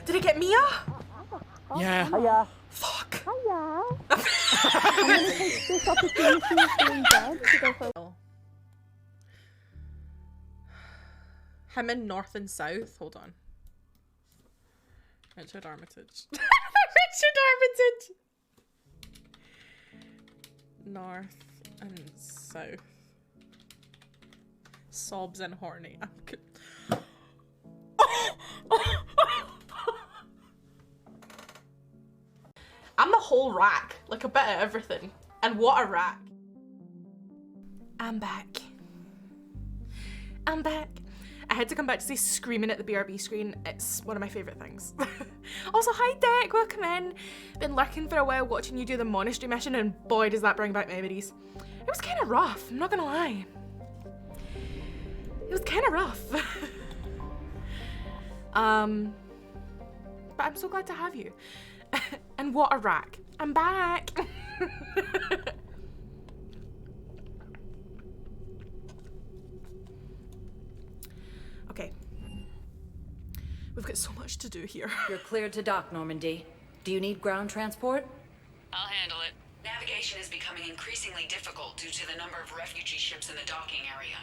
Did it get Mia? Yeah. Hiya. Fuck. Hiya. Him in North and South. Hold on. Richard Armitage. Richard Armitage. North and South. Sobs and horny. I'm the whole rack. Like a bit of everything. And what a rack. I'm back. I'm back. I had to come back to say screaming at the BRB screen. It's one of my favourite things. Also, hi Deck, welcome in. Been lurking for a while watching you do the monastery mission, and boy does that bring back memories. It was kind of rough, I'm not gonna lie. It was kind of rough. But I'm so glad to have you. And what a rack. I'm back. Okay. We've got so much to do here. You're cleared to dock, Normandy. Do you need ground transport? I'll handle it. Navigation is becoming increasingly difficult due to the number of refugee ships in the docking area.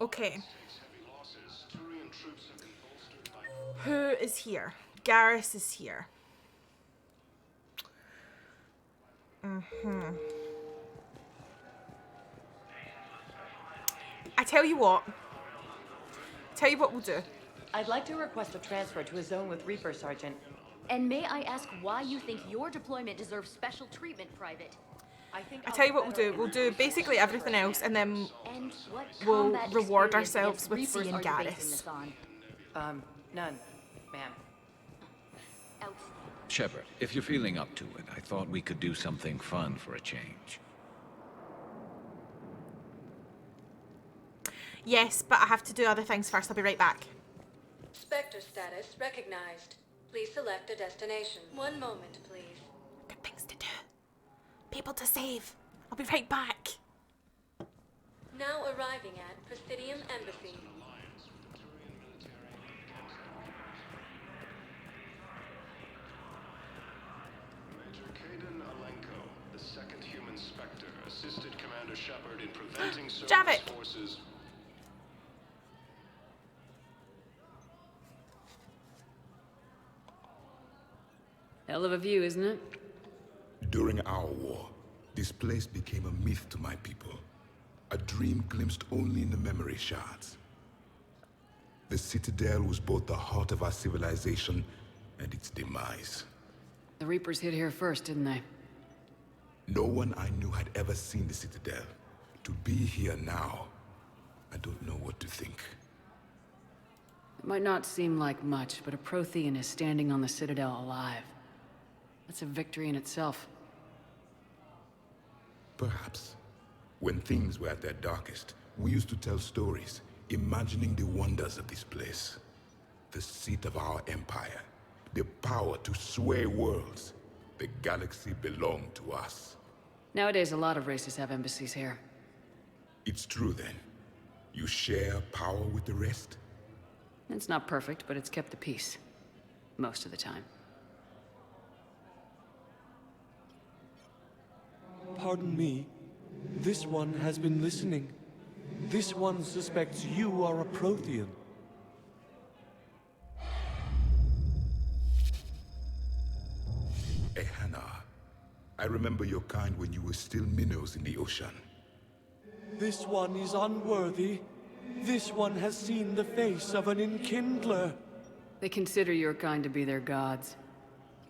Okay. Who is here? Garrus is here. I tell you what we'll do. I'd like to request a transfer to a zone with Reaper, Sergeant. And may I ask why you think your deployment deserves special treatment, Private? I tell you what we'll do. We'll do basically everything else, and then we'll reward ourselves with seeing Garrus. None, ma'am. Shepard, if you're feeling up to it, I thought we could do something fun for a change. Yes, but I have to do other things first. I'll be right back. Spectre status recognized. Please select a destination. One moment, please. Good things to do. People to save. I'll be right back. Now arriving at Presidium Embassy. The second human Spectre assisted Commander Shepard in preventing Javik forces. Hell of a view, isn't it? During our war, this place became a myth to my people. A dream glimpsed only in the memory shards. The Citadel was both the heart of our civilization and its demise. The Reapers hit here first, didn't they? No one I knew had ever seen the Citadel. To be here now, I don't know what to think. It might not seem like much, but a Prothean is standing on the Citadel alive. That's a victory in itself. Perhaps. When things were at their darkest, we used to tell stories, imagining the wonders of this place. The seat of our empire, the power to sway worlds. The galaxy belonged to us. Nowadays, a lot of races have embassies here. It's true then. You share power with the rest? It's not perfect, but it's kept the peace. Most of the time. Pardon me. This one has been listening. This one suspects you are a Prothean. Ehana, I remember your kind when you were still minnows in the ocean. This one is unworthy. This one has seen the face of an enkindler. They consider your kind to be their gods.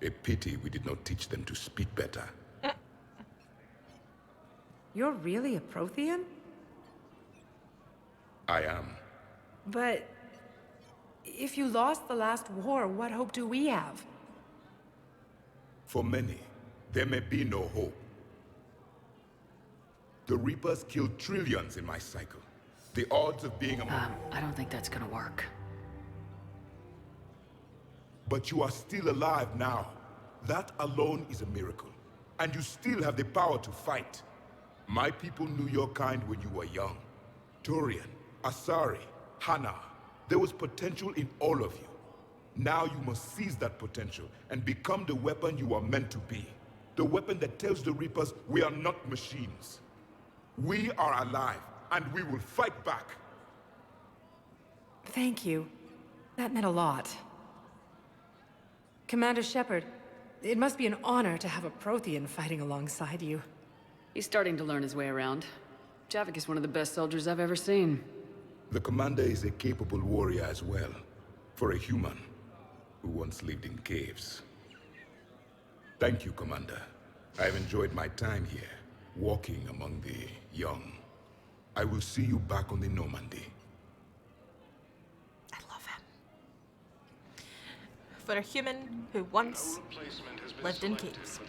A pity we did not teach them to speak better. You're really a Prothean? I am. But if you lost the last war, what hope do we have? For many, there may be no hope. The Reapers killed trillions in my cycle. The odds of being among... I don't think that's gonna work. But you are still alive now. That alone is a miracle. And you still have the power to fight. My people knew your kind when you were young. Turian, Asari, Hana. There was potential in all of you. Now you must seize that potential and become the weapon you are meant to be. The weapon that tells the Reapers we are not machines. We are alive, and we will fight back. Thank you. That meant a lot. Commander Shepard, it must be an honor to have a Prothean fighting alongside you. He's starting to learn his way around. Javik is one of the best soldiers I've ever seen. The commander is a capable warrior as well, for a human who once lived in caves. Thank you, Commander. I've enjoyed my time here, walking among the young. I will see you back on the Normandy. I love him. For a human who once lived in caves.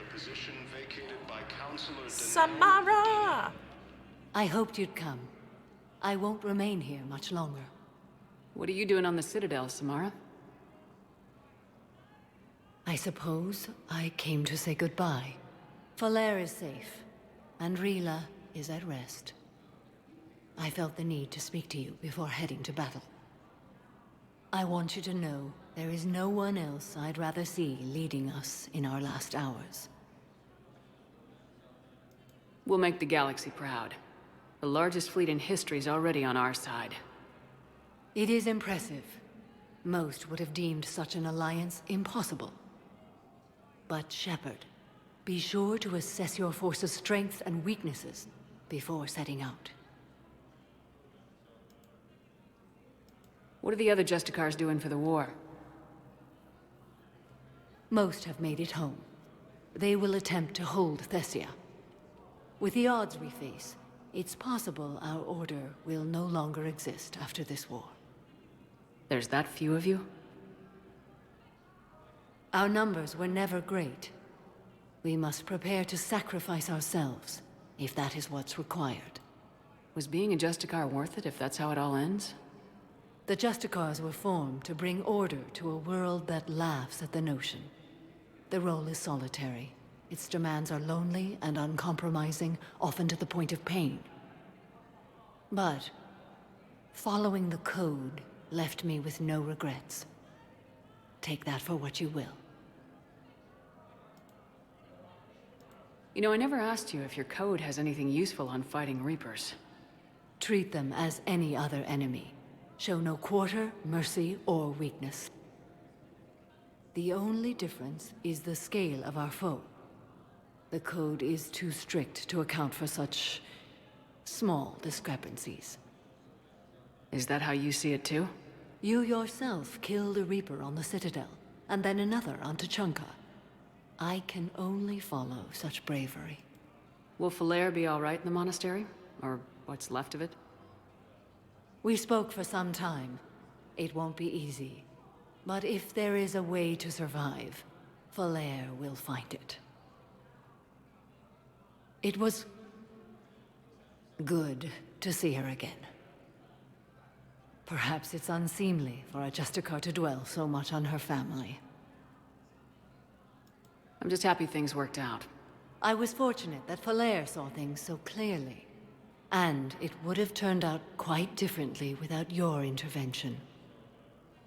Samara! I hoped you'd come. I won't remain here much longer. What are you doing on the Citadel, Samara? I suppose I came to say goodbye. Falair is safe, and Rila is at rest. I felt the need to speak to you before heading to battle. I want you to know there is no one else I'd rather see leading us in our last hours. We'll make the galaxy proud. The largest fleet in history is already on our side. It is impressive. Most would have deemed such an alliance impossible. But Shepard, be sure to assess your force's strengths and weaknesses before setting out. What are the other Justicars doing for the war? Most have made it home. They will attempt to hold Thessia. With the odds we face, it's possible our order will no longer exist after this war. There's that few of you? Our numbers were never great. We must prepare to sacrifice ourselves, if that is what's required. Was being a Justicar worth it if that's how it all ends? The Justicars were formed to bring order to a world that laughs at the notion. The role is solitary. Its demands are lonely and uncompromising, often to the point of pain. But following the code left me with no regrets. Take that for what you will. You know, I never asked you if your code has anything useful on fighting Reapers. Treat them as any other enemy. Show no quarter, mercy, or weakness. The only difference is the scale of our foe. The code is too strict to account for such small discrepancies. Is that how you see it too? You yourself killed a Reaper on the Citadel, and then another on Tuchanka. I can only follow such bravery. Will Falair be all right in the monastery? Or what's left of it? We spoke for some time. It won't be easy. But if there is a way to survive, Falair will find it. It was good to see her again. Perhaps it's unseemly for a Justicar to dwell so much on her family. I'm just happy things worked out. I was fortunate that Falair saw things so clearly. And it would have turned out quite differently without your intervention.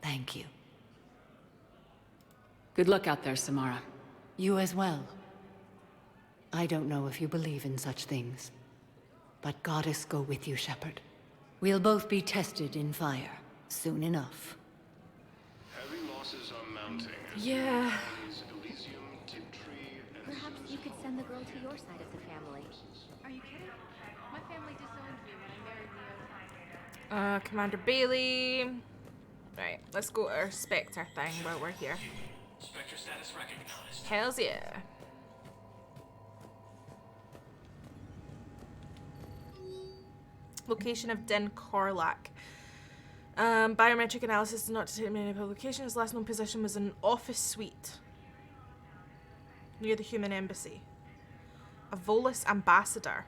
Thank you. Good luck out there, Samara. You as well. I don't know if you believe in such things, but Goddess go with you, Shepard. We'll both be tested in fire, soon enough. Heavy losses are mounting. Yeah. Perhaps you could send the girl to your side of the family. Are you kidding? My family disowned me when I married Neo. Commander Bailey. Right, let's go to our Spectre thing while we're here. Spectre status recognized. Hells yeah. Location of Den Korlak. Biometric analysis did not determine any publication. His last known position was an office suite near the human embassy. A Volus ambassador.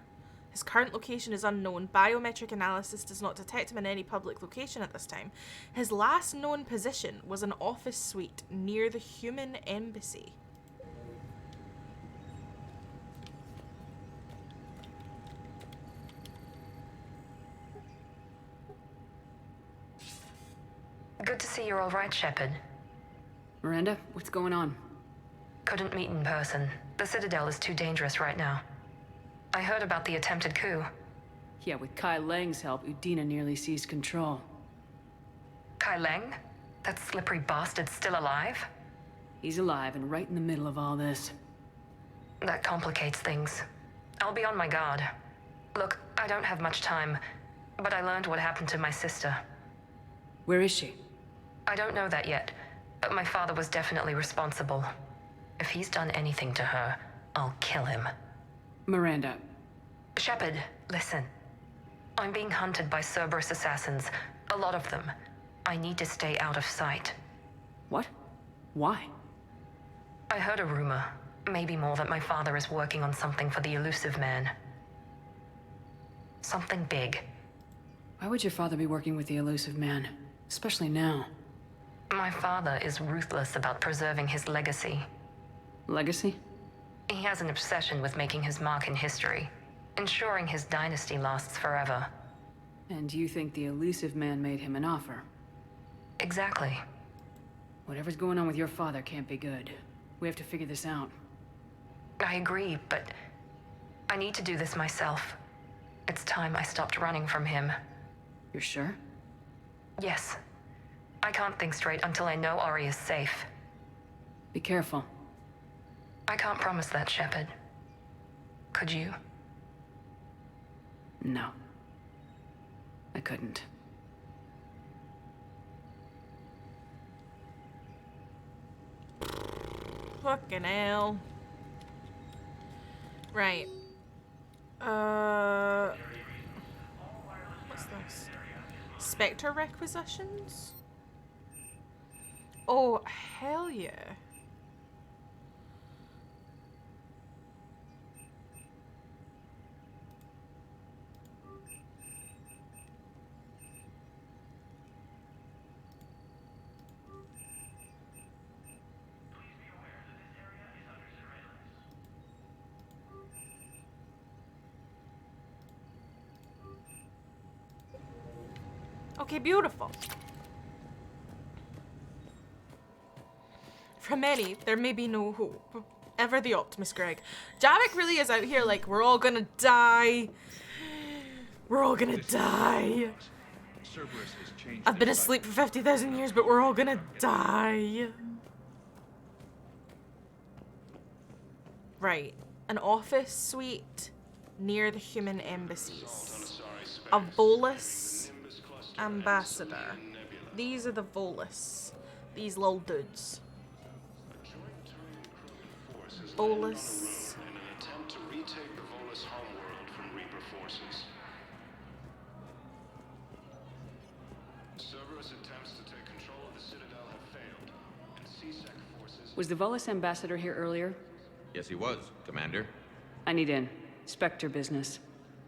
His current location is unknown. Biometric analysis does not detect him in any public location at this time. His last known position was an office suite near the human embassy. Good to see you're all right, Shepard. Miranda, what's going on? Couldn't meet in person. The Citadel is too dangerous right now. I heard about the attempted coup. Yeah, with Kai Lang's help, Udina nearly seized control. Kai Lang? That slippery bastard's still alive? He's alive and right in the middle of all this. That complicates things. I'll be on my guard. Look, I don't have much time, but I learned what happened to my sister. Where is she? I don't know that yet, but my father was definitely responsible. If he's done anything to her, I'll kill him. Miranda. Shepard, listen. I'm being hunted by Cerberus assassins. A lot of them. I need to stay out of sight. What? Why? I heard a rumor, maybe more, that my father is working on something for the elusive man. Something big. Why would your father be working with the elusive man? Especially now. My father is ruthless about preserving his legacy. Legacy? He has an obsession with making his mark in history, ensuring his dynasty lasts forever. And you think the elusive man made him an offer? Exactly. Whatever's going on with your father can't be good. We have to figure this out. I agree, but I need to do this myself. It's time I stopped running from him. You're sure? Yes. I can't think straight until I know Ori is safe. Be careful. I can't promise that, Shepard. Could you? No. I couldn't. Fucking hell. Right. What's this? Spectre requisitions? Oh, hell yeah. Okay, beautiful. For many, there may be no hope. Ever the optimist, Greg. Javik really is out here like, we're all gonna die. We're all gonna die. I've been asleep for 50,000 years, but we're all gonna die. Right. An office suite near the human embassies. A Volus ambassador. These are the Volus. These little dudes. Volus. In an attempt to retake the Volus homeworld from Reaper forces. Cerberus attempts to take control of the Citadel have failed, and C-Sec forces... Was the Volus ambassador here earlier? Yes, he was, Commander. I need in. Spectre business.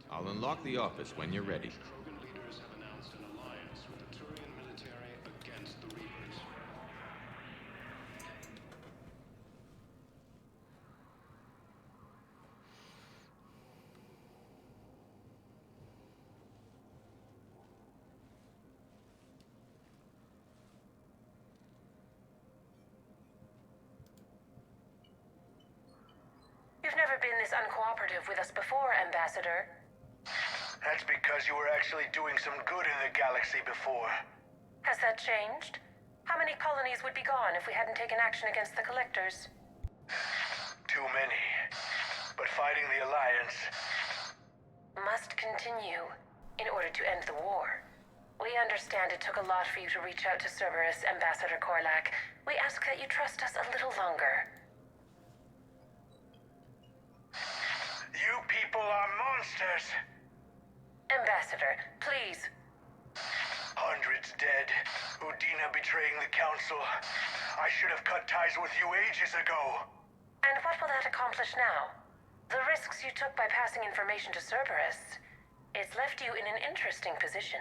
I'll unlock the office when you're ready. Krogan leaders have announced an alliance with the Turian military against the Reapers. You've never been this uncooperative with us before, Ambassador. That's because you were actually doing some good in the galaxy before. Has that changed? How many colonies would be gone if we hadn't taken action against the Collectors? Too many. But fighting the Alliance... Must continue in order to end the war. We understand it took a lot for you to reach out to Cerberus, Ambassador Korlak. We ask that you trust us a little longer. You people are monsters! Ambassador, please. Hundreds dead. Udina betraying the Council. I should have cut ties with you ages ago. And what will that accomplish now? The risks you took by passing information to Cerberus. It's left you in an interesting position.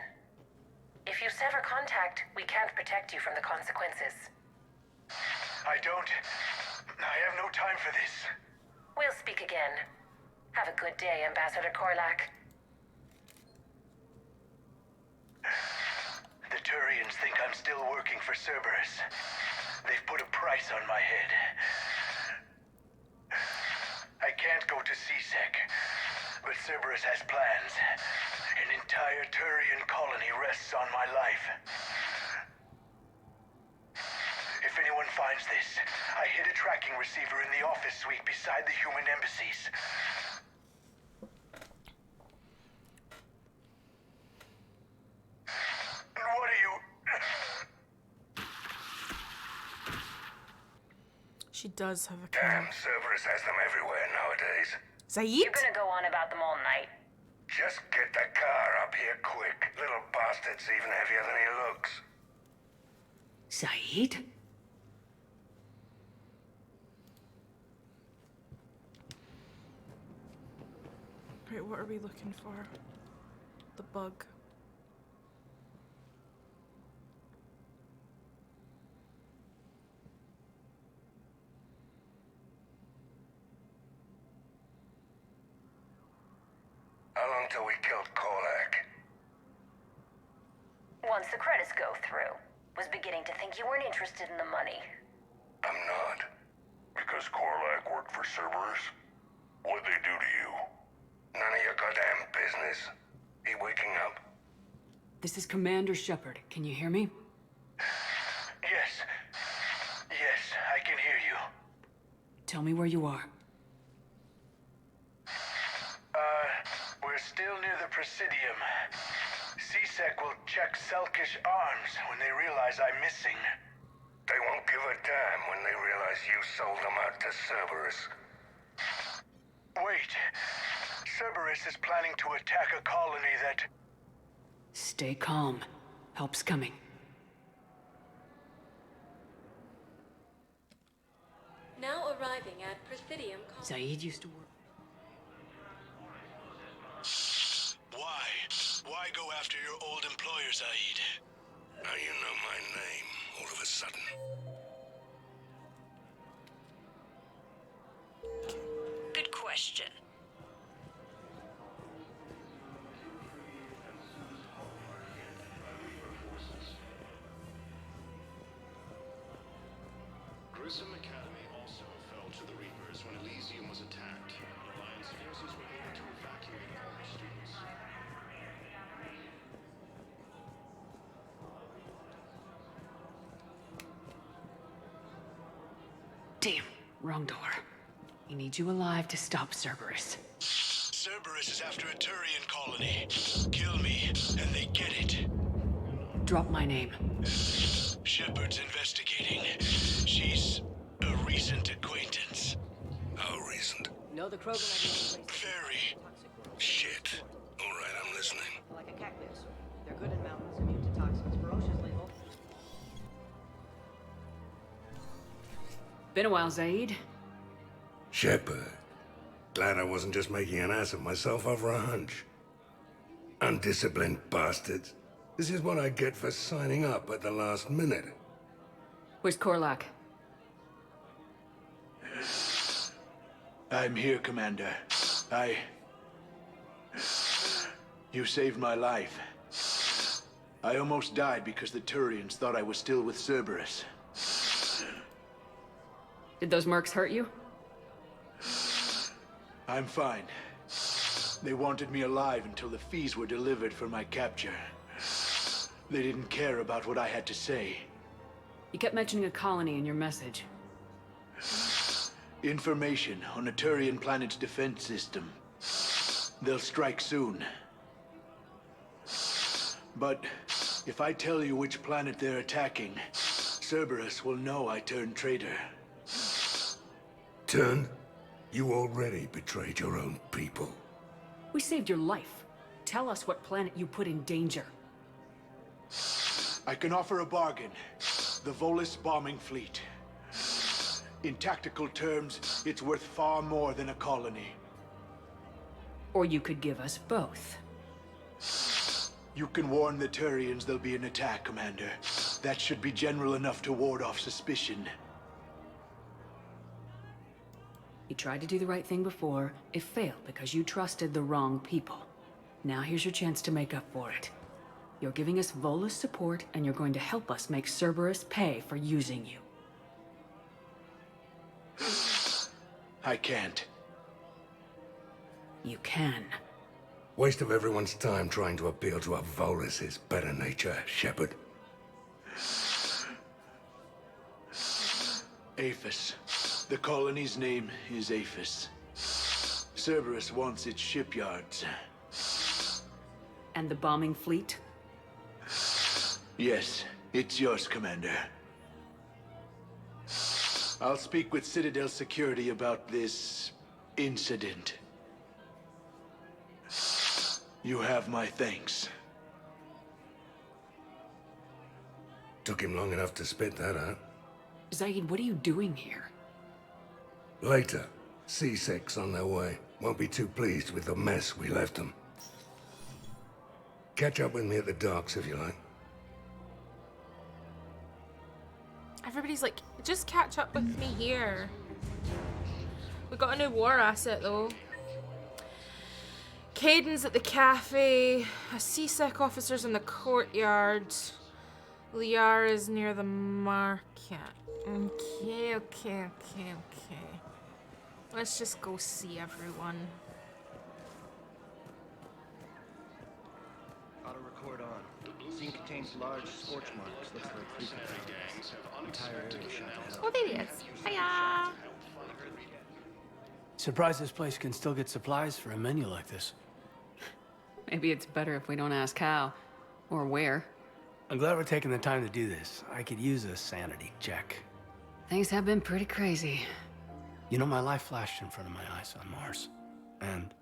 If you sever contact, we can't protect you from the consequences. I have no time for this. We'll speak again. Have a good day, Ambassador Korlak. The Turians think I'm still working for Cerberus. They've put a price on my head. I can't go to C-Sec, but Cerberus has plans. An entire Turian colony rests on my life. If anyone finds this, I hid a tracking receiver in the office suite beside the human embassies. What are you... She does have a Damn, Cerberus has them everywhere nowadays. Zaid? You're gonna go on about them all night. Just get the car up up here quick. Little bastard's even heavier than he looks. Saeed? Right, what are we looking for? The bug. How long till we killed Korlak? Once the credits go through. Was beginning to think you weren't interested in the money. I'm not. Because Korlak worked for Cerberus? What'd they do to you? None of your goddamn business. He waking up? This is Commander Shepard. Can you hear me? Yes. Yes, I can hear you. Tell me where you are. We're still near the Presidium. CSEC will check Selkish arms when they realize I'm missing. They won't give a damn when they realize you sold them out to Cerberus. Wait. Cerberus is planning to attack a colony that... Stay calm. Help's coming. Now arriving at Presidium. Saeed used to work. Why? Why go after your old employer, Zaid? Now you know my name, all of a sudden. Good question. Grissom Academy also fell to the Reapers when Elysium was attacked. Alliance forces were able to evacuate all the students. Damn, wrong door. He needs you alive to stop Cerberus. Cerberus is after a Turian colony. Kill me, and they get it. Drop my name. Shepard's investigating. She's a recent acquaintance. How recent? No, the Krogan Very. Shit. All right, I'm listening. like a cactus. They're good in mountains, immune to toxins, ferocious lethal. Been a while, Zaid. Shepard. Glad I wasn't just making an ass of myself over a hunch. Undisciplined bastards. This is what I get for signing up at the last minute. Where's Korlak? I'm here, Commander. You saved my life. I almost died because the Turians thought I was still with Cerberus. Did those mercs hurt you? I'm fine. They wanted me alive until the fees were delivered for my capture. They didn't care about what I had to say. You kept mentioning a colony in your message. Information on a Turian planet's defense system. They'll strike soon. But if I tell you which planet they're attacking, Cerberus will know I turned traitor. Turned? You already betrayed your own people. We saved your life. Tell us what planet you put in danger. I can offer a bargain. The Volus bombing fleet. In tactical terms, it's worth far more than a colony. Or you could give us both. You can warn the Turians there'll be an attack, Commander. That should be general enough to ward off suspicion. You tried to do the right thing before. It failed because you trusted the wrong people. Now here's your chance to make up for it. You're giving us Volus support, and you're going to help us make Cerberus pay for using you. I can't. You can. Waste of everyone's time trying to appeal to a Volus's better nature, Shepard. Aphis. The colony's name is Aphis. Cerberus wants its shipyards. And the bombing fleet? Yes, it's yours, Commander. I'll speak with Citadel Security about this incident. You have my thanks. Took him long enough to spit that out. Zaid, what are you doing here? Later, C-Sec's on their way. Won't be too pleased with the mess we left them. Catch up with me at the docks if you like. Everybody's like, just catch up with me here. We got a new war asset though. Caden's at the cafe. A C-Sec officer's in the courtyard. Liara's near the market. Okay. Let's just go see everyone. Auto record on. Scene contains large scorch marks. Looks like frequent gangs have entire area shut down. Oh, there he is. Hiya! Surprised this place can still get supplies for a menu like this. Maybe it's better if we don't ask how. Or where. I'm glad we're taking the time to do this. I could use a sanity check. Things have been pretty crazy. You know, my life flashed in front of my eyes on Mars. And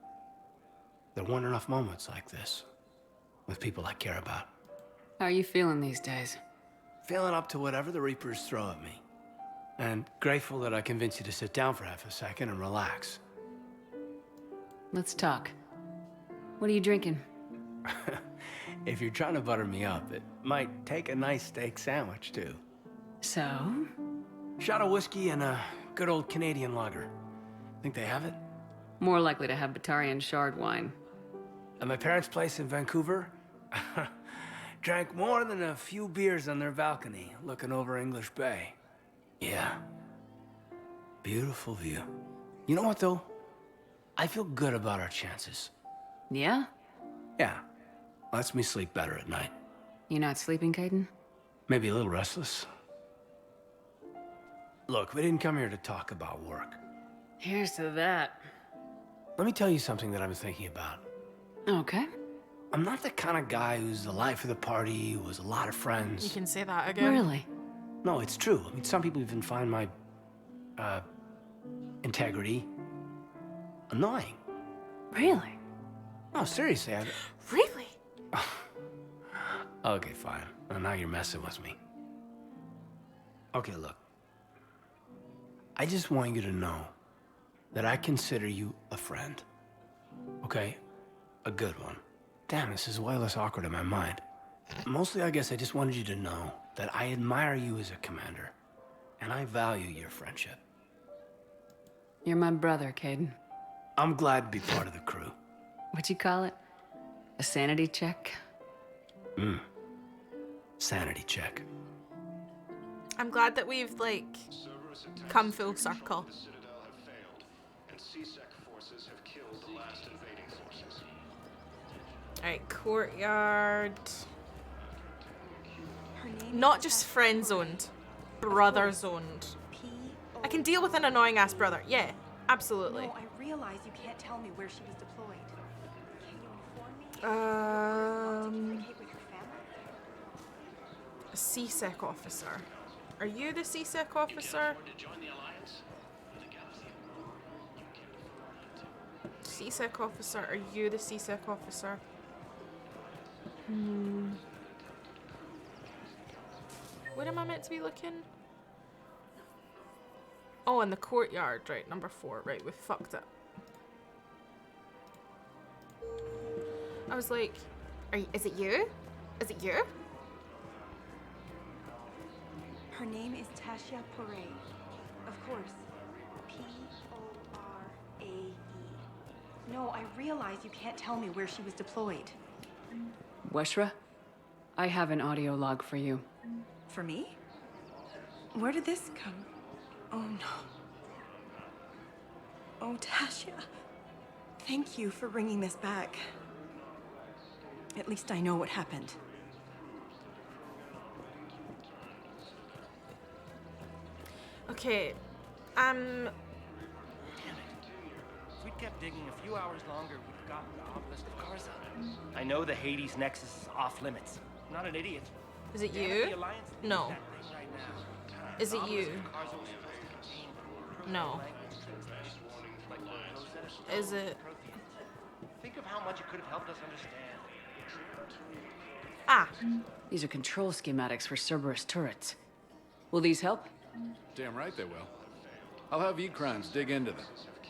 there weren't enough moments like this with people I care about. How are you feeling these days? Feeling up to whatever the Reapers throw at me. And grateful that I convinced you to sit down for half a second and relax. Let's talk. What are you drinking? If you're trying to butter me up, it might take a nice steak sandwich, too. So? Shot of whiskey and a good old Canadian lager. Think they have it? More likely to have Batarian shard wine. At my parents' place in Vancouver, drank more than a few beers on their balcony, looking over English Bay. Yeah. Beautiful view. You know what, though? I feel good about our chances. Yeah? Yeah. Lets me sleep better at night. You not sleeping, Caden? Maybe a little restless. Look, we didn't come here to talk about work. Here's to that. Let me tell you something that I've been thinking about. Okay. I'm not the kind of guy who's the life of the party, who has a lot of friends. You can say that again. Really? No, it's true. I mean, some people even find my, integrity annoying. Really? No, seriously, Really? Okay, fine. Well, now you're messing with me. Okay, look. I just want you to know that I consider you a friend. Okay? A good one. Damn, this is way less awkward in my mind. Mostly, I guess I just wanted you to know that I admire you as a commander, and I value your friendship. You're my brother, Caden. I'm glad to be part of the crew. What'd you call it? A sanity check? Sanity check. I'm glad that we've, like, come full circle. The Citadel have failed, and C-Sec forces have killed the last invading forces. Alright, courtyard. Not just friend zoned, brother zoned. I can deal with an annoying ass brother. Yeah, absolutely. No, I realize you can't tell me where she was deployed. Can you inform me? A C-Sec officer. Are you the C-Sec officer? C-Sec officer, are you the C-Sec officer? Where am I meant to be looking? Oh, in the courtyard, right, number 4, right, we fucked up. I was like, is it you? Is it you? Her name is Tasha Poré. Of course. P-O-R-A-E. No, I realize you can't tell me where she was deployed. Weshra, I have an audio log for you. For me? Where did this come? Oh no. Oh, Tasha. Thank you for bringing this back. At least I know what happened. Okay, Damn it. If we'd kept digging a few hours longer, we'd have gotten the obelisk of Karza. I know the Hades Nexus is off limits. I'm not an idiot. Is it Damn you? the Alliance needs No. that thing right now. Is it The you? obelisk of Karza was supposed to contain No. language translations, like the Rosetta Stone Is it? Think of how much it could have helped us understand. Ah. These are control schematics for Cerberus turrets. Will these help? Damn right they will. I'll have E-Crimes dig into them.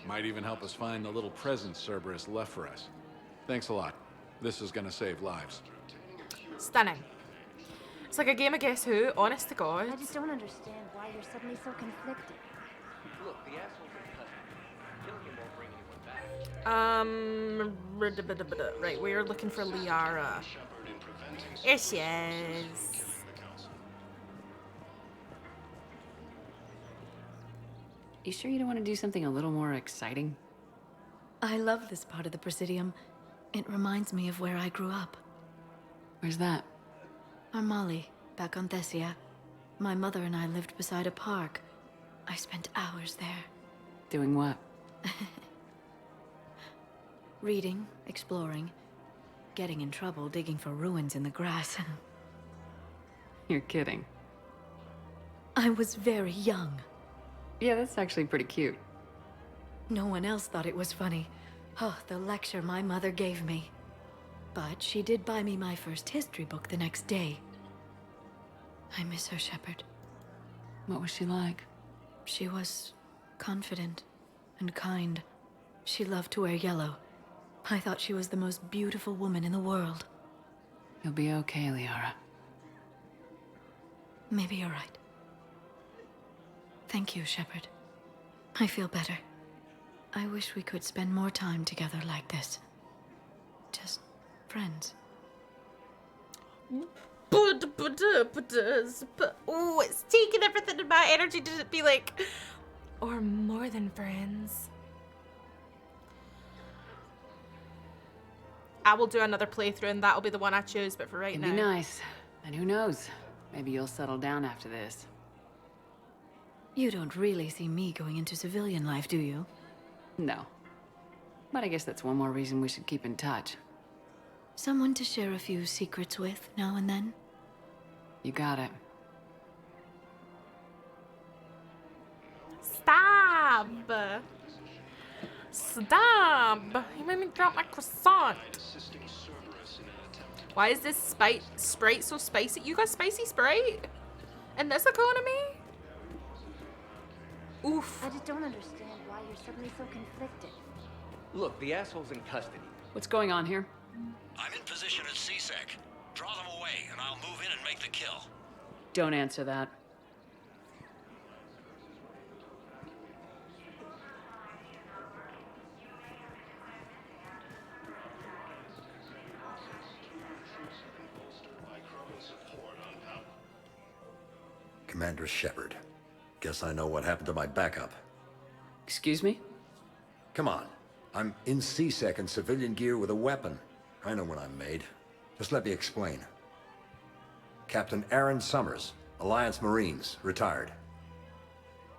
Might even help us find the little presents Cerberus left for us. Thanks a lot. This is gonna save lives. Stunning. It's like a game of Guess Who, honest to God. I just don't understand why you're suddenly so conflicted. Look, the assholes in custody. Killing him won't bring anyone back. Right, we're looking for Liara. Here she is. You sure you don't want to do something a little more exciting? I love this part of the Presidium. It reminds me of where I grew up. Where's that? Armali, back on Thessia. My mother and I lived beside a park. I spent hours there. Doing what? Reading, exploring, getting in trouble digging for ruins in the grass. You're kidding. I was very young. Yeah, that's actually pretty cute. No one else thought it was funny. Oh, the lecture my mother gave me. But she did buy me my first history book the next day. I miss her, Shepard. What was she like? She was confident and kind. She loved to wear yellow. I thought she was the most beautiful woman in the world. You'll be okay, Liara. Maybe you're right. Thank you, Shepard. I feel better. I wish we could spend more time together like this. Just friends. Oh, it's taking everything in my energy to be like, or more than friends. I will do another playthrough and that'll be the one I choose, but for right It'd now. be nice. And who knows? Maybe you'll settle down after this. You don't really see me going into civilian life, do you? No. But I guess that's one more reason we should keep in touch. Someone to share a few secrets with now and then? You got it. Stop! Stop! You made me drop my croissant. Why is this Sprite so spicy? You got spicy Sprite? In this economy? Oof. I just don't understand why you're suddenly so conflicted. Look, the asshole's in custody. What's going on here? I'm in position at CSEC. Draw them away, and I'll move in and make the kill. Don't answer that. Commander Shepard. Guess I know what happened to my backup. Excuse me? Come on. I'm in CSEC in civilian gear with a weapon. I know what I'm made. Just let me explain. Captain Aaron Summers, Alliance Marines, retired.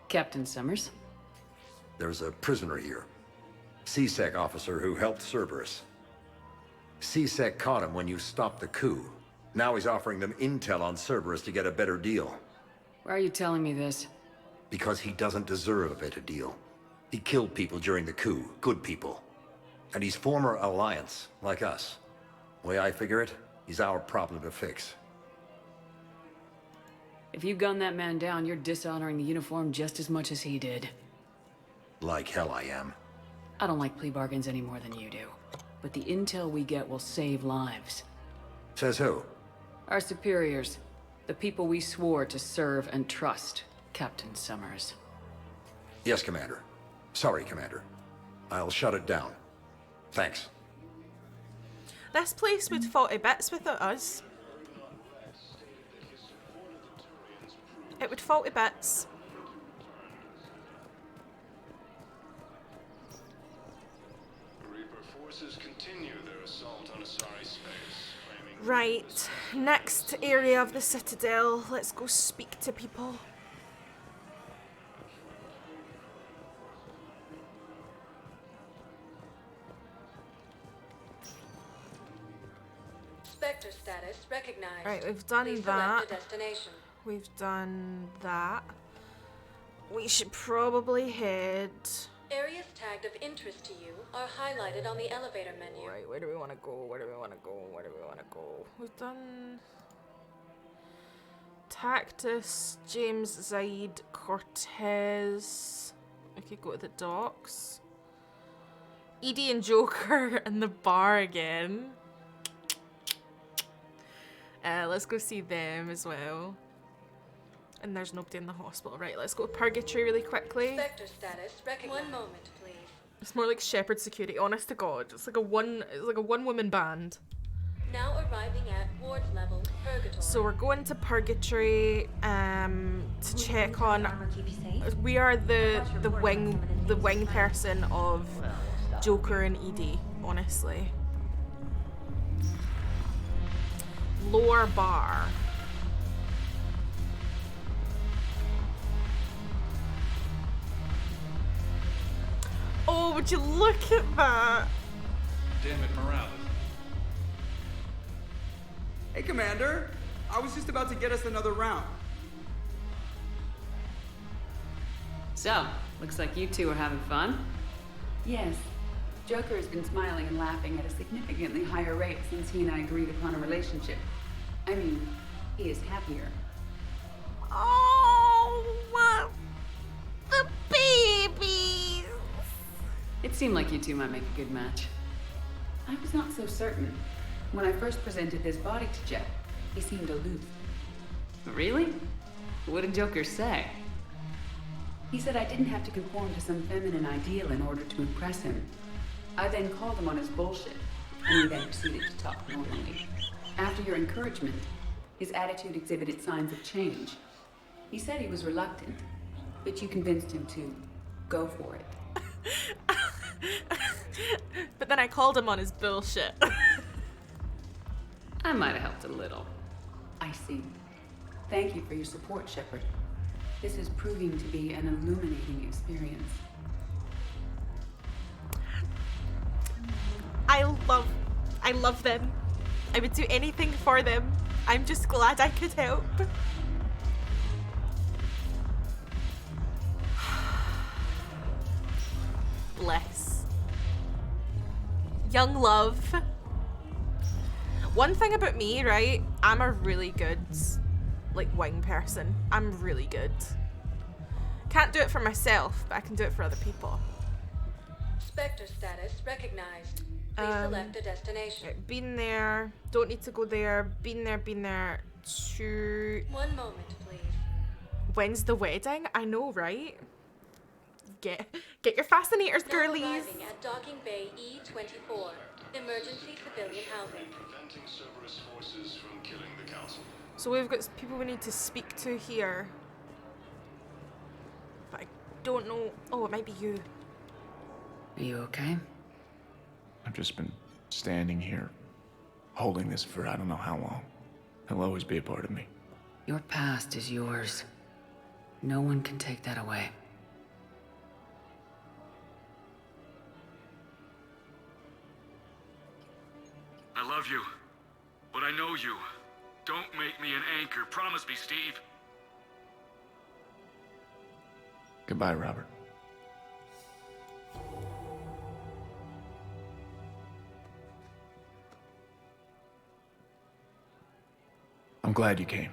Captain Summers? There's a prisoner here. CSEC officer who helped Cerberus. CSEC caught him when you stopped the coup. Now he's offering them intel on Cerberus to get a better deal. Why are you telling me this? Because he doesn't deserve a better deal. He killed people during the coup, good people. And he's former Alliance, like us. Way I figure it, he's our problem to fix. If you gun that man down, you're dishonoring the uniform just as much as he did. Like hell I am. I don't like plea bargains any more than you do. But the intel we get will save lives. Says who? Our superiors. The people we swore to serve and trust, Captain Summers. Yes, Commander. Sorry, Commander. I'll shut it down. Thanks. This place would fall to bits without us. It would fall to bits. Reaper forces continue their assault on Asari space. Right, next area of the Citadel. Let's go speak to people. Spectre status recognized. Right, we've done Please that. select a destination. We've done that. We should probably head Areas tagged of interest to you are highlighted on the elevator menu. Right, where do we want to go? Where do we want to go? Where do we want to go? We've done Tactus, James, Zaid, Cortez. We could go to the docks. Edie and Joker in the bar again. Let's go see them as well. And there's nobody in the hospital. Right, let's go to Purgatory really quickly. Spectre status recognized. 1 moment, please. It's more like Shepherd security, honest to God. It's like a one-woman band. Now arriving at ward level, Purgatory. So we're going to Purgatory to check on. We are the wing person of Joker and Edie, honestly. Lower bar. Oh, would you look at that? Damn it, Morales. Hey, Commander. I was just about to get us another round. So, looks like you two are having fun. Yes. Joker has been smiling and laughing at a significantly higher rate since he and I agreed upon a relationship. I mean, he is happier. Oh, the babies! It seemed like you two might make a good match. I was not so certain. When I first presented this body to Jeff, he seemed aloof. Really? What did Joker say? He said I didn't have to conform to some feminine ideal in order to impress him. I then called him on his bullshit, and we then proceeded to talk normally. After your encouragement, his attitude exhibited signs of change. He said he was reluctant, but you convinced him to go for it. But then I called him on his bullshit. I might have helped a little. I see. Thank you for your support, Shepard. This is proving to be an illuminating experience. I love them. I would do anything for them. I'm just glad I could help. Bless. Young love. One thing about me, right? I'm a really good, wing person. I'm really good. Can't do it for myself, but I can do it for other people. Spectre status recognized. Please select a destination. Right, been there. Don't need to go there. Been there. 1 moment, please. When's the wedding? I know, right? Get your fascinators, Now girlies. arriving at Docking Bay E24. Emergency civilian housing. Preventing Cerberus forces from killing the council. So we've got people we need to speak to here. But I don't know. Oh, it might be you. Are you okay? I've just been standing here, holding this for I don't know how long. He'll always be a part of me. Your past is yours. No one can take that away. I love you, but I know you. Don't make me an anchor. Promise me, Steve. Goodbye, Robert. I'm glad you came.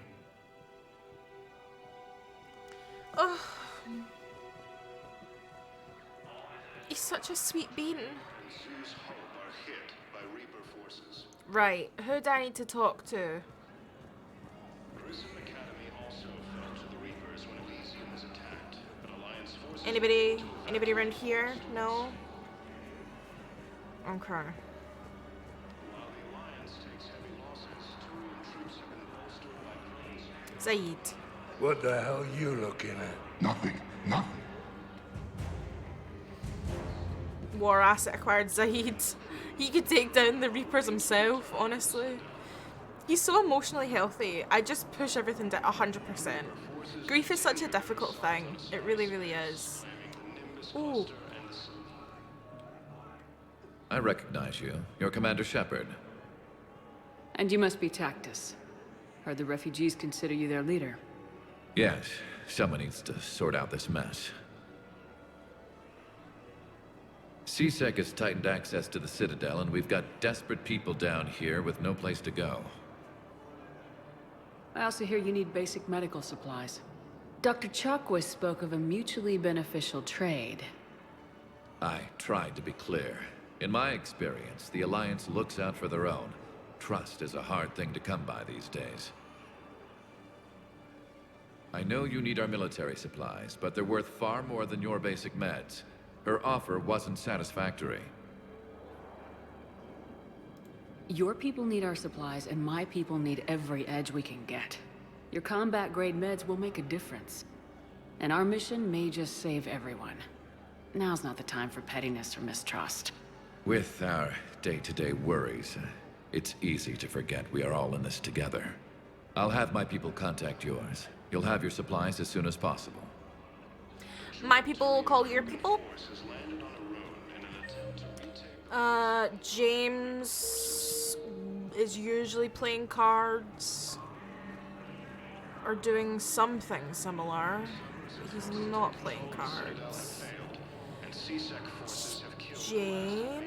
Oh. He's such a sweet bean. Sue's home are hit by Reaper forces. Right, who do I need to talk to? Prison Academy also fell to the Reapers when Elysium was attacked, but Alliance forces... Anybody around here? No? Okay. While the Alliance takes heavy losses, Turian troops have been bolstered by clones. Zaid. What the hell are you looking at? Nothing. War asset acquired Zaid. He could take down the Reapers himself, honestly. He's so emotionally healthy. I just push everything to 100%. Grief is such a difficult thing. It really, really is. Ooh. I recognize you. You're Commander Shepard. And you must be Tactus. Heard the refugees consider you their leader. Yes, someone needs to sort out this mess. CSEC has tightened access to the Citadel, and we've got desperate people down here with no place to go. I also hear you need basic medical supplies. Dr. Chakwas spoke of a mutually beneficial trade. I tried to be clear. In my experience, the Alliance looks out for their own. Trust is a hard thing to come by these days. I know you need our military supplies, but they're worth far more than your basic meds. Her offer wasn't satisfactory. Your people need our supplies, and my people need every edge we can get. Your combat-grade meds will make a difference. And our mission may just save everyone. Now's not the time for pettiness or mistrust. With our day-to-day worries, it's easy to forget we are all in this together. I'll have my people contact yours. You'll have your supplies as soon as possible. My people call your people? James is usually playing cards or doing something similar. He's not playing cards. James?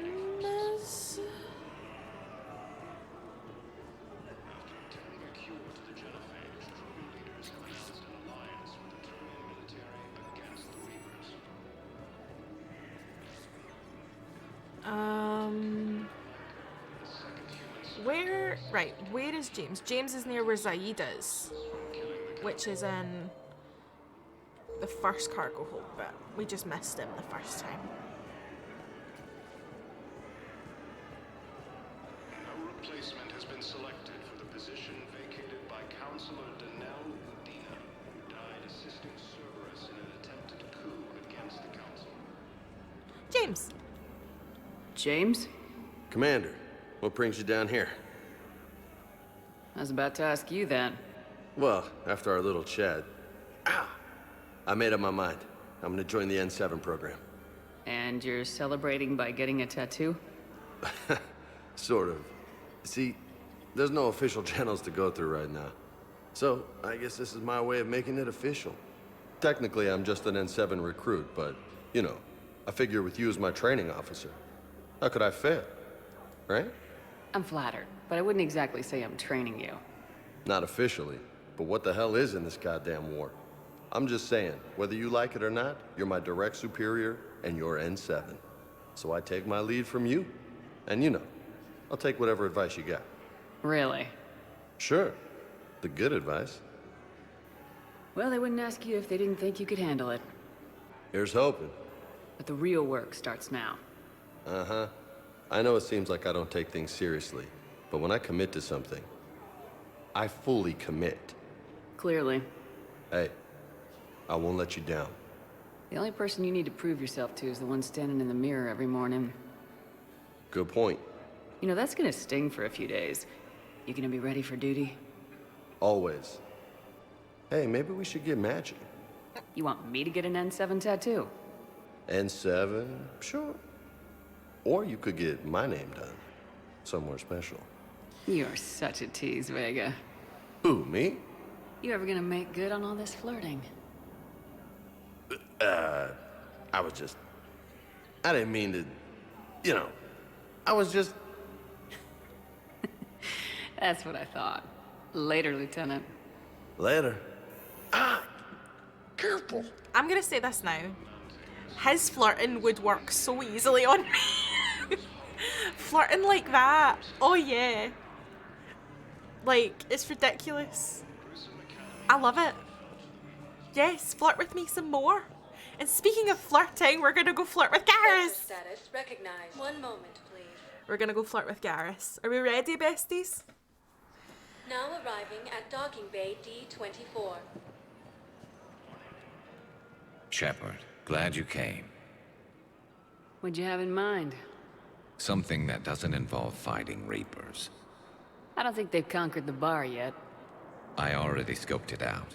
Where is James? James is near where Zaid is, which is in the first cargo hold bit. We just missed him the first time. A replacement has been selected for the position vacated by Councilor Danelle Udina, who died assisting Cerberus in an attempted coup against the Council. James. James? Commander, what brings you down here? I was about to ask you that. Well, after our little chat, I made up my mind. I'm gonna join the N7 program. And you're celebrating by getting a tattoo? Sort of. See, there's no official channels to go through right now. So, I guess this is my way of making it official. Technically, I'm just an N7 recruit, but, you know, I figure with you as my training officer, how could I fail? Right? I'm flattered, but I wouldn't exactly say I'm training you. Not officially, but what the hell is in this goddamn war? I'm just saying, whether you like it or not, you're my direct superior, and you're N7. So I take my lead from you. And you know, I'll take whatever advice you got. Really? Sure. The good advice. Well, they wouldn't ask you if they didn't think you could handle it. Here's hoping. But the real work starts now. Uh-huh. I know it seems like I don't take things seriously, but when I commit to something, I fully commit. Clearly. Hey, I won't let you down. The only person you need to prove yourself to is the one standing in the mirror every morning. Good point. You know, that's gonna sting for a few days. You gonna be ready for duty? Always. Hey, maybe we should get matching. You want me to get an N7 tattoo? N7? Sure. Or you could get my name done. Somewhere special. You're such a tease, Vega. Who, me? You ever gonna make good on all this flirting? I didn't mean to, you know, I was just... That's what I thought. Later, Lieutenant. Later. Careful. I'm gonna say this now. His flirting would work so easily on me. Flirting like that. Oh yeah. Like, it's ridiculous. I love it. Yes, flirt with me some more. And speaking of flirting, we're gonna go flirt with Garrus. Status recognized. 1 moment, please. We're gonna go flirt with Garrus. Are we ready, besties? Now arriving at docking bay D24. Shepard, glad you came. What'd you have in mind? Something that doesn't involve fighting Reapers. I don't think they've conquered the bar yet. I already scoped it out.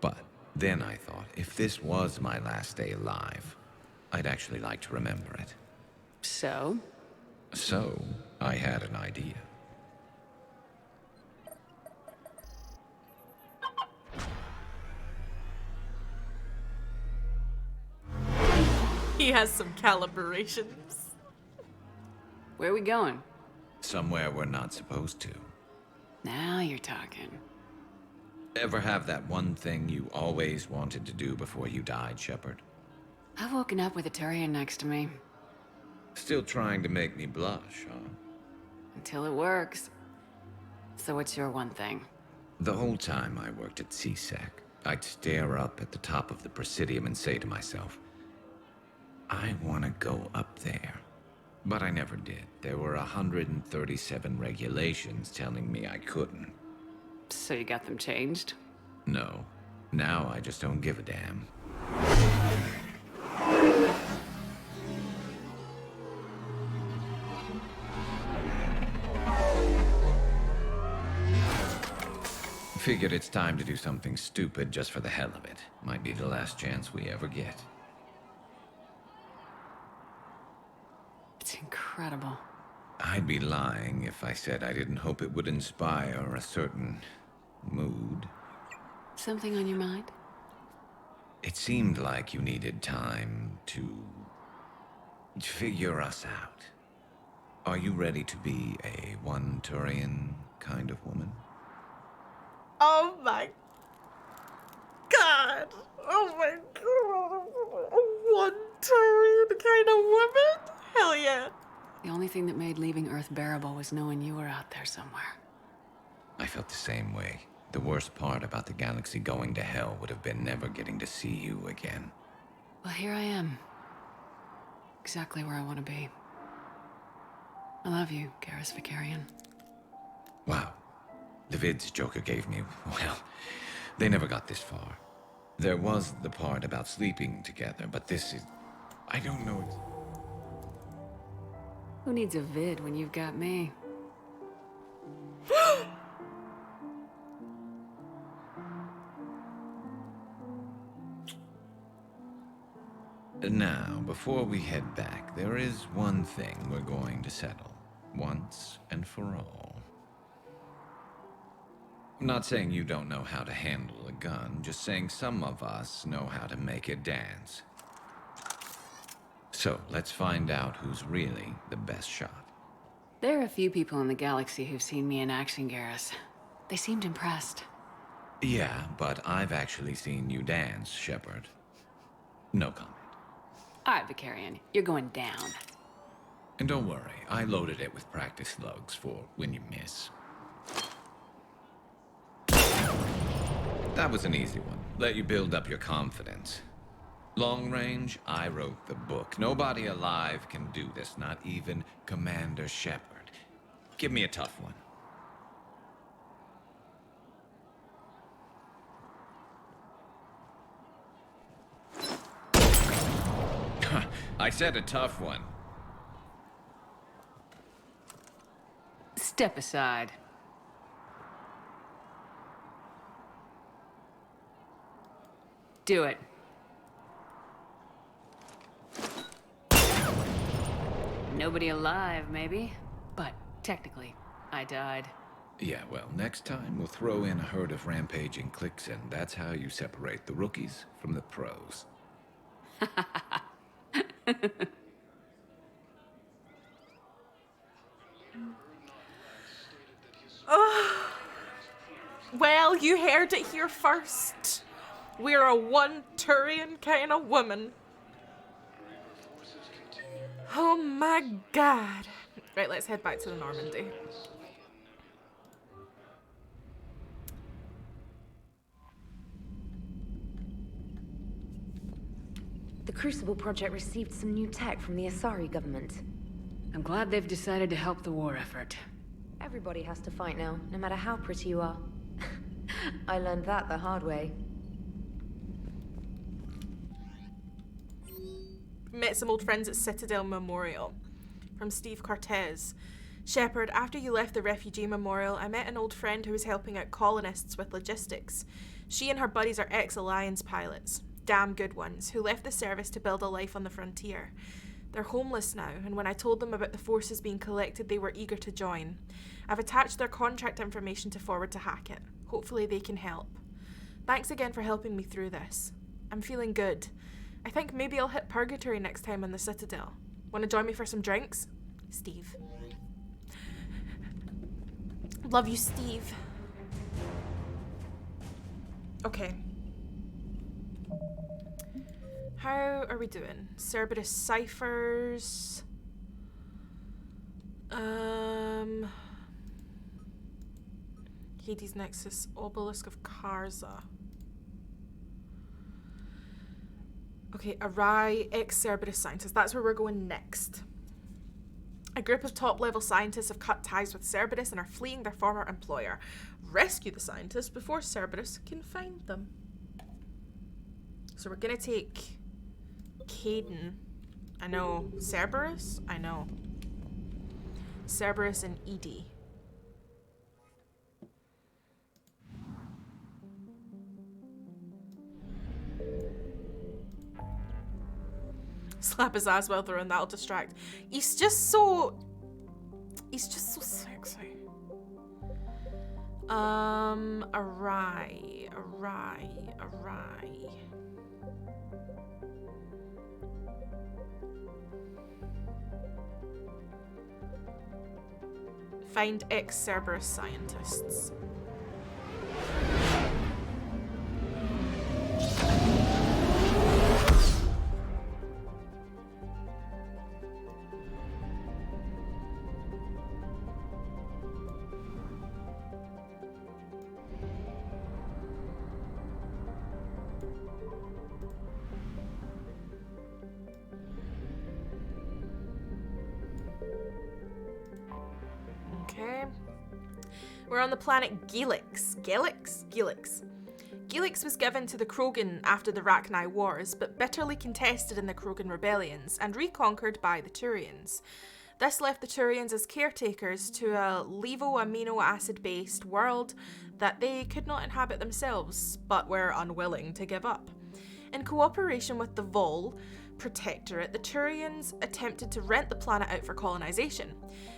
But then I thought, if this was my last day alive, I'd actually like to remember it. So? So, I had an idea. He has some calibrations. Where are we going? Somewhere we're not supposed to. Now you're talking. Ever have that one thing you always wanted to do before you died, Shepard? I've woken up with a Turian next to me. Still trying to make me blush, huh? Until it works. So what's your one thing? The whole time I worked at CSEC, I'd stare up at the top of the Presidium and say to myself, I want to go up there. But I never did. There were 137 regulations telling me I couldn't. So you got them changed? No. Now I just don't give a damn. Figured it's time to do something stupid just for the hell of it. Might be the last chance we ever get. It's incredible. I'd be lying if I said I didn't hope it would inspire a certain mood. Something on your mind? It seemed like you needed time to figure us out. Are you ready to be a one Turian kind of woman? Oh my god. Oh my god. One Turian kind of woman? Hell yeah. The only thing that made leaving Earth bearable was knowing you were out there somewhere. I felt the same way. The worst part about the galaxy going to hell would have been never getting to see you again. Well, here I am. Exactly where I want to be. I love you, Garrus Vicarian. Wow. The vids Joker gave me, well, they never got this far. There was the part about sleeping together, but this is... I don't know... Who needs a vid when you've got me? Now, before we head back, there is one thing we're going to settle. Once and for all. I'm not saying you don't know how to handle a gun, just saying some of us know how to make it dance. So, let's find out who's really the best shot. There are a few people in the galaxy who've seen me in action, Garrus. They seemed impressed. Yeah, but I've actually seen you dance, Shepard. No comment. All right, Vicarian, you're going down. And don't worry, I loaded it with practice slugs for when you miss. That was an easy one. Let you build up your confidence. Long range, I wrote the book. Nobody alive can do this, not even Commander Shepard. Give me a tough one. I said a tough one. Step aside. Do it. Nobody alive, maybe. But technically, I died. Yeah, well, next time we'll throw in a herd of rampaging cliques, and that's how you separate the rookies from the pros. Well, you heard it here first. We're a one Turian kind of woman. Oh my god. Right, let's head back to the Normandy. The Crucible Project received some new tech from the Asari government. I'm glad they've decided to help the war effort. Everybody has to fight now, no matter how pretty you are. I learned that the hard way. Met some old friends at Citadel Memorial. From Steve Cortez. Shepard, after you left the refugee memorial, I met an old friend who was helping out colonists with logistics. She and her buddies are ex-Alliance pilots. Damn good ones, who left the service to build a life on the frontier. They're homeless now, and when I told them about the forces being collected, they were eager to join. I've attached their contract information to forward to Hackett. Hopefully they can help. Thanks again for helping me through this. I'm feeling good. I think maybe I'll hit Purgatory next time on the Citadel. Want to join me for some drinks? Steve. Love you, Steve. Okay. How are we doing? Cerberus ciphers. Hades Nexus, Obelisk of Karza. Okay, Arai, ex-Cerberus scientists. That's where we're going next. A group of top-level scientists have cut ties with Cerberus and are fleeing their former employer. Rescue the scientists before Cerberus can find them. So we're gonna take Caden. I know. Cerberus? I know. Cerberus and Edie. Slap his ass while throwing, that'll distract. He's just so sexy. Arai. Find ex-Cerberus scientists. Okay. We're on the planet Gelix. Gelix was given to the Krogan after the Rachni Wars, but bitterly contested in the Krogan rebellions and reconquered by the Turians. This left the Turians as caretakers to a levo-amino acid-based world that they could not inhabit themselves, but were unwilling to give up. In cooperation with the Vol Protectorate, the Turians attempted to rent the planet out for colonization.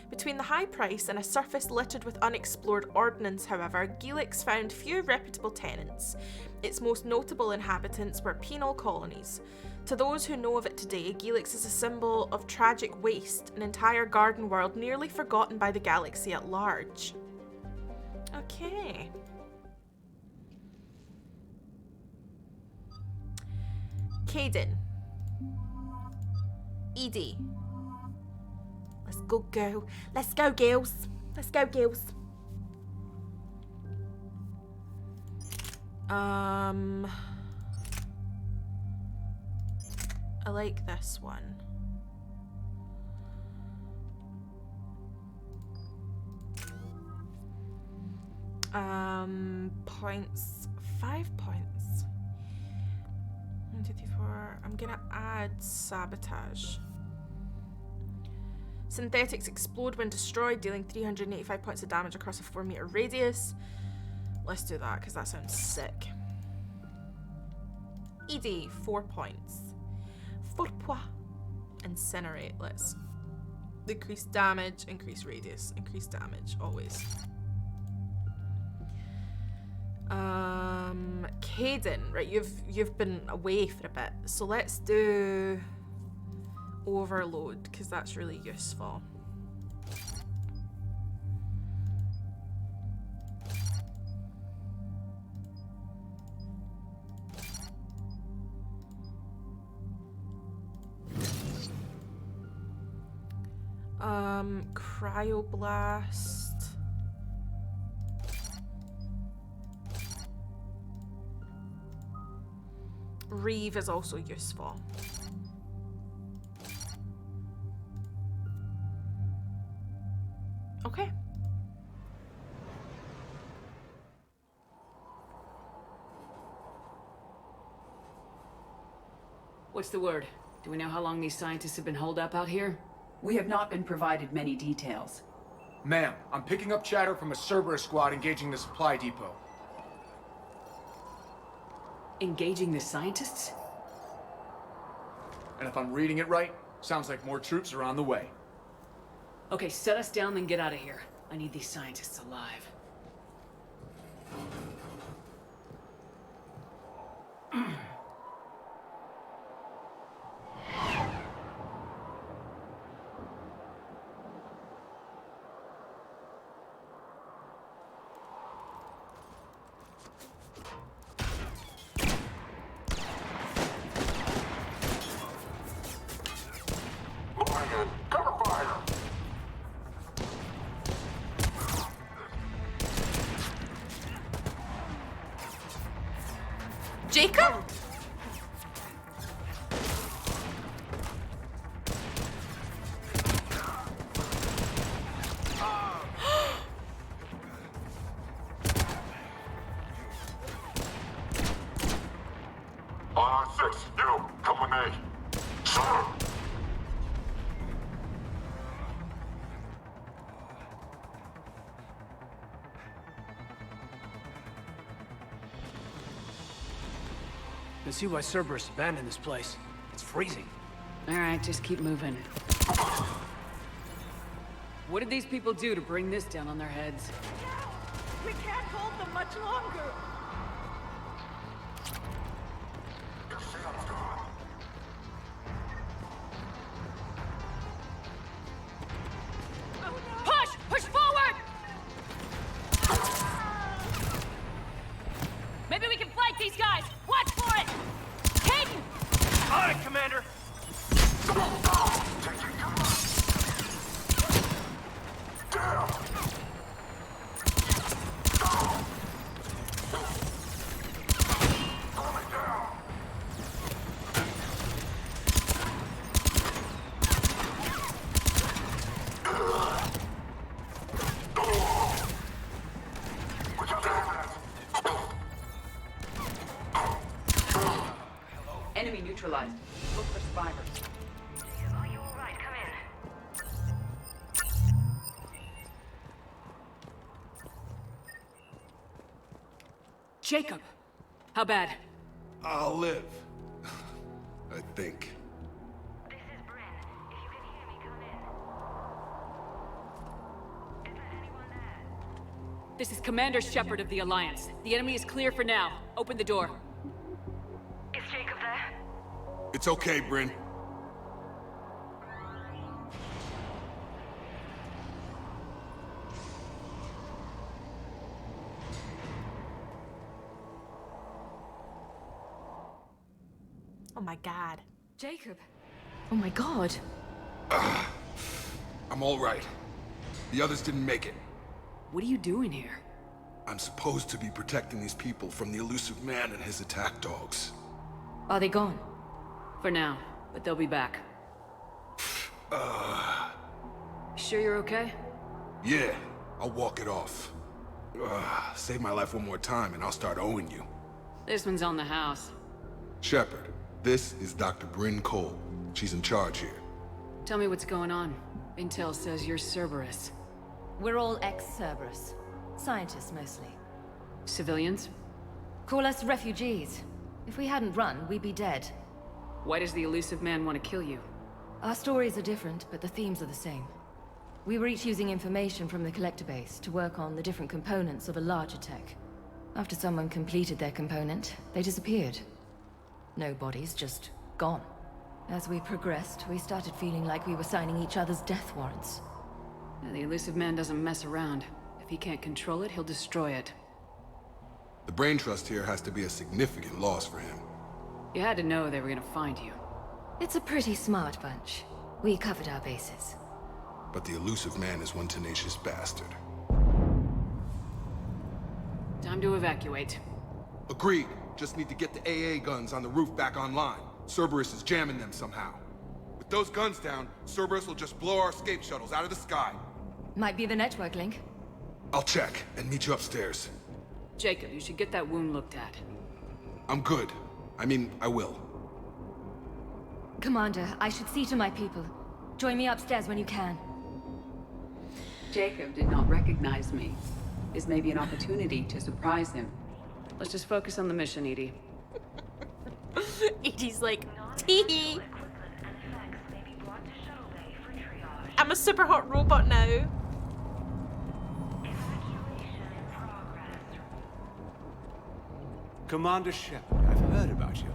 Between the high price and a surface littered with unexplored ordnance, however, Gelix found few reputable tenants. Its most notable inhabitants were penal colonies. To those who know of it today, Gelix is a symbol of tragic waste, an entire garden world nearly forgotten by the galaxy at large. Okay. Caden. Edie. Let's go, girl. Let's go, girls. Let's go, girls. I like this one. Points. 5 points. 1, 2, 3, 4. I'm gonna add sabotage. Synthetics explode when destroyed, dealing 385 points of damage across a 4-meter radius. Let's do that, because that sounds sick. Edie, 4 points. 4 points. Incinerate, let's. Decrease damage, increase radius, increase damage, always. Caden, right, you've been away for a bit, so let's do Overload, because that's really useful. Cryoblast. Reeve is also useful. Okay. What's the word? Do we know how long these scientists have been holed up out here? We have not been provided many details. Ma'am, I'm picking up chatter from a Cerberus squad engaging the supply depot. Engaging the scientists? And if I'm reading it right, sounds like more troops are on the way. Okay, set us down, then get out of here. I need these scientists alive. Jacob? R6, you, come with me. Sir! You can see why Cerberus abandoned this place. It's freezing. Alright, just keep moving. What did these people do to bring this down on their heads? We can't hold them much longer. Push! Push forward! Maybe we can flank these guys! Watch for it! Hayden! On it, Commander! Enemy neutralized. Look for survivors. Are you alright? Come in. Jacob! How bad? I'll live. I think. This is Bryn. If you can hear me, come in. Is there anyone there? This is Commander Shepard of the Alliance. The enemy is clear for now. Open the door. Is Jacob there? It's okay, Bryn. Oh my god. Jacob. Oh my god. I'm all right. The others didn't make it. What are you doing here? I'm supposed to be protecting these people from the elusive man and his attack dogs. Are they gone? For now, but they'll be back. Sure you're okay? Yeah, I'll walk it off. Save my life one more time and I'll start owing you. This one's on the house. Shepard, this is Dr. Bryn Cole. She's in charge here. Tell me what's going on. Intel says you're Cerberus. We're all ex-Cerberus. Scientists, mostly. Civilians? Call us refugees. If we hadn't run, we'd be dead. Why does the elusive man want to kill you? Our stories are different, but the themes are the same. We were each using information from the collector base to work on the different components of a larger tech. After someone completed their component, they disappeared. No bodies, just gone. As we progressed, we started feeling like we were signing each other's death warrants. The elusive man doesn't mess around. If he can't control it, he'll destroy it. The brain trust here has to be a significant loss for him. You had to know they were gonna find you. It's a pretty smart bunch. We covered our bases. But the elusive man is one tenacious bastard. Time to evacuate. Agreed. Just need to get the AA guns on the roof back online. Cerberus is jamming them somehow. With those guns down, Cerberus will just blow our escape shuttles out of the sky. Might be the network link. I'll check and meet you upstairs. Jacob, you should get that wound looked at. I'm good. I mean, I will. Commander, I should see to my people. Join me upstairs when you can. Jacob did not recognize me. This may be an opportunity to surprise him. Let's just focus on the mission, Edie. Edie's like, tee. I'm a super hot robot now. Commander Shepard, I've heard about you.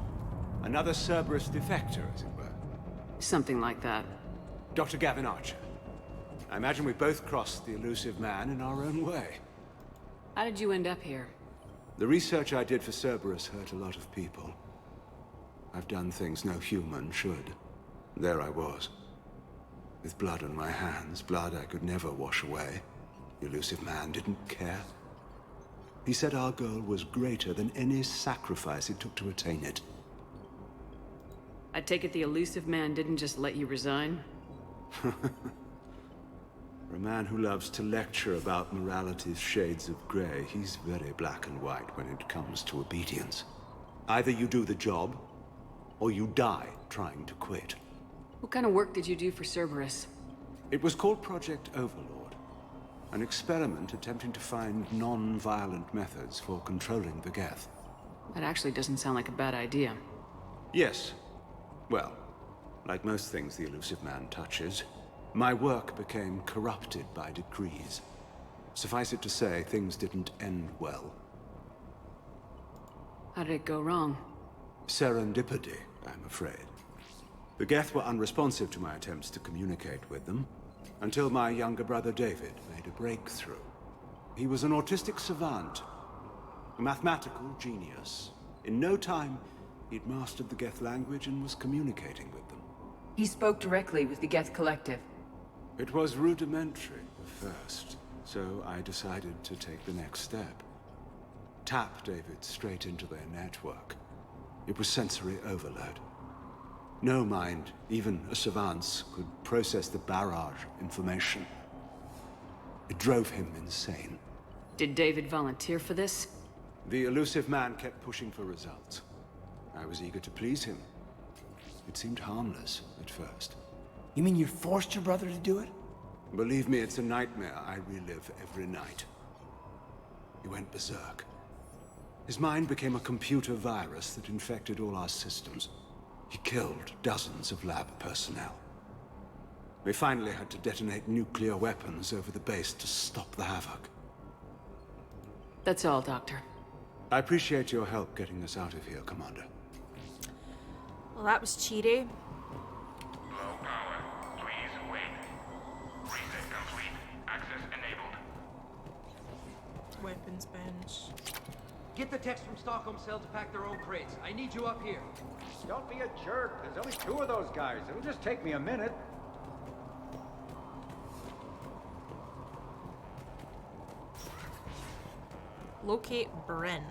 Another Cerberus defector, as it were. Something like that. Dr. Gavin Archer. I imagine we both crossed the elusive man in our own way. How did you end up here? The research I did for Cerberus hurt a lot of people. I've done things no human should. There I was. With blood on my hands, blood I could never wash away, the elusive man didn't care. He said our goal was greater than any sacrifice it took to attain it. I take it the elusive man didn't just let you resign? For a man who loves to lecture about morality's shades of grey, he's very black and white when it comes to obedience. Either you do the job, or you die trying to quit. What kind of work did you do for Cerberus? It was called Project Overlord, an experiment attempting to find non-violent methods for controlling the Geth. That actually doesn't sound like a bad idea. Yes. Well, like most things the elusive man touches, my work became corrupted by decrees. Suffice it to say, things didn't end well. How did it go wrong? Serendipity, I'm afraid. The Geth were unresponsive to my attempts to communicate with them, until my younger brother David made a breakthrough. He was an autistic savant, a mathematical genius. In no time, he'd mastered the Geth language and was communicating with them. He spoke directly with the Geth Collective. It was rudimentary at first, so I decided to take the next step. Tap David straight into their network. It was sensory overload. No mind, even a savant's, could process the barrage of information. It drove him insane. Did David volunteer for this? The elusive man kept pushing for results. I was eager to please him. It seemed harmless at first. You mean you forced your brother to do it? Believe me, it's a nightmare I relive every night. He went berserk. His mind became a computer virus that infected all our systems. He killed dozens of lab personnel. We finally had to detonate nuclear weapons over the base to stop the havoc. That's all, Doctor. I appreciate your help getting us out of here, Commander. Well, that was cheaty. Low power. Please wait. Reset complete. Access enabled. Weapons bench. Get the techs from Stockholm Cell to pack their own crates. I need you up here. Don't be a jerk. There's only 2 of those guys. It'll just take me a minute. Locate Bryn.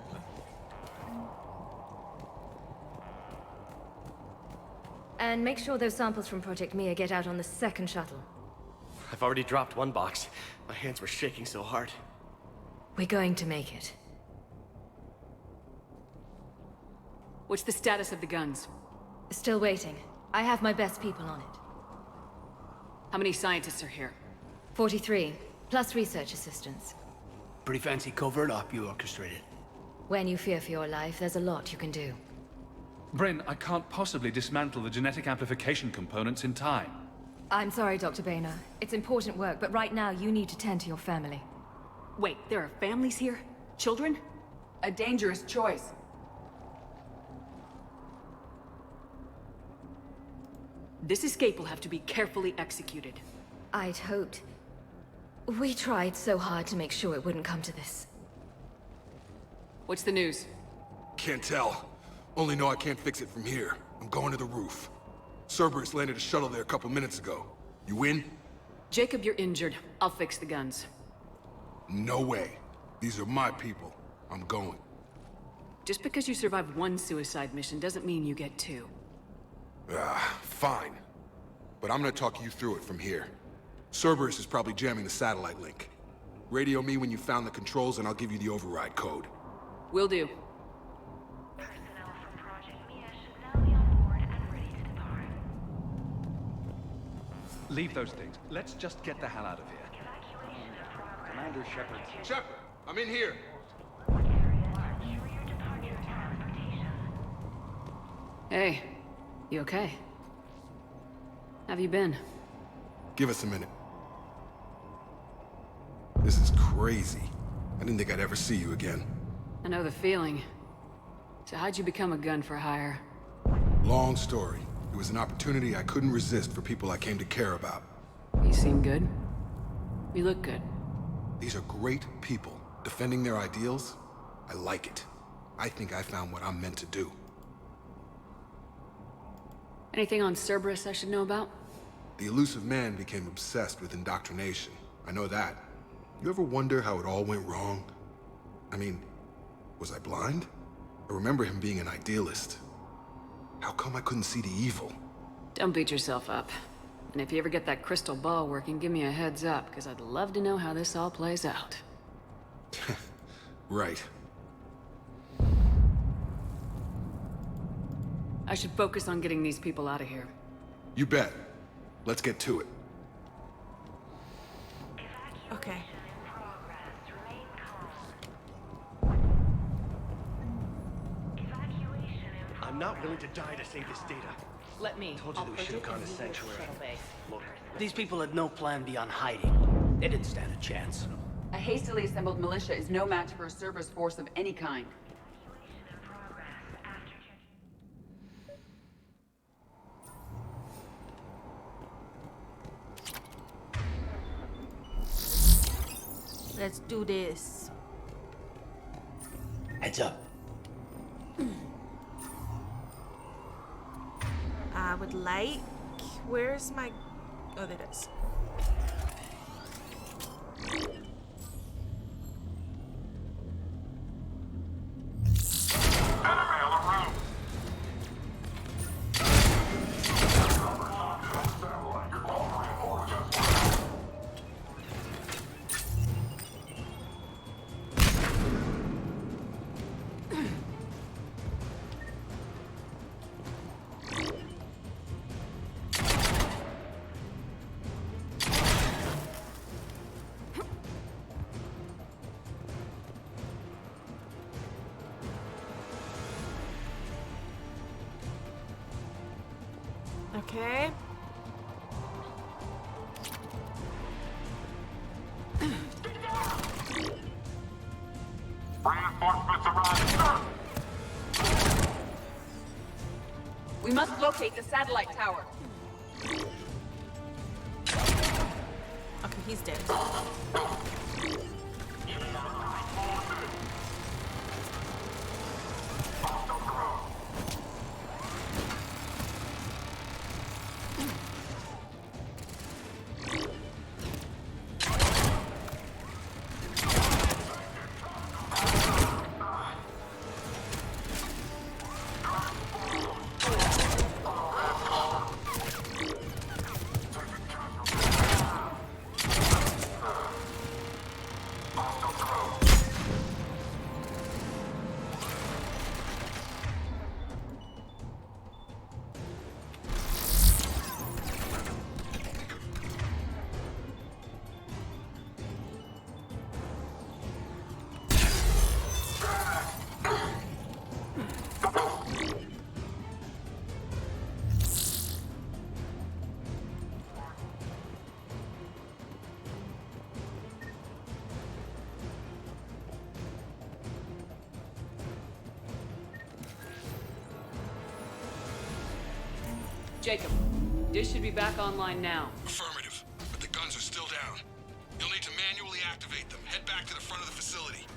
And make sure those samples from Project Mia get out on the second shuttle. I've already dropped one box. My hands were shaking so hard. We're going to make it. What's the status of the guns? Still waiting. I have my best people on it. How many scientists are here? 43, plus research assistants. Pretty fancy covert op you orchestrated. When you fear for your life, there's a lot you can do. Bryn, I can't possibly dismantle the genetic amplification components in time. I'm sorry, Dr. Boehner. It's important work, but right now you need to tend to your family. Wait, there are families here? Children? A dangerous choice. This escape will have to be carefully executed. I'd hoped. We tried so hard to make sure it wouldn't come to this. What's the news? Can't tell. Only know I can't fix it from here. I'm going to the roof. Cerberus landed a shuttle there a couple minutes ago. You in? Jacob, you're injured. I'll fix the guns. No way. These are my people. I'm going. Just because you survived one suicide mission doesn't mean you get 2. Fine. But I'm gonna talk you through it from here. Cerberus is probably jamming the satellite link. Radio me when you found the controls and I'll give you the override code. Will do. Personnel from Project Mia should now be on board and ready to depart. Leave those things. Let's just get the hell out of here. Commander Shepard. Shepard, I'm in here. Hey, you okay? Have you been? Give us a minute. This is crazy. I didn't think I'd ever see you again. I know the feeling. So how'd you become a gun for hire? Long story. It was an opportunity I couldn't resist for people I came to care about. You seem good. You look good. These are great people. Defending their ideals, I like it. I think I found what I'm meant to do. Anything on Cerberus I should know about? The elusive man became obsessed with indoctrination. I know that. You ever wonder how it all went wrong? I mean, was I blind? I remember him being an idealist. How come I couldn't see the evil? Don't beat yourself up. And if you ever get that crystal ball working, give me a heads up, because I'd love to know how this all plays out. Right. I should focus on getting these people out of here. You bet. Let's get to it. Okay. I'm not willing to die to save this data. Let me. Told you that we should have gone to Sanctuary. Look, these people had no plan beyond hiding. They didn't stand a chance. A hastily assembled militia is no match for a Cerberus force of any kind. Let's do this. Heads up. I would like... Where's my... Oh, there it is. Okay. Reinforcements arriving. We must locate the satellite tower. Okay, he's dead. Jacob, dish should be back online now. Affirmative, but the guns are still down. You'll need to manually activate them. Head back to the front of the facility.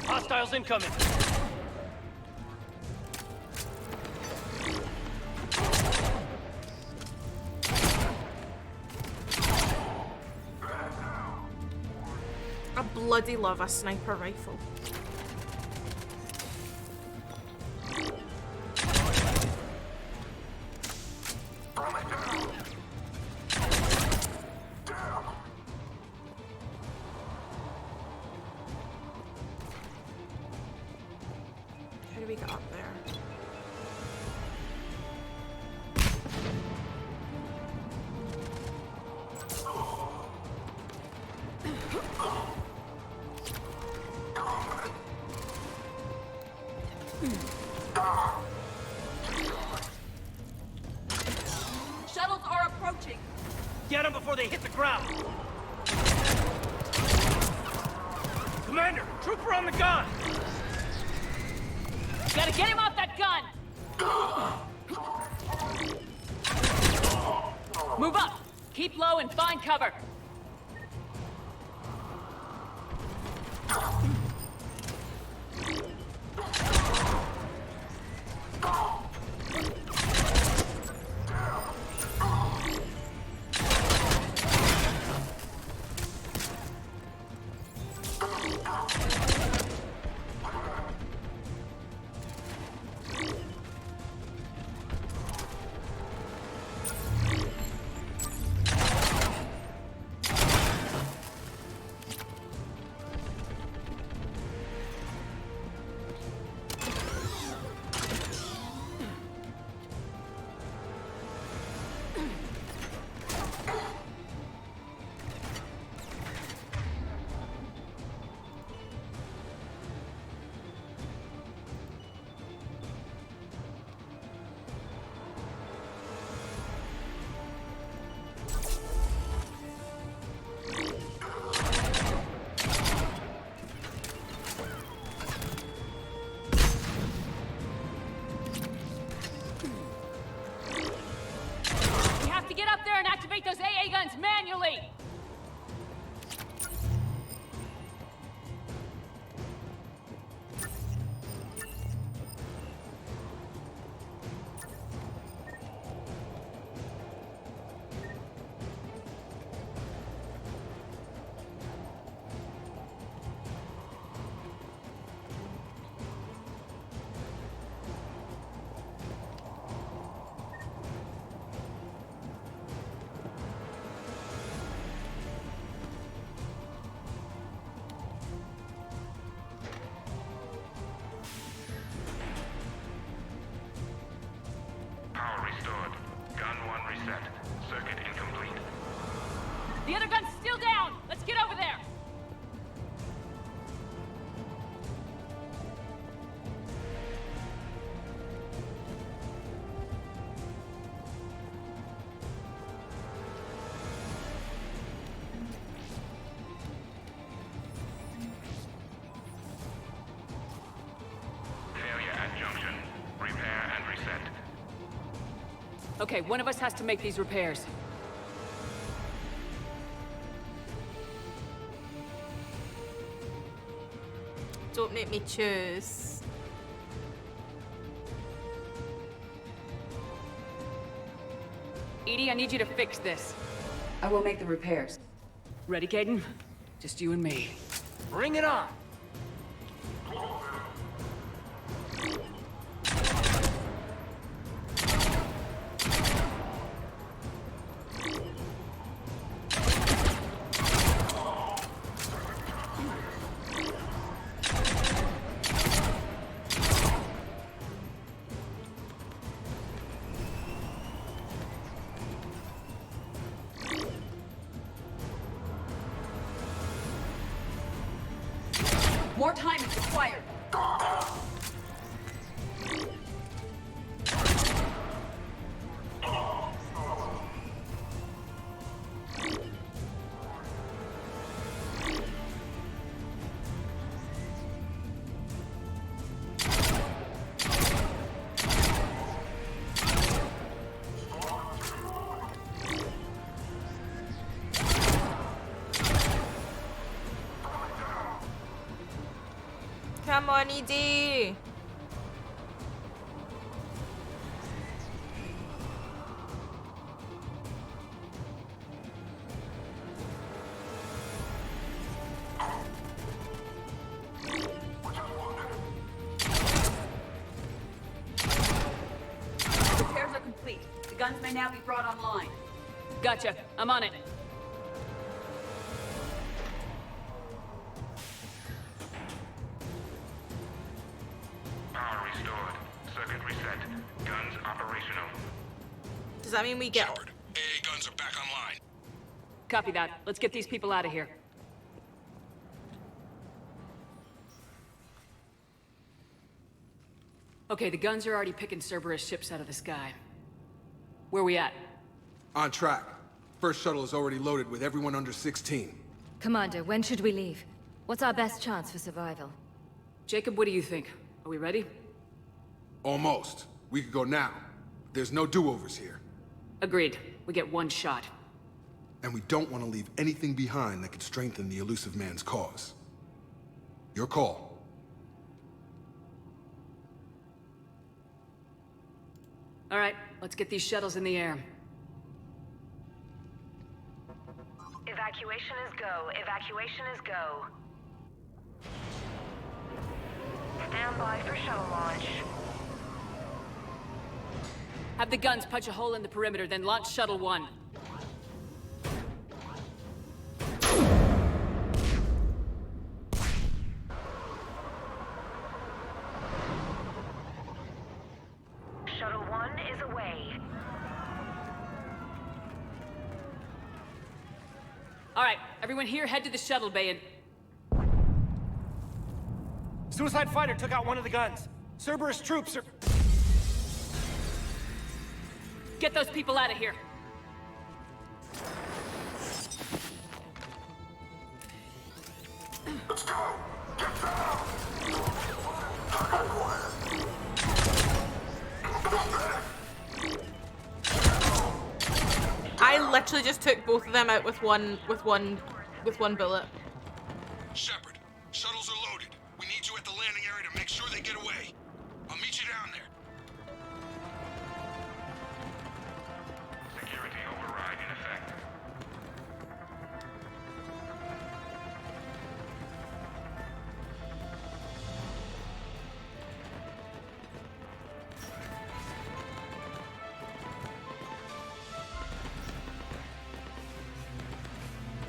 Hostiles incoming. I bloody love a sniper rifle. How do we get up there? Shuttles are approaching. Get them before they hit the ground. Commander, trooper on the gun. Gotta get him off that gun! Move up! Keep low and find cover! We have to get up there and activate those AA guns manually! Power restored. Gun 1 reset. Circuit incomplete. The other gun's still down! Let's get over there! Failure at junction. Repair and reset. Okay, one of us has to make these repairs. Don't make me choose. Edie, I need you to fix this. I will make the repairs. Ready, Caden? Just you and me. Bring it on! More time is required. Come on, ED. Repairs are complete. The guns may now be brought online. Gotcha. I'm on it. Power restored. Circuit reset. Guns operational. Does that mean we get... Shepard, AA guns are back online. Copy that. Let's get these people out of here. Okay, the guns are already picking Cerberus ships out of the sky. Where we at? On track. First shuttle is already loaded with everyone under 16. Commander, when should we leave? What's our best chance for survival? Jacob, what do you think? Are we ready? Almost. We could go now. There's no do-overs here. Agreed. We get one shot. And we don't want to leave anything behind that could strengthen the elusive man's cause. Your call. All right, let's get these shuttles in the air. Evacuation is go. Evacuation is go. Stand by for shuttle launch. Have the guns punch a hole in the perimeter, then launch Shuttle 1. Shuttle 1 is away. Alright, everyone here head to the shuttle bay and... Suicide fighter took out one of the guns. Cerberus troops are... Get those people out of here. Let's go. Get down. I literally just took both of them out with one bullet. Shepard, shuttles are loaded. We need you at the landing area to make sure they get away. I'll meet you down there. Security override in effect.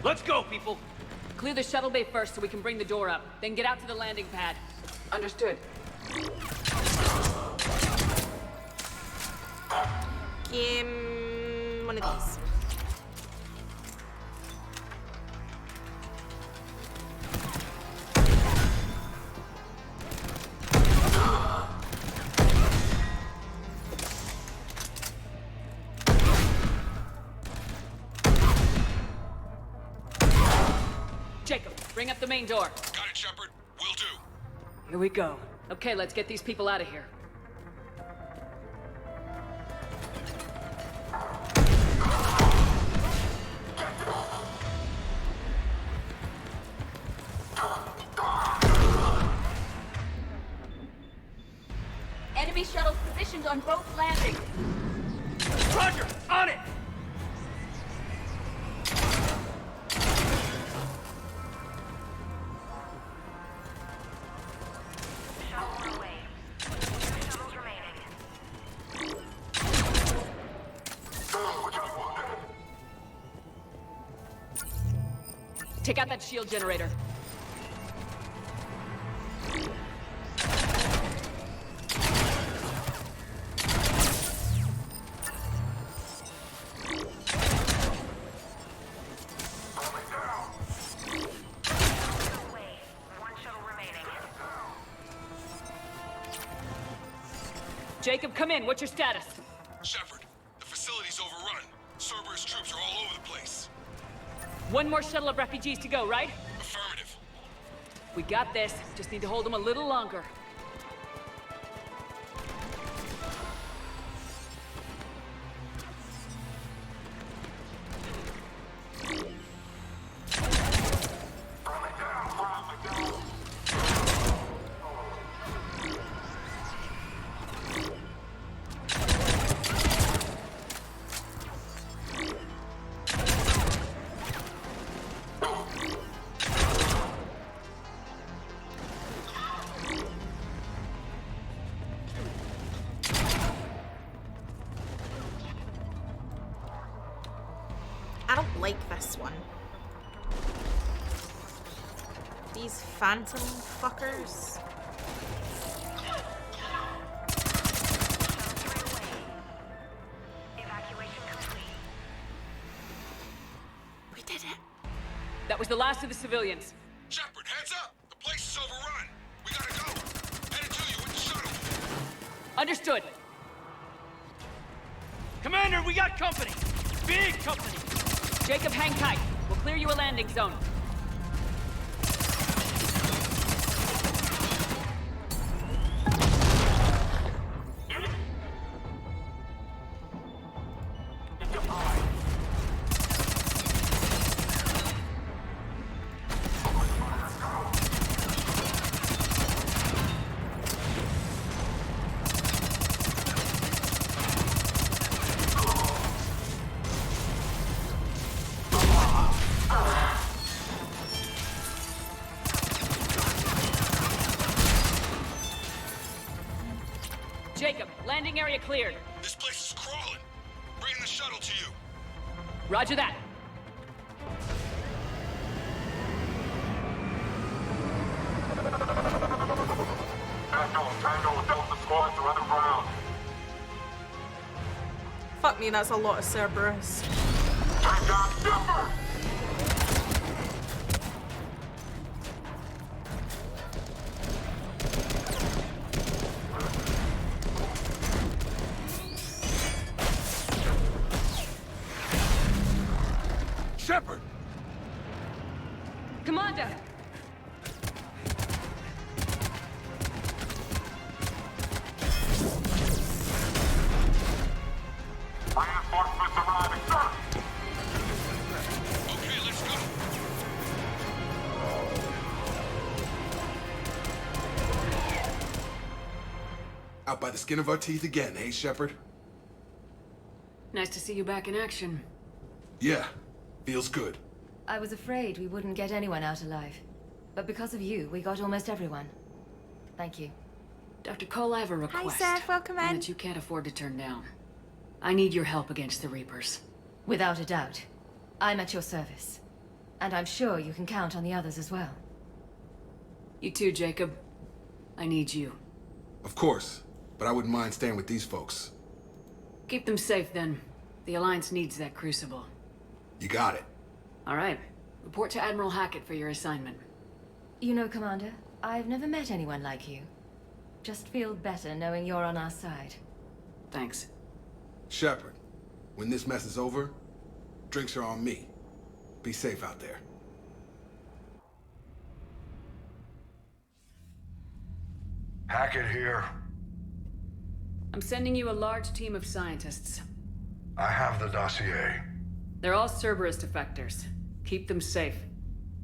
Let's go, people! Clear the shuttle bay first so we can bring the door up. Then get out to the landing pad. Understood. One of these. Jacob, bring up the main door. Got it, Shepard. Will do. Here we go. Okay, let's get these people out of here. Enemy shuttles positioned on both landings. Roger! On it! Shuttle away. 2 shuttles remaining. Take out that shield generator. Away. 1 shuttle remaining. Jacob, come in. What's your status? Shepard, the facility's overrun. Cerberus troops are all over the place. One more shuttle of refugees to go, right? Affirmative. We got this. Just need to hold them a little longer. I don't like this one. These phantom fuckers. Evacuation complete. We did it. That was the last of the civilians. Shepard, heads up! The place is overrun. We gotta go. Headed to you with the shuttle. Understood. Commander, we got company! Big company! Jacob, hang tight. We'll clear you a landing zone. Landing area cleared. This place is crawling. Bringing the shuttle to you. Roger that. Tango, Delta squads are underground. Fuck me, that's a lot of Cerberus. Take down Shepard! Shepard! Commander! Reinforcements arriving, sir! Okay, let's go. Out by the skin of our teeth again, eh, Shepard? Nice to see you back in action. Yeah, feels good. I was afraid we wouldn't get anyone out alive. But because of you, we got almost everyone. Thank you. Dr. Cole, I have a request. Hi, Seth. Welcome one in. that you can't afford to turn down. I need your help against the Reapers. Without a doubt. I'm at your service. And I'm sure you can count on the others as well. You too, Jacob. I need you. Of course, but I wouldn't mind staying with these folks. Keep them safe, then. The Alliance needs that crucible. You got it. All right. Report to Admiral Hackett for your assignment. You know, Commander, I've never met anyone like you. Just feel better knowing you're on our side. Thanks. Shepard, when this mess is over, drinks are on me. Be safe out there. Hackett here. I'm sending you a large team of scientists. I have the dossier. They're all Cerberus defectors. Keep them safe.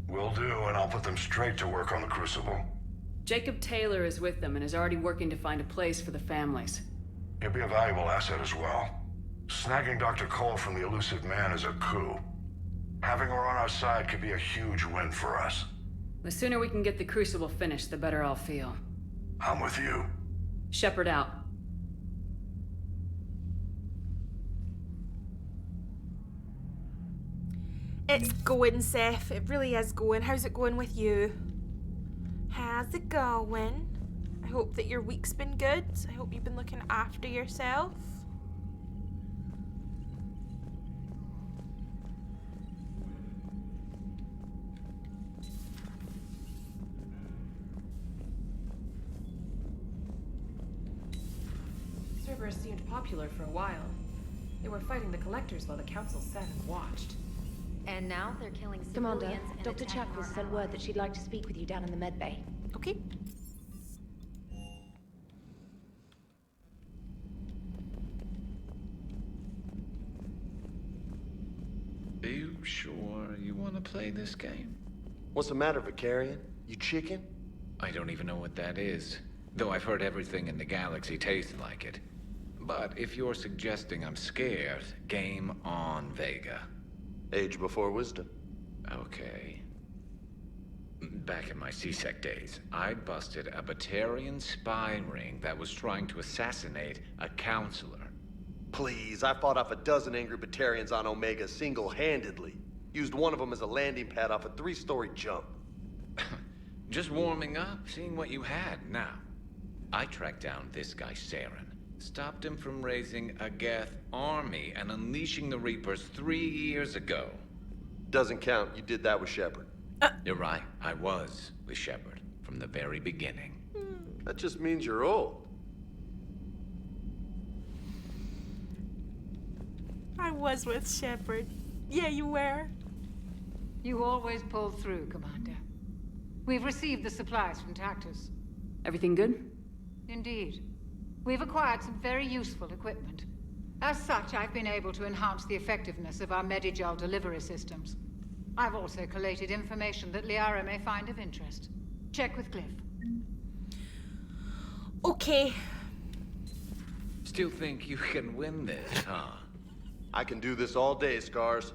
Will do, and I'll put them straight to work on the Crucible. Jacob Taylor is with them and is already working to find a place for the families. He'll be a valuable asset as well. Snagging Dr. Cole from the elusive man is a coup. Having her on our side could be a huge win for us. The sooner we can get the Crucible finished, the better I'll feel. I'm with you. Shepard out. It's going, Seth. It really is going. How's it going with you? How's it going? I hope that your week's been good. I hope you've been looking after yourself. Cerberus seemed popular for a while. They were fighting the Collectors while the Council sat and watched. And now they're killing Commander, civilians and Dr. attacking Chapel our sent word that she'd like to speak with you down in the med bay. Okay. Are you sure you want to play this game? What's the matter, Vicarian? You chicken? I don't even know what that is. Though I've heard everything in the galaxy tastes like it. But if you're suggesting I'm scared, game on, Vega. Age before wisdom. Okay. Back in my C-Sec days, I busted a Batarian spy ring that was trying to assassinate a counselor. Please, I fought off a dozen angry Batarians on Omega single-handedly. Used one of them as a landing pad off a 3-story jump. Just warming up, seeing what you had. Now, I tracked down this guy, Saren. Stopped him from raising a Geth army and unleashing the Reapers 3 years ago. Doesn't count. You did that with Shepard. You're right. I was with Shepard from the very beginning. That just means you're old. I was with Shepard. Yeah, you were. You always pull through, Commander. We've received the supplies from Tactus. Everything good? Indeed. We've acquired some very useful equipment. As such, I've been able to enhance the effectiveness of our Medigel delivery systems. I've also collated information that Liara may find of interest. Check with Cliff. Okay. Still think you can win this, huh? I can do this all day, Scars.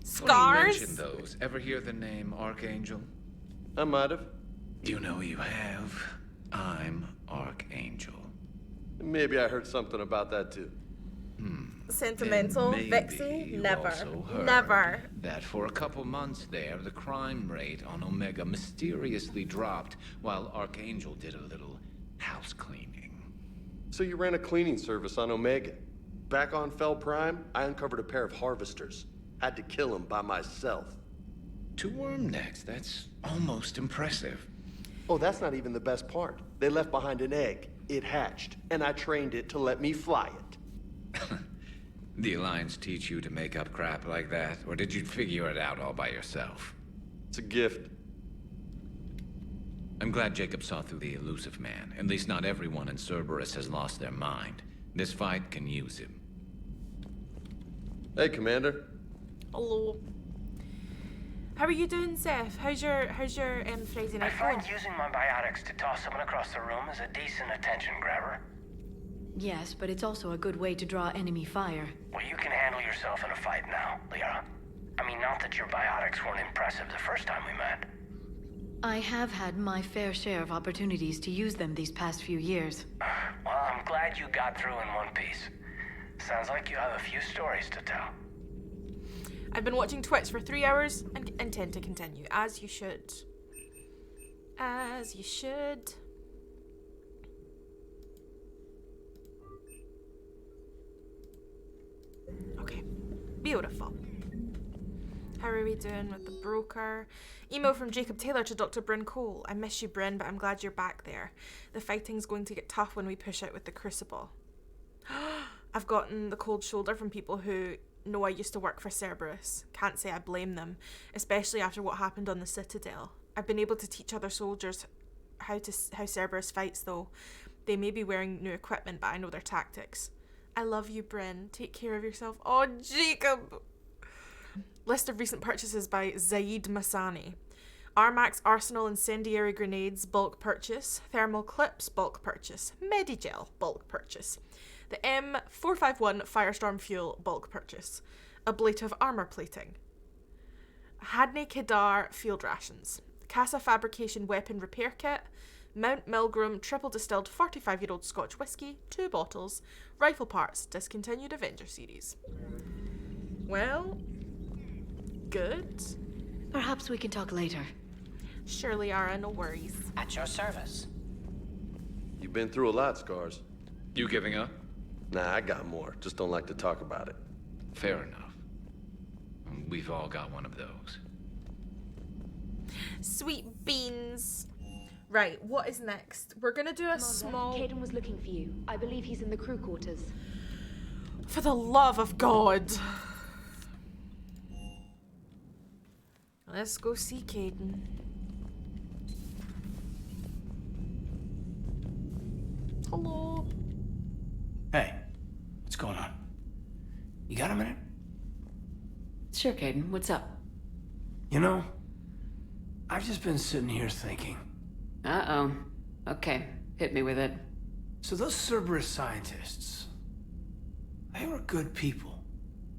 Scars? You mention those. Ever hear the name Archangel? I might have. You know you have. I'm Archangel. Maybe I heard something about that too. Sentimental, Maybe Vixie, you never. also heard Never. that for a couple months there, the crime rate on Omega mysteriously dropped while Archangel did a little house cleaning. So you ran a cleaning service on Omega. Back on Fell Prime, I uncovered a pair of harvesters. Had to kill them by myself. 2 worm necks, that's almost impressive. Oh, that's not even the best part. They left behind an egg. It hatched, and I trained it to let me fly it. The Alliance teach you to make up crap like that, or did you figure it out all by yourself? It's a gift. I'm glad Jacob saw through the elusive man. At least not everyone in Cerberus has lost their mind. This fight can use him. Hey, Commander. Hello. How are you doing, Seth? How's your Friday I night find going? using my biotics to toss someone across the room is a decent attention grabber. Yes, but it's also a good way to draw enemy fire. Well, you can handle yourself in a fight now, Liara. I mean, not that your biotics weren't impressive the first time we met. I have had my fair share of opportunities to use them these past few years. Well, I'm glad you got through in one piece. Sounds like you have a few stories to tell. I've been watching Twitch for 3 hours and intend to continue, as you should. As you should. Okay, beautiful. How are we doing with the broker? Email from Jacob Taylor to Dr. Bryn Cole. I miss you, Bryn, but I'm glad you're back there. The fighting's going to get tough when we push out with the Crucible. I've gotten the cold shoulder from people who know I used to work for Cerberus. Can't say I blame them, especially after what happened on the Citadel. I've been able to teach other soldiers how Cerberus fights, though. They may be wearing new equipment, but I know their tactics. I love you, Bryn. Take care of yourself. Oh, Jacob! List of recent purchases by Zaid Masani. Armax Arsenal Incendiary Grenades, bulk purchase. Thermal Clips, bulk purchase. Medigel, bulk purchase. The M451 Firestorm Fuel, bulk purchase. Ablative Armor Plating. Hadney Kedar Field Rations. Casa Fabrication Weapon Repair Kit. Mount Milgram Triple Distilled 45-year-old Scotch Whisky, 2 bottles. Rifle Parts, Discontinued Avenger Series. Well, good. Perhaps we can talk later. Surely, Liara, no worries. At your service. You've been through a lot, Scars. You giving up? Nah, I got more. Just don't like to talk about it. Fair enough. We've all got one of those. Sweet beans. Right, what is next? We're gonna do a small... Caden was looking for you. I believe he's in the crew quarters. For the love of God. Let's go see Caden. Hello. Hey, what's going on? You got a minute? Sure, Caden. What's up? You know, I've just been sitting here thinking. Uh-oh. Okay, hit me with it. So those Cerberus scientists, they were good people.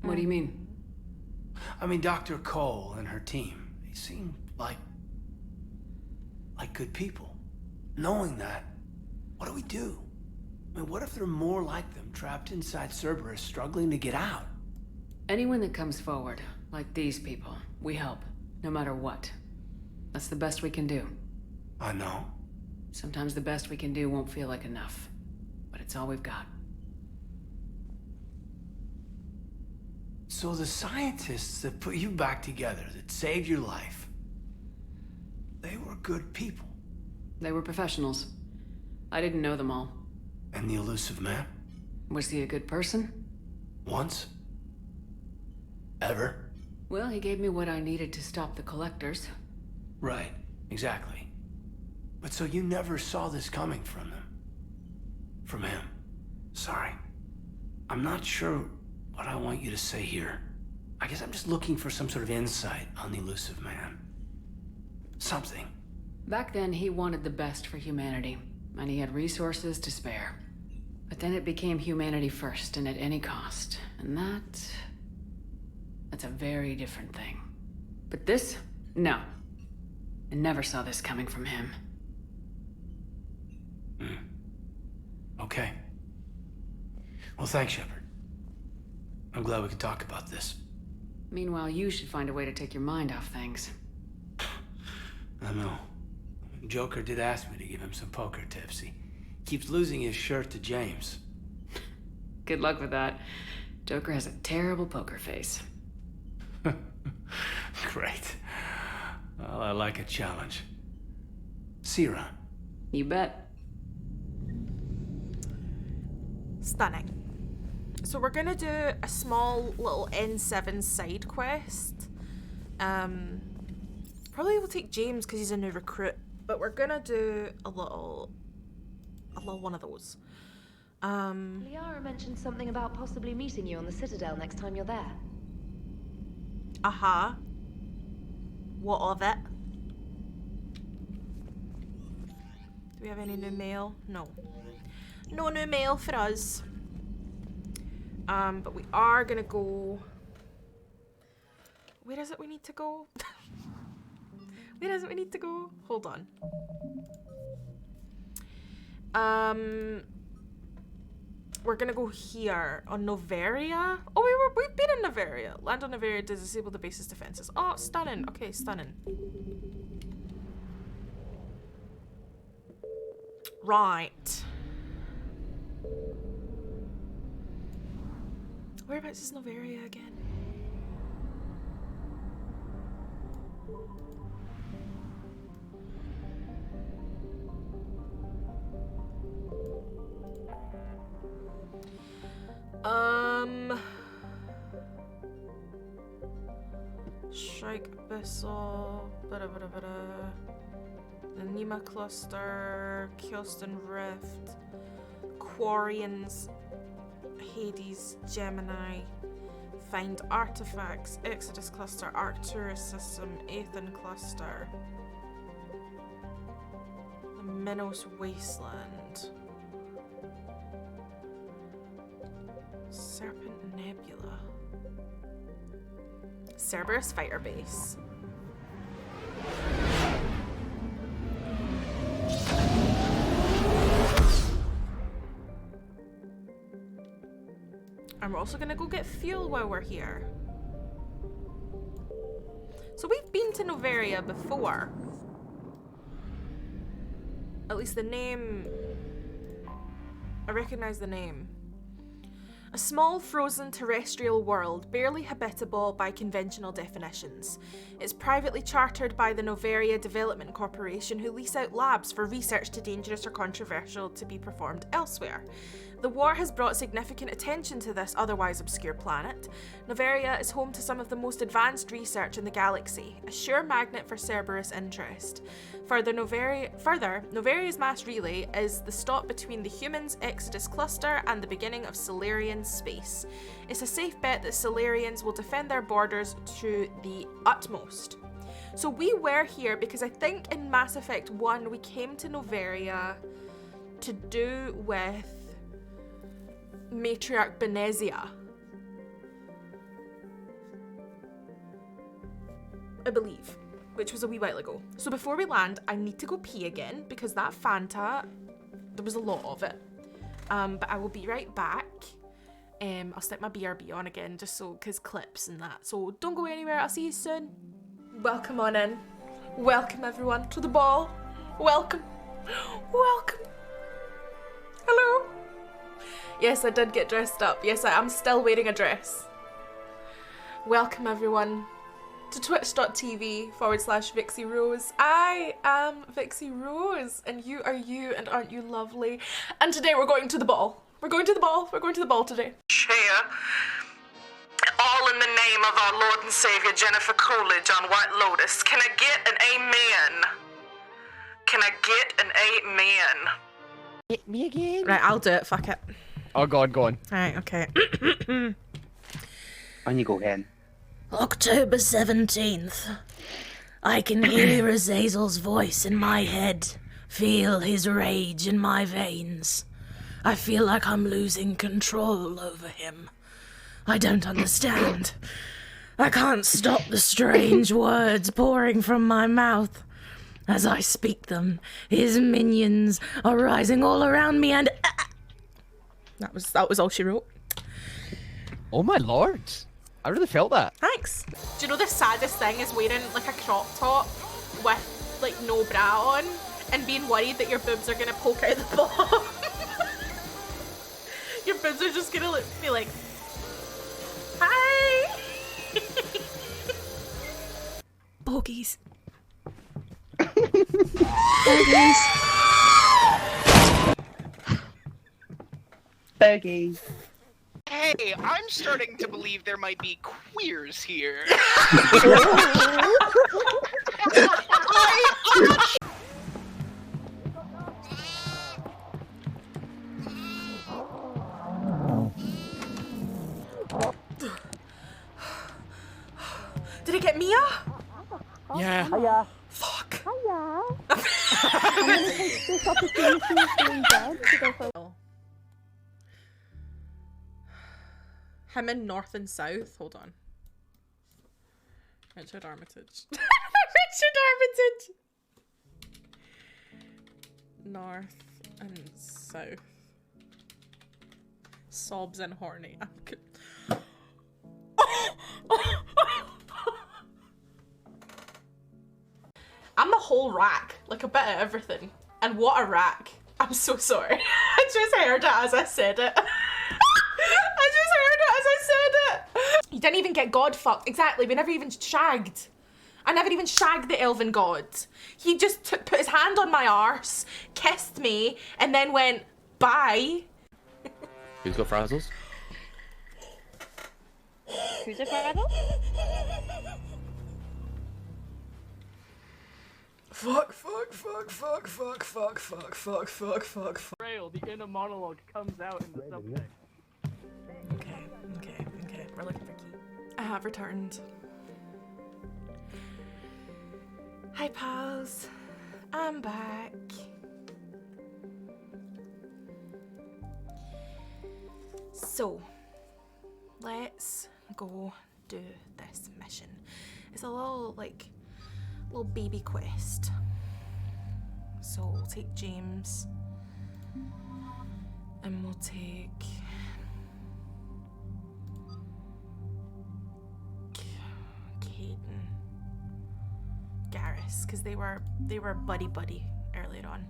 What do you mean? I mean, Dr. Cole and her team, they seemed like good people. Knowing that, what do we do? I mean, what if there are more like them trapped inside Cerberus struggling to get out? Anyone that comes forward, like these people, we help, no matter what. That's the best we can do. I know. Sometimes the best we can do won't feel like enough, but it's all we've got. So the scientists that put you back together, that saved your life, they were good people. They were professionals. I didn't know them all. And the elusive man? Was he a good person? Once? Ever? Well, he gave me what I needed to stop the collectors. Right, exactly. But so you never saw this coming from them? From him? Sorry. I'm not sure what I want you to say here. I guess I'm just looking for some sort of insight on the elusive man. Something. Back then, he wanted the best for humanity, and he had resources to spare. But then it became humanity first, and at any cost. And that's a very different thing. But this? No. I never saw this coming from him. Okay. Well, thanks, Shepard. I'm glad we can talk about this. Meanwhile, you should find a way to take your mind off things. I know. Joker did ask me to give him some poker tips. He keeps losing his shirt to James. Good luck with that. Joker has a terrible poker face. Great. Well, I like a challenge. See you around. You bet. Stunning. So we're gonna do a small little N7 side quest. Probably will take James because he's a new recruit, but we're gonna do a little one of those. Liara mentioned something about possibly meeting you on the Citadel next time you're there. Uh-huh. What of it? Do we have any new mail? No. No new mail for us. But we are gonna go... Where is it we need to go? Where is it we need to go? Hold on. We're gonna go here on Noveria. Oh, we've been in Noveria. Land on Noveria to disable the base's defenses. Oh, stunning. Okay, stunning. Right. Whereabouts is Noveria again? Strike Abyssal, the Nima Cluster, Kyostin Rift, Quarians, Hades, Gemini, Find Artifacts, Exodus Cluster, Arcturus System, Aethan Cluster, the Minos Wasteland, Serpent Nebula, Cerberus Fighter Base. And we're also gonna go get fuel while we're here. So we've been to Noveria before. At least the name... I recognize the name. A small, frozen terrestrial world, barely habitable by conventional definitions. It's privately chartered by the Noveria Development Corporation, who lease out labs for research too dangerous or controversial to be performed elsewhere. The war has brought significant attention to this otherwise obscure planet. Noveria is home to some of the most advanced research in the galaxy, a sure magnet for Cerberus interest. Further, Noveria's mass relay is the stop between the humans' Exodus cluster and the beginning of Solarian space. It's a safe bet that Solarians will defend their borders to the utmost. So we were here because I think in Mass Effect 1 we came to Noveria to do with Matriarch Benezia. I believe. Which was a wee while ago. So before we land, I need to go pee again because that Fanta, there was a lot of it. But I will be right back. I'll stick my BRB on again just so, because clips and that. So don't go anywhere, I'll see you soon. Welcome on in. Welcome everyone to the ball. Welcome. Welcome. Hello. Yes, I did get dressed up. Yes, I am still wearing a dress. Welcome everyone to twitch.tv/Vixie Rose. I am Vixie Rose, and you are you, and aren't you lovely? And today we're going to the ball. We're going to the ball. We're going to the ball today. Here, all in the name of our Lord and Savior Jennifer Coolidge on White Lotus. Can I get an amen? Can I get an amen? Hit me again. Right, I'll do it. Fuck it. Oh, go on. Alright, okay. On you go, Hen. October 17th. I can hear Azazel's voice in my head, feel his rage in my veins. I feel like I'm losing control over him. I don't understand. I can't stop the strange words pouring from my mouth. As I speak them, his minions are rising all around me and... That was all she wrote. Oh my lord. I really felt that. Thanks. Do you know the saddest thing is wearing like a crop top with like no bra on and being worried that your boobs are gonna poke out the bottom? Your boobs are just gonna be like, hi. Bogies. Bogies. Bogies. Hey, I'm starting to believe there might be queers here. Did it get Mia? Yeah. Hiya. Fuck. Hiya. I'm gonna take this opportunity of being dead to go for. Him in North and South. Hold on. Richard Armitage. Richard Armitage. North and South. Sobs and horny. I'm the whole rack, like a bit of everything. And what a rack. I'm so sorry. I just heard it as I said it. I just heard it as I said it. You didn't even get God fucked. Exactly, we never even shagged. I never even shagged the elven god. He just put his hand on my arse, kissed me, and then went, bye. Who's got frazzles? Who's a frazzle? Fuck. Rail, the inner monologue comes out in the subtext. Okay. We're looking for Key. I have returned. Hi, pals. I'm back. So, let's go do this mission. It's a little baby quest. So we'll take James and we'll take Caden, Garrus, because they were buddy earlier on.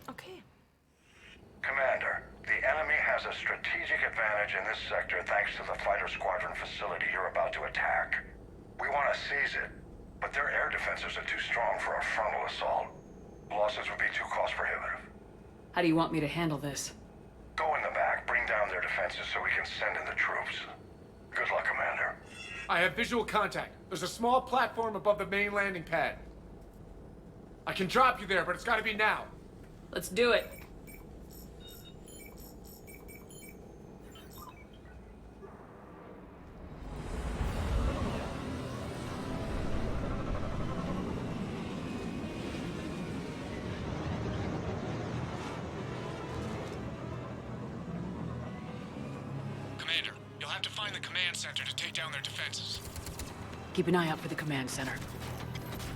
Okay. Commander, the enemy has a strategic advantage in this sector thanks to the fighter squadron facility you're about to attack. We want to seize it, but their air defenses are too strong for a frontal assault. Losses would be too cost prohibitive. How do you want me to handle this? Go in the back, bring down their defenses so we can send in the troops. Good luck, Commander. I have visual contact. There's a small platform above the main landing pad. I can drop you there, but it's gotta be now. Let's do it. Commander, you'll have to find the command center to take down their defenses. Keep an eye out for the command center.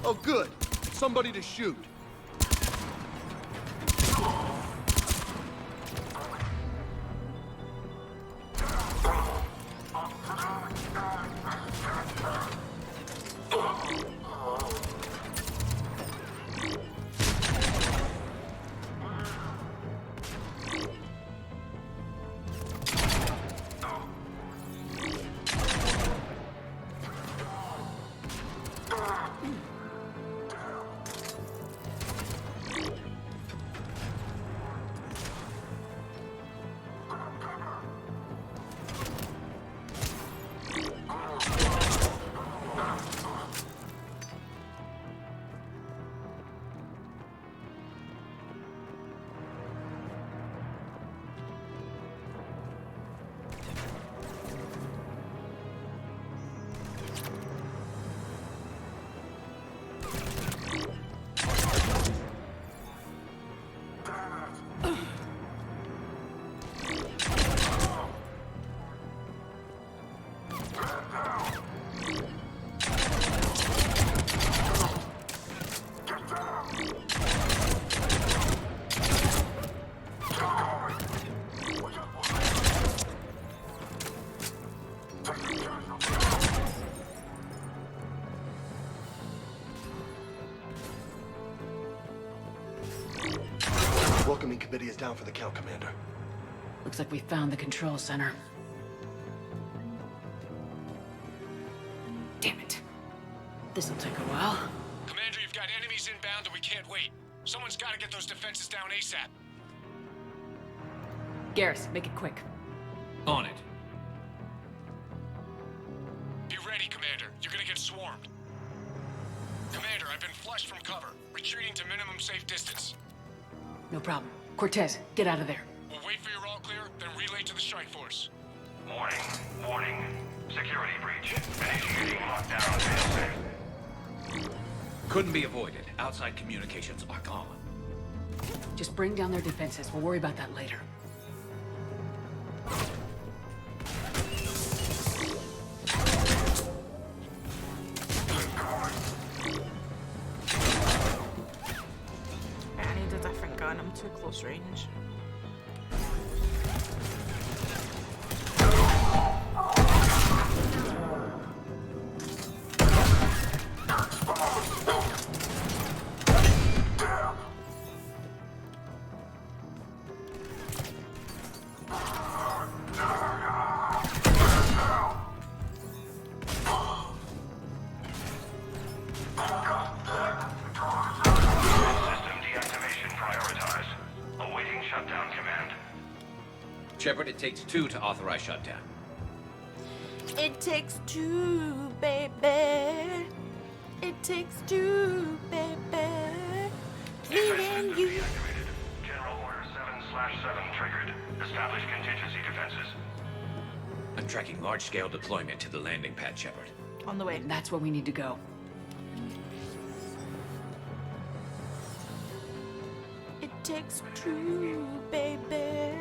Oh, good. Somebody to shoot. Welcoming committee is down for the count, Commander. Looks like we found the control center. Damn it. This'll take a while. Commander, you've got enemies inbound and we can't wait. Someone's got to get those defenses down ASAP. Garrus, make it quick. On it. Be ready, Commander. You're gonna get swarmed. Commander, I've been flushed from cover. Retreating to minimum safe distance. No problem. Cortez, get out of there. We'll wait for your all clear, then relay to the strike force. Warning. Warning. Security breach. Initiating lockdown. Couldn't be avoided. Outside communications are gone. Just bring down their defenses. We'll worry about that later. I need a different gun. I'm too close range. Shepard, it takes 2 to authorize shutdown. It takes 2, baby. It takes 2, baby. Me and you. General Order 7/7 triggered. Establish contingency defenses. I'm tracking large-scale deployment to the landing pad, Shepard. On the way. And that's where we need to go. It takes 2, baby.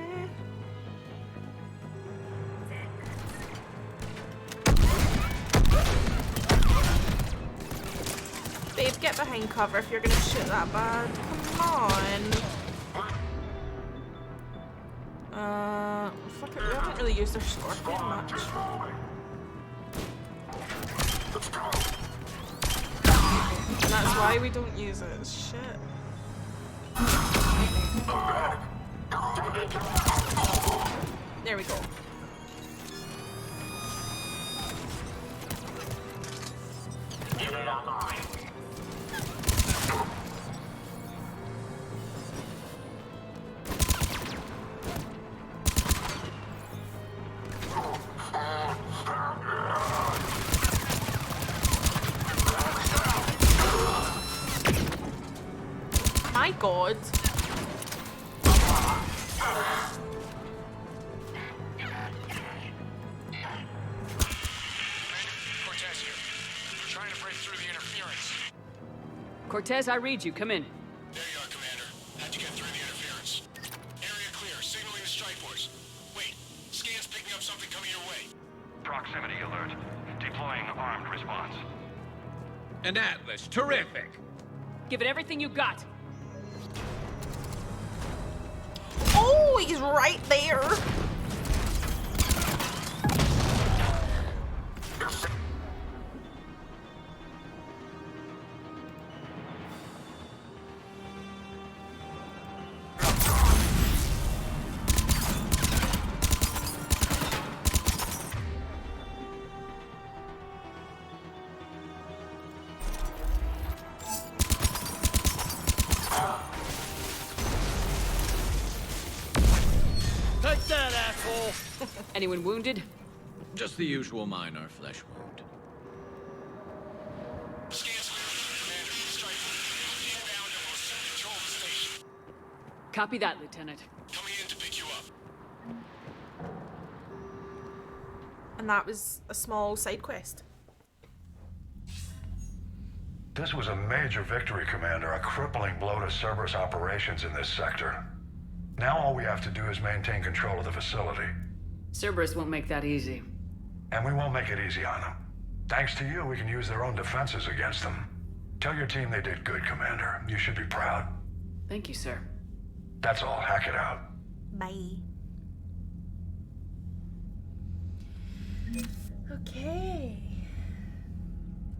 Babe, get behind cover if you're gonna shoot that bad. Come on. Fuck it, we haven't really used our scorpion much. And that's why we don't use it. Shit. There we go. My God. Cortez here. We're trying to break through the interference. Cortez, I read you. Come in. There you are, Commander. How'd you get through the interference? Area clear. Signaling the strike force. Wait. Scan's picking up something coming your way. Proximity alert. Deploying armed response. An Atlas. Terrific. Give it everything you got. Oh, he's right there. Take that, asshole! Anyone wounded? Just the usual minor flesh wound. Copy that, Lieutenant. Coming in to pick you up. And that was a small side quest. This was a major victory, Commander. A crippling blow to Cerberus operations in this sector. Now all we have to do is maintain control of the facility. Cerberus won't make that easy. And we won't make it easy on them. Thanks to you, we can use their own defenses against them. Tell your team they did good, Commander. You should be proud. Thank you, sir. That's all. Hack it out. Bye. Okay.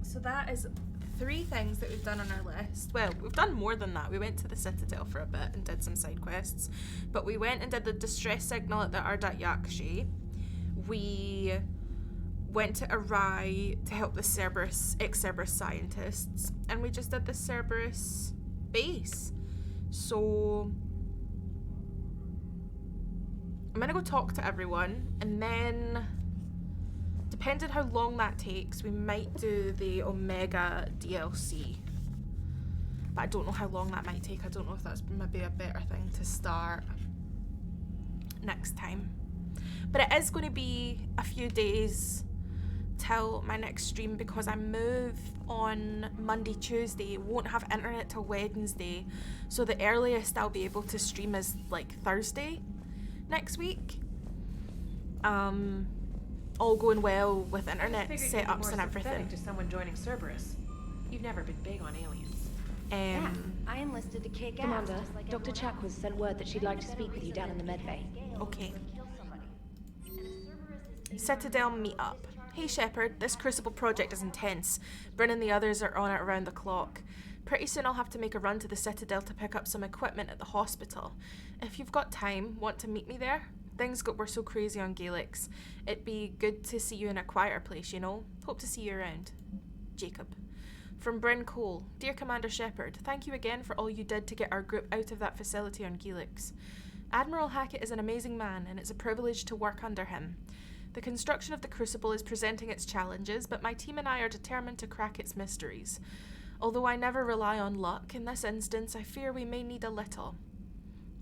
So that is 3 things that we've done on our list. Well, we've done more than that. We went to the Citadel for a bit and did some side quests. But we went and did the distress signal at the Ardat Yakshi. We went to Arai to help the ex-Cerberus scientists. And we just did the Cerberus base. So I'm gonna go talk to everyone, and then depending how long that takes, we might do the Omega DLC. But I don't know how long that might take. I don't know if that's maybe a better thing to start next time. But it is going to be a few days till my next stream because I move on Monday, Tuesday. Won't have internet till Wednesday. So the earliest I'll be able to stream is like Thursday next week. All going well with internet setups and everything. To someone joining Cerberus. You've never been big on aliens. Yeah, I enlisted to kick Commander, ass. Commander, Dr. Chakwas sent word that she'd like to speak with you down in the medbay. Okay. Citadel meetup. Hey Shepard, this Crucible project is intense. Bryn and the others are on it around the clock. Pretty soon I'll have to make a run to the Citadel to pick up some equipment at the hospital. If you've got time, want to meet me there? Things were so crazy on Galix. It'd be good to see you in a quieter place, you know? Hope to see you around. Jacob. From Bryn Cole. Dear Commander Shepard, thank you again for all you did to get our group out of that facility on Galix. Admiral Hackett is an amazing man, and it's a privilege to work under him. The construction of the Crucible is presenting its challenges, but my team and I are determined to crack its mysteries. Although I never rely on luck, in this instance I fear we may need a little.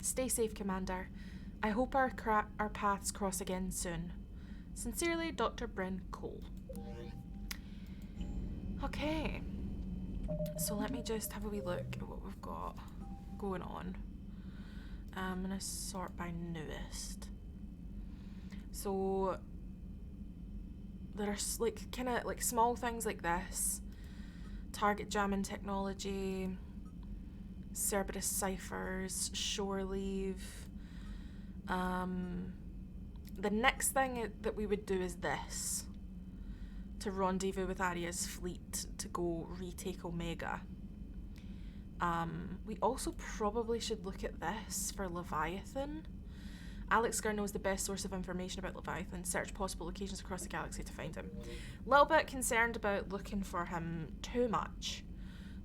Stay safe, Commander. I hope our paths cross again soon. Sincerely, Dr. Bryn Cole. Okay. So let me just have a wee look at what we've got going on. I'm going to sort by newest. So there are like kind of like small things like this. Target jamming technology, Cerberus ciphers, shore leave. The next thing that we would do is this. To rendezvous with Arya's fleet to go retake Omega. We also probably should look at this for Leviathan. Alex Gar knows the best source of information about Leviathan. Search possible locations across the galaxy to find him. A little bit concerned about looking for him too much,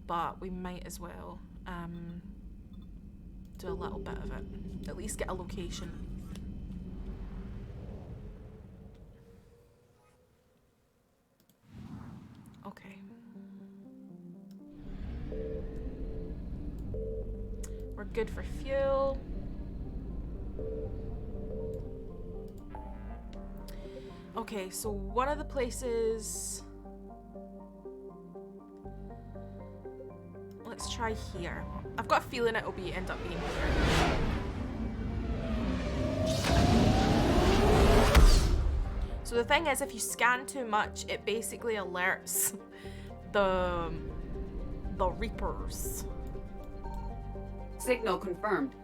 but we might as well do a little bit of it. At least get a location. Okay. We're good for fuel. Okay, so one of the places... Let's try here. I've got a feeling it'll end up being here. So the thing is, if you scan too much, it basically alerts the Reapers. Signal confirmed.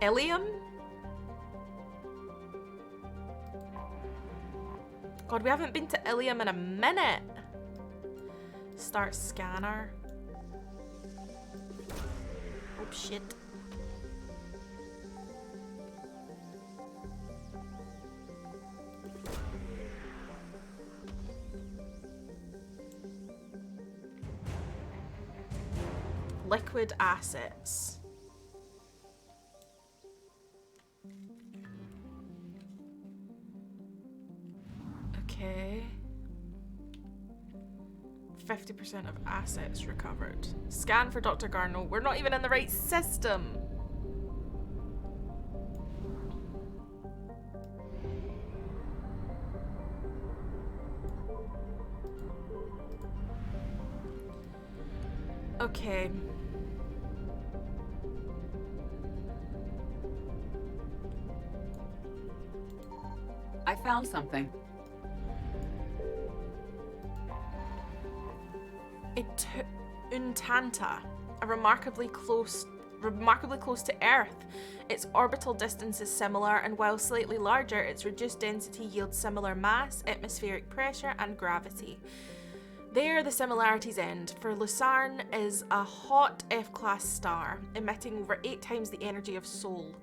Ilium? God, we haven't been to Ilium in a minute. Start scanner. Oh shit. Liquid assets. Okay. 50% of assets recovered. Scan for Dr. Garno. We're not even in the right system. Okay. I found something. Untanta, remarkably close to Earth. Its orbital distance is similar, and while slightly larger, its reduced density yields similar mass, atmospheric pressure, and gravity. There the similarities end, for Lucerne is a hot F-class star, emitting over 8 times the energy of Sol.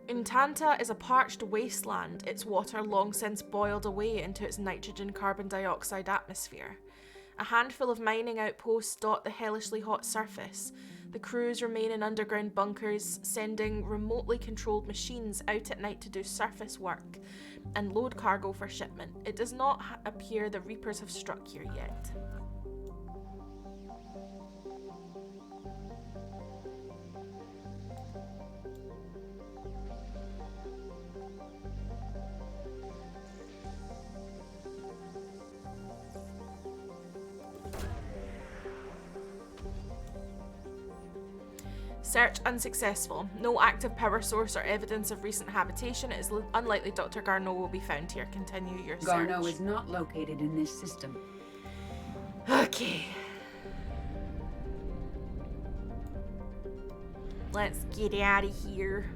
Untanta is a parched wasteland, its water long since boiled away into its nitrogen carbon dioxide atmosphere. A handful of mining outposts dot the hellishly hot surface. The crews remain in underground bunkers, sending remotely controlled machines out at night to do surface work and load cargo for shipment. It does not appear the Reapers have struck here yet. Search unsuccessful. No active power source or evidence of recent habitation. It is unlikely Dr. Garneau will be found here. Continue your search. Garneau is not located in this system. Okay. Let's get out of here.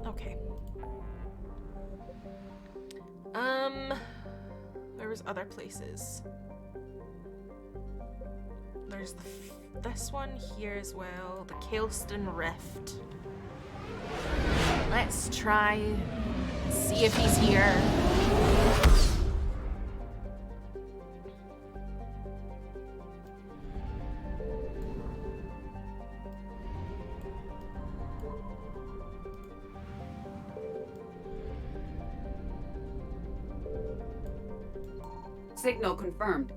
Okay. There was other places. There's this one here as well, the Kaelston Rift. Let's try see if he's here. Signal confirmed.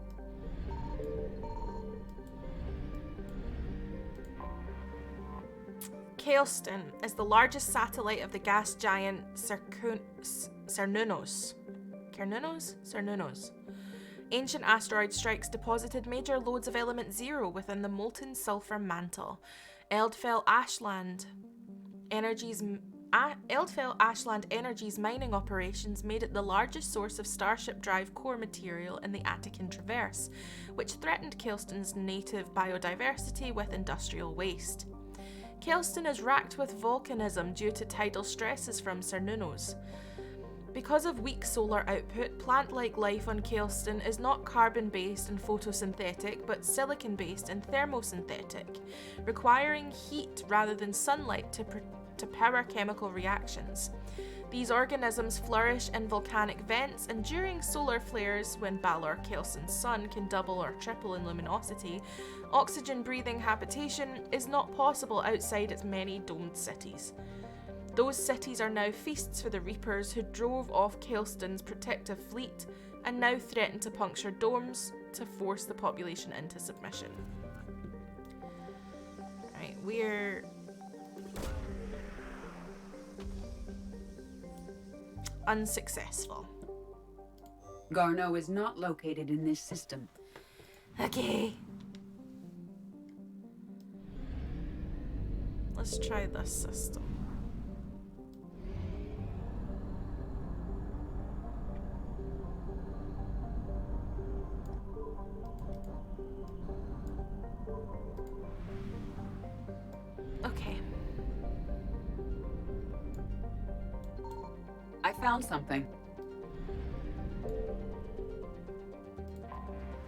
Kaelston is the largest satellite of the gas giant Cernunnos. Cernunnos. Ancient asteroid strikes deposited major loads of element 0 within the molten sulfur mantle. Eldfell Ashland Energy's mining operations made it the largest source of Starship Drive core material in the Attican Traverse, which threatened Kaelston's native biodiversity with industrial waste. Kaelston is racked with volcanism due to tidal stresses from Cernunnos. Because of weak solar output, plant-like life on Kaelston is not carbon-based and photosynthetic, but silicon-based and thermosynthetic, requiring heat rather than sunlight to power chemical reactions. These organisms flourish in volcanic vents, and during solar flares, when Balor, Kaelston's sun, can double or triple in luminosity, oxygen-breathing habitation is not possible outside its many domed cities. Those cities are now feasts for the Reapers who drove off Kaelston's protective fleet and now threaten to puncture domes to force the population into submission. Right, we're unsuccessful. Garneau is not located in this system. Okay. Let's try this system. Okay. I found something.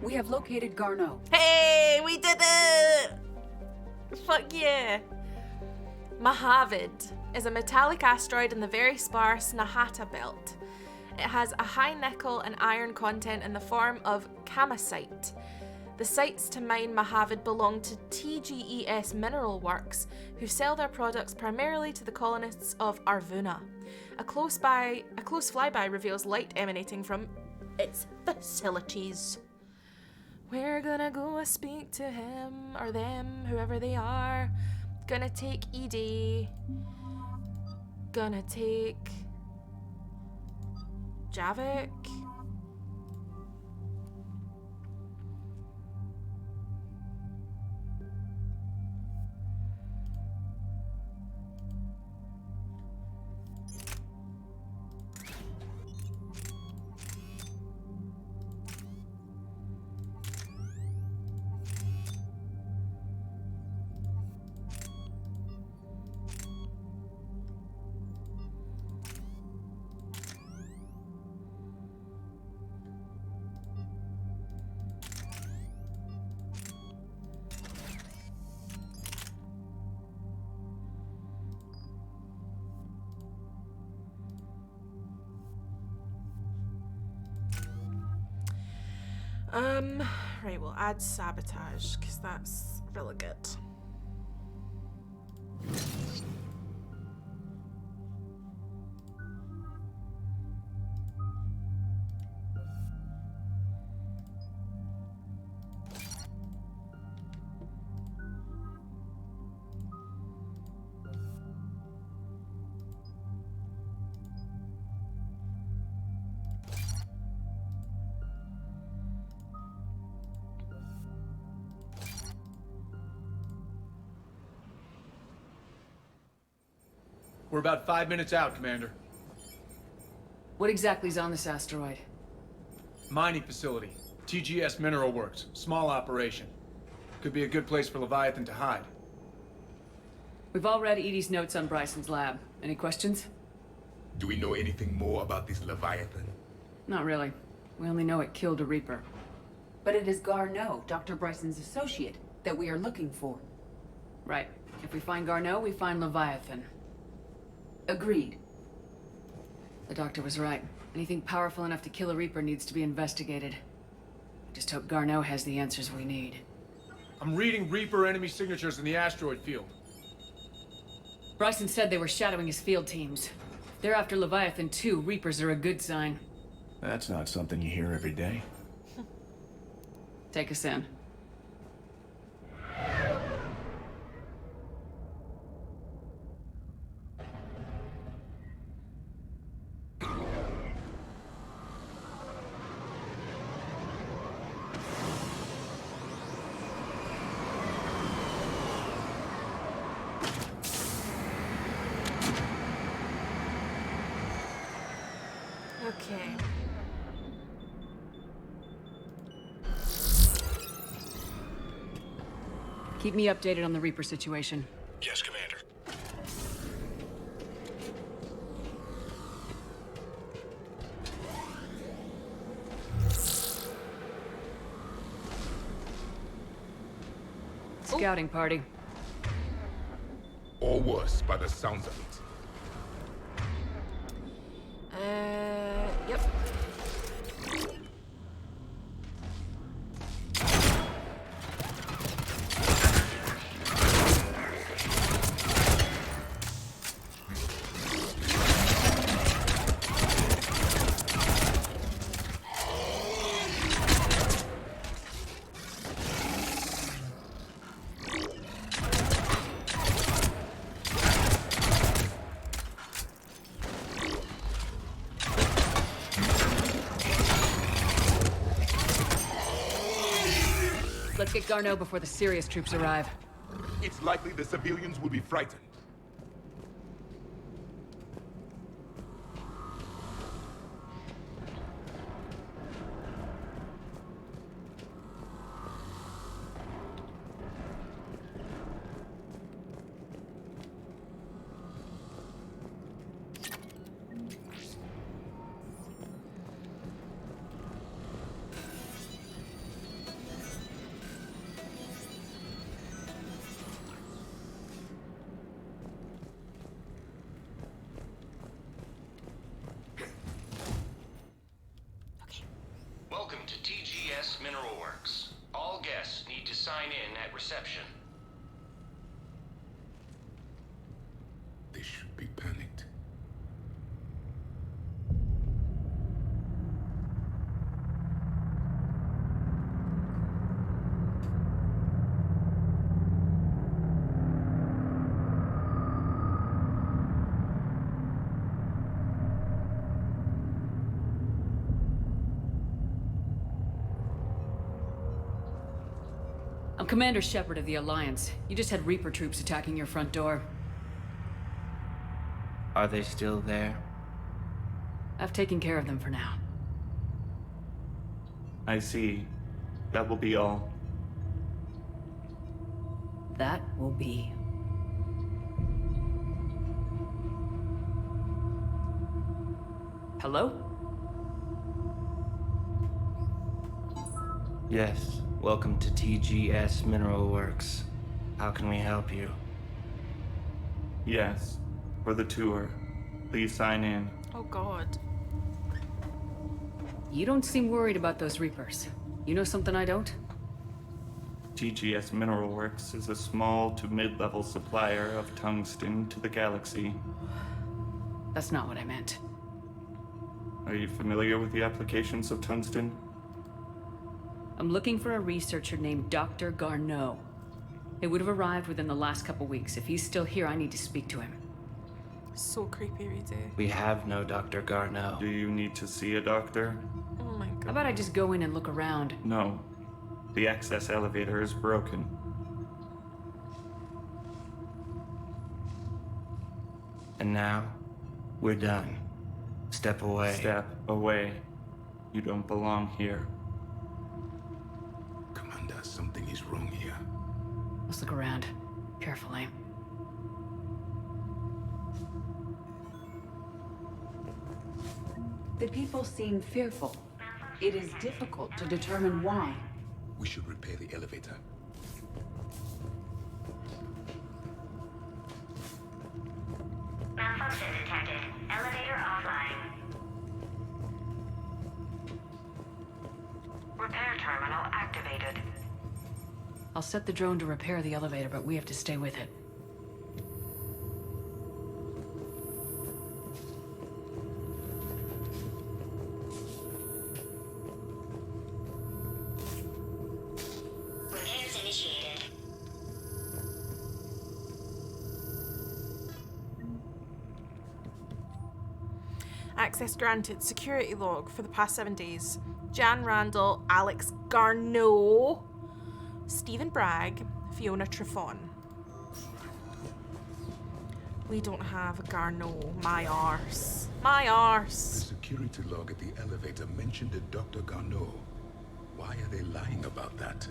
We have located Garneau. Hey, we did it! Fuck yeah! Mahavid is a metallic asteroid in the very sparse Nahata belt. It has a high nickel and iron content in the form of kamacite. The sites to mine Mahavid belong to TGES Mineral Works, who sell their products primarily to the colonists of Arvuna. A close flyby reveals light emanating from its facilities. We're gonna go speak to him or them, whoever they are. Gonna take ED. Gonna take Javik. Right, we'll add sabotage, because that's really good. We're about 5 minutes out, Commander. What exactly is on this asteroid? Mining facility. TGS Mineral Works. Small operation. Could be a good place for Leviathan to hide. We've all read Edie's notes on Bryson's lab. Any questions? Do we know anything more about this Leviathan? Not really. We only know it killed a Reaper. But it is Garneau, Dr. Bryson's associate, that we are looking for. Right. If we find Garneau, we find Leviathan. Agreed. The doctor was right. Anything powerful enough to kill a Reaper needs to be investigated. Just hope Garneau has the answers we need. I'm reading Reaper enemy signatures in the asteroid field. Bryson said they were shadowing his field teams. If they're after Leviathan too, Reapers are a good sign. That's not something you hear every day. Take us in. Okay. Keep me updated on the Reaper situation. Yes, Commander. Scouting party. Or worse, by the sounds of it. Yep. Let's get Garneau before the serious troops arrive. It's likely the civilians will be frightened. Welcome to TGS Mineral Works. All guests need to sign in at reception. They should be panicked. I'm Commander Shepard of the Alliance. You just had Reaper troops attacking your front door. Are they still there? I've taken care of them for now. I see. That will be all. That will be. Hello? Yes. Welcome to TGS Mineral Works. How can we help you? Yes. For the tour. Please sign in. Oh god. You don't seem worried about those Reapers. You know something I don't? TGS Mineral Works is a small to mid-level supplier of tungsten to the galaxy. That's not what I meant. Are you familiar with the applications of tungsten? I'm looking for a researcher named Dr. Garneau. He would have arrived within the last couple weeks. If he's still here, I need to speak to him. So creepy, Reedy. We have no Dr. Garneau. Do you need to see a doctor? Oh my god. How about I just go in and look around? No. The access elevator is broken. And now, we're done. Step away. Step away. You don't belong here. Commander, something is wrong here. Let's look around. Carefully. The people seem fearful. It is difficult to determine why. We should repair the elevator. Malfunction detected. Elevator offline. Repair terminal activated. I'll set the drone to repair the elevator, but we have to stay with it. Repairs initiated. Access granted. Security log for the past 7 days. Jan Randall, Alex Garneau, Stephen Bragg, Fiona Trifon. We don't have a Garneau. My arse. My The arse. security log at the elevator mentioned a Dr. Garneau. Why are they lying about that?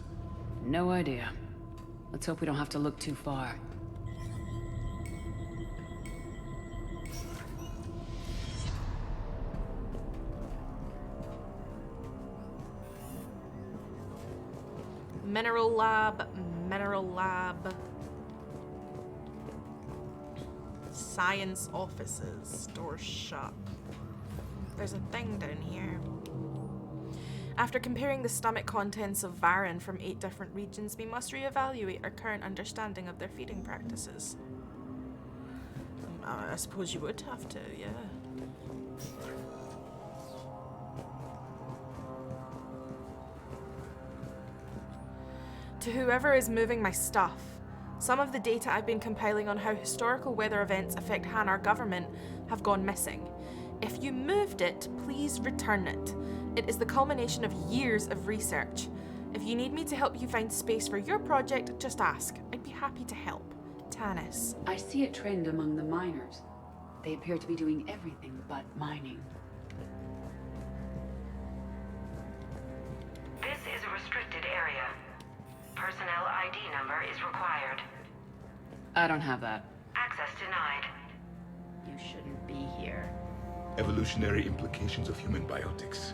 No idea. Let's hope we don't have to look too far. Mineral lab. Mineral lab. Science offices. Door shut. There's a thing down here. After comparing the stomach contents of Varen from 8 different regions, we must reevaluate our current understanding of their feeding practices. I suppose you would have to, yeah. To whoever is moving my stuff, some of the data I've been compiling on how historical weather events affect Hanar government have gone missing. If you moved it, please return it. It is the culmination of years of research. If you need me to help you find space for your project, just ask. I'd be happy to help. Tanis. I see a trend among the miners. They appear to be doing everything but mining. This is a restricted area. Personnel ID number is required. I don't have that. Access denied. You shouldn't be here. Evolutionary implications of human biotics.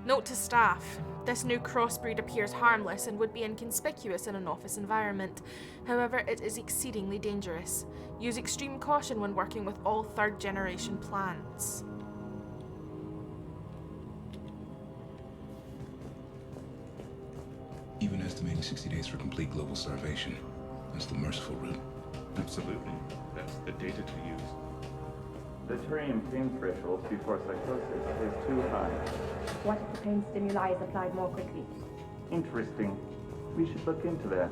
Note to staff. This new crossbreed appears harmless and would be inconspicuous in an office environment. However, it is exceedingly dangerous. Use extreme caution when working with all 3rd generation plants. Even estimating 60 days for complete global starvation. That's the merciful route. Absolutely. That's the data to use. The Turian pain threshold before psychosis is too high. What if the pain stimuli is applied more quickly? Interesting. We should look into that.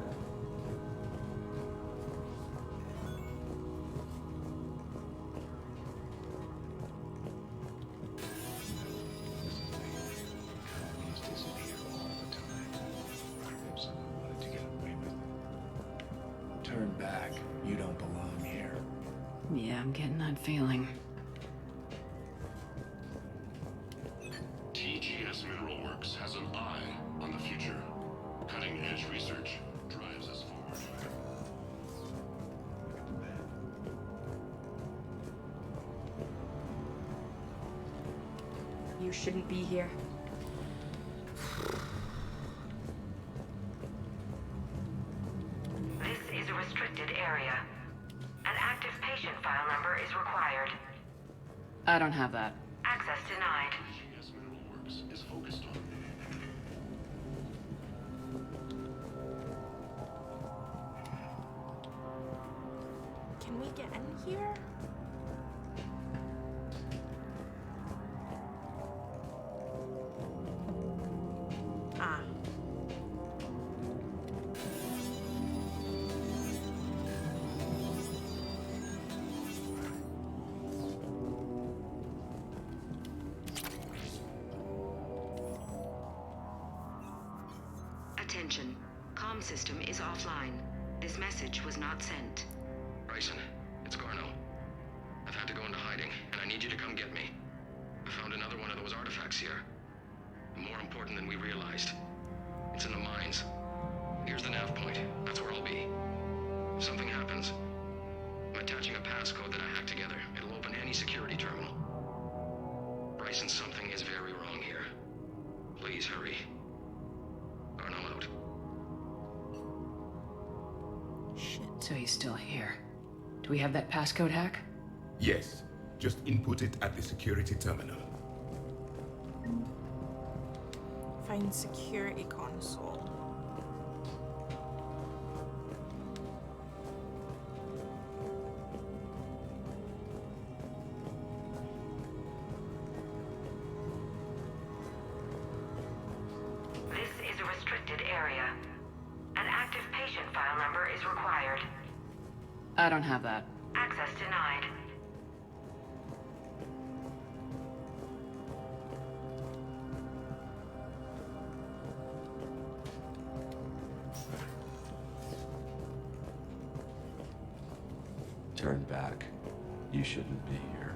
Turn back. You don't belong here. Yeah, I'm getting that feeling. TGS Mineral Works has an eye on the future. Cutting-edge research drives us forward. You shouldn't be here. This is a restricted area. An active patient file number is required. I don't have that. Access denied. TGS Mineral Works is focused on. Can we get in here? Ah. Attention. Comm system is offline. This message was not sent. Bryson, it's Garno. I've had to go into hiding, and I need you to come get me. I found another one of those artifacts here. More important than we realized. It's in the mines. Here's the nav point. That's where I'll be. If something happens, I'm attaching a passcode that I hacked together. It'll open any security terminal. Bryson, something is very wrong here. Please hurry. Garno out. So he's still here. Do we have that passcode hack? Yes. Just input it at the security terminal. Find security console. This is a restricted area. An active patient file number is required. I don't have that. Access denied. Turn back. You shouldn't be here.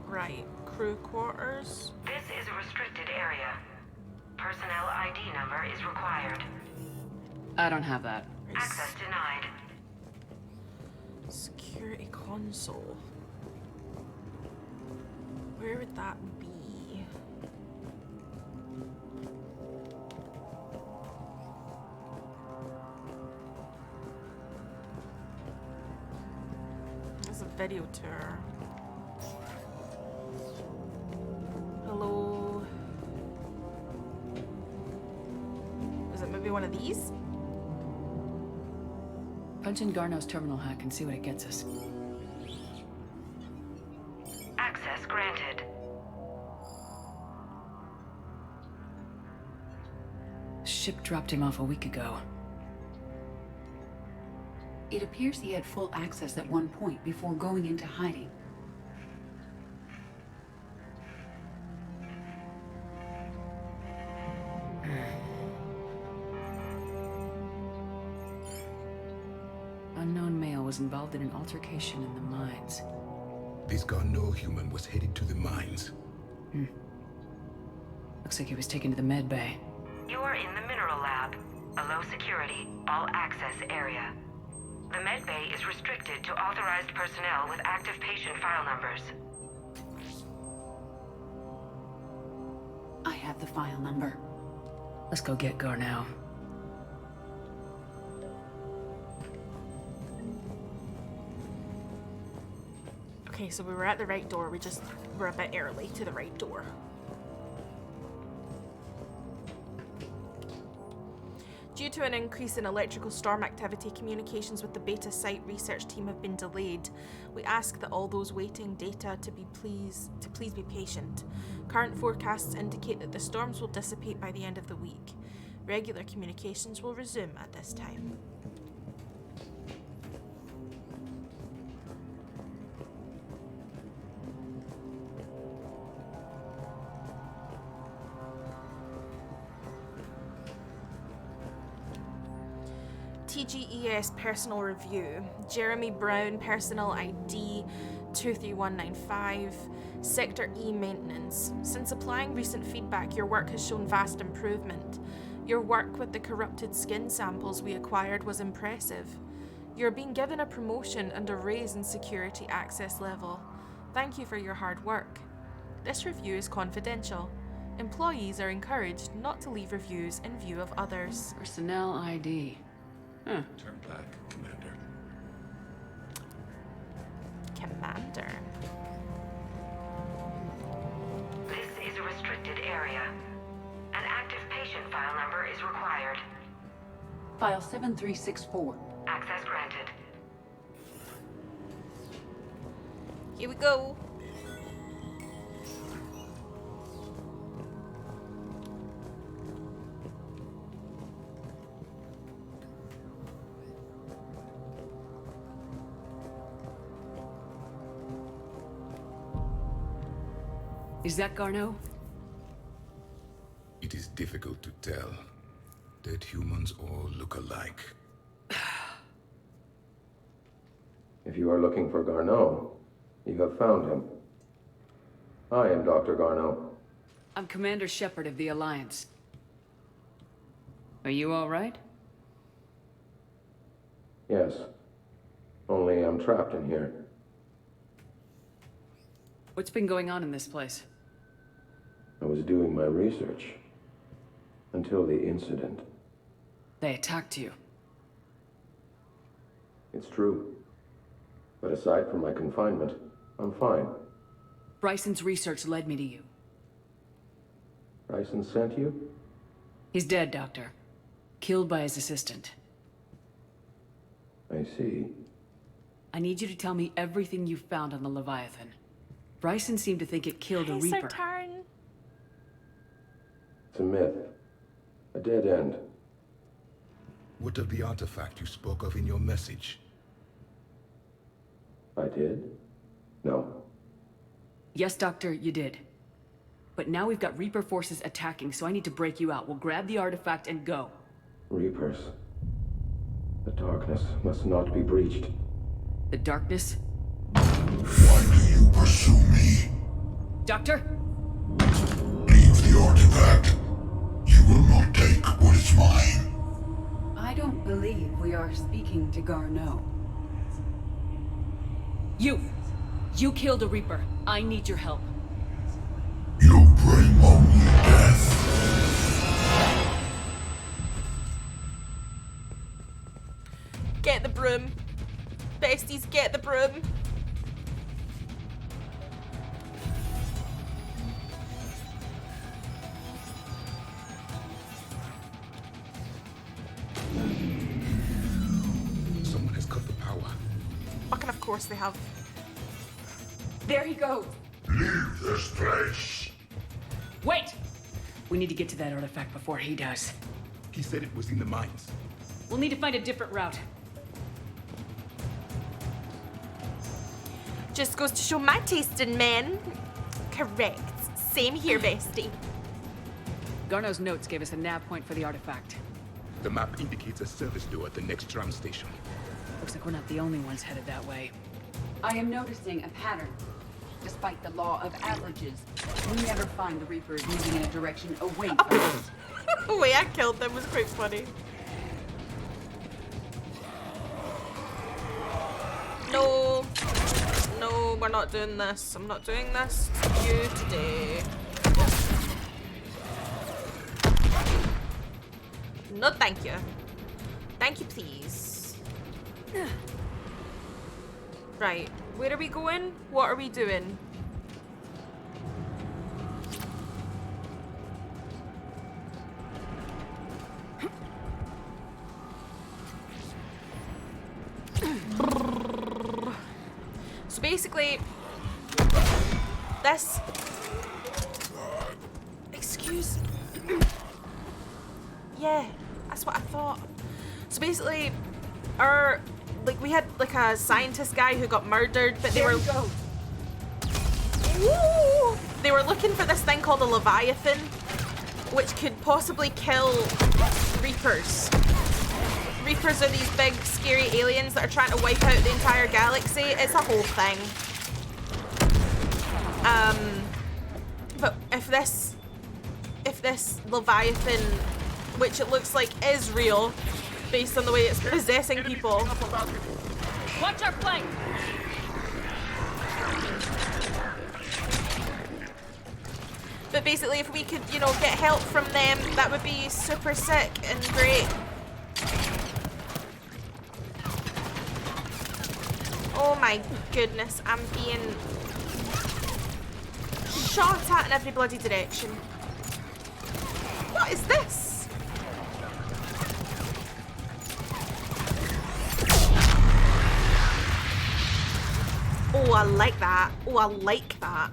Right. Crew quarters. This is a restricted area. Personnel ID number is required. I don't have that. Access denied. Security console. Where would that be? There's a video tour. Hello. Is it maybe one of these? Punch in Garno's terminal hack and see what it gets us. Access granted. Ship dropped him off a week ago. It appears he had full access at one point before going into hiding. Unknown male was involved in an altercation in the mines. This Garneau human was headed to the mines. Looks like he was taken to the med bay. You are in the mineral lab, a low security, all access area. The med bay is restricted to authorized personnel with active patient file numbers. I have the file number. Let's go get Garneau. Okay, so we were at the right door. We just were a bit early to the right door. Due to an increase in electrical storm activity, communications with the beta site research team have been delayed. We ask that all those waiting data to please be patient. Current forecasts indicate that the storms will dissipate by the end of the week. Regular communications will resume at this time. TGES personal review. Jeremy Brown, personal ID 23195, Sector E maintenance. Since applying recent feedback, your work has shown vast improvement. Your work with the corrupted skin samples we acquired was impressive. You're being given a promotion and a raise in security access level. Thank you for your hard work. This review is confidential. Employees are encouraged not to leave reviews in view of others. Personnel ID. Huh. Turn back, Commander. Commander. This is a restricted area. An active patient file number is required. File 7364. Access granted. Here we go. Is that Garneau? It is difficult to tell. Dead humans all look alike. If you are looking for Garneau, you have found him. I am Dr. Garneau. I'm Commander Shepard of the Alliance. Are you all right? Yes. Only I'm trapped in here. What's been going on in this place? I was doing my research. Until the incident. They attacked you. It's true. But aside from my confinement, I'm fine. Bryson's research led me to you. Bryson sent you? He's dead, Doctor. Killed by his assistant. I see. I need you to tell me everything you found on the Leviathan. Bryson seemed to think it killed a Reaper. Turn. It's a myth. A dead end. What of the artifact you spoke of in your message? I did? No. Yes, Doctor, you did. But now we've got Reaper forces attacking, so I need to break you out. We'll grab the artifact and go. Reapers. The darkness must not be breached. The darkness? Why do you pursue me? Doctor? Leave the artifact. You will not take what is mine. I don't believe we are speaking to Garneau. You killed a Reaper. I need your help. You bring only death. Get the broom. Besties, get the broom. Someone has cut the power. Fucking of course they have. There he goes. Leave this place. Wait! We need to get to that artifact before he does. He said it was in the mines. We'll need to find a different route. Just goes to show my taste in men. Correct. Same here, bestie. Garneau's notes gave us a nav point for the artifact. The map indicates a service door at the next tram station. Looks like we're not the only ones headed that way. I am noticing a pattern. Despite the law of averages, we never find the Reapers moving in a direction away from us. The way I killed them was quite funny. No. No, we're not doing this. I'm not doing this to you today. No, thank you. Thank you, please. Right. Where are we going? What are we doing? So basically, this... Excuse... Yeah, that's what I thought. So basically, we had like a scientist guy who got murdered, but they were looking for this thing called a Leviathan, which could possibly kill Reapers. Reapers are these big, scary aliens that are trying to wipe out the entire galaxy. It's a whole thing. But if this Leviathan, which it looks like is real, based on the way it's possessing people. Watch our flank! But basically, if we could, you know, get help from them, that would be super sick and great. Oh my goodness, I'm being shot at in every bloody direction. What is this? Oh, I like that. Oh, I like that.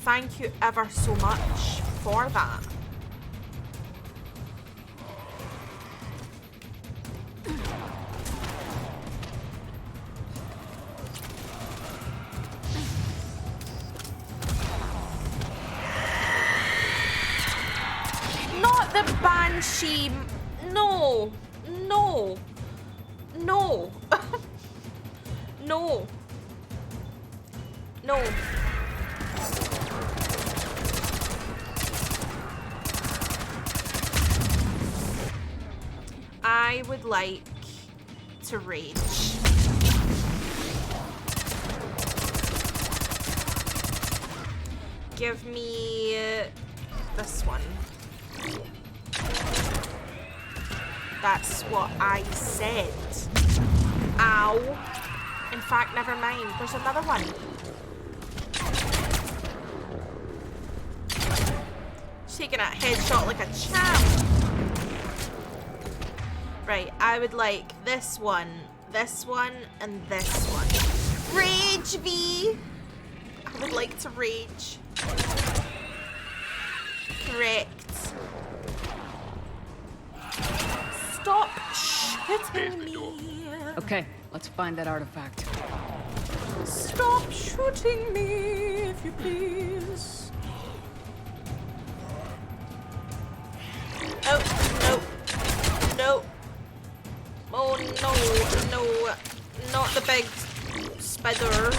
Thank you ever so much for that. Not the Banshee. No. No. No. No. No. I would like to rage. Give me this one. That's what I said. Ow. In fact, never mind. There's another one. Taking that headshot like a champ. Right, I would like this one, and this one. Rage V! I would like to rage. Correct. Stop shooting me. Okay, let's find that artifact. Stop shooting me, if you please. Oh, no. No. Oh, no. No. Not the big spider.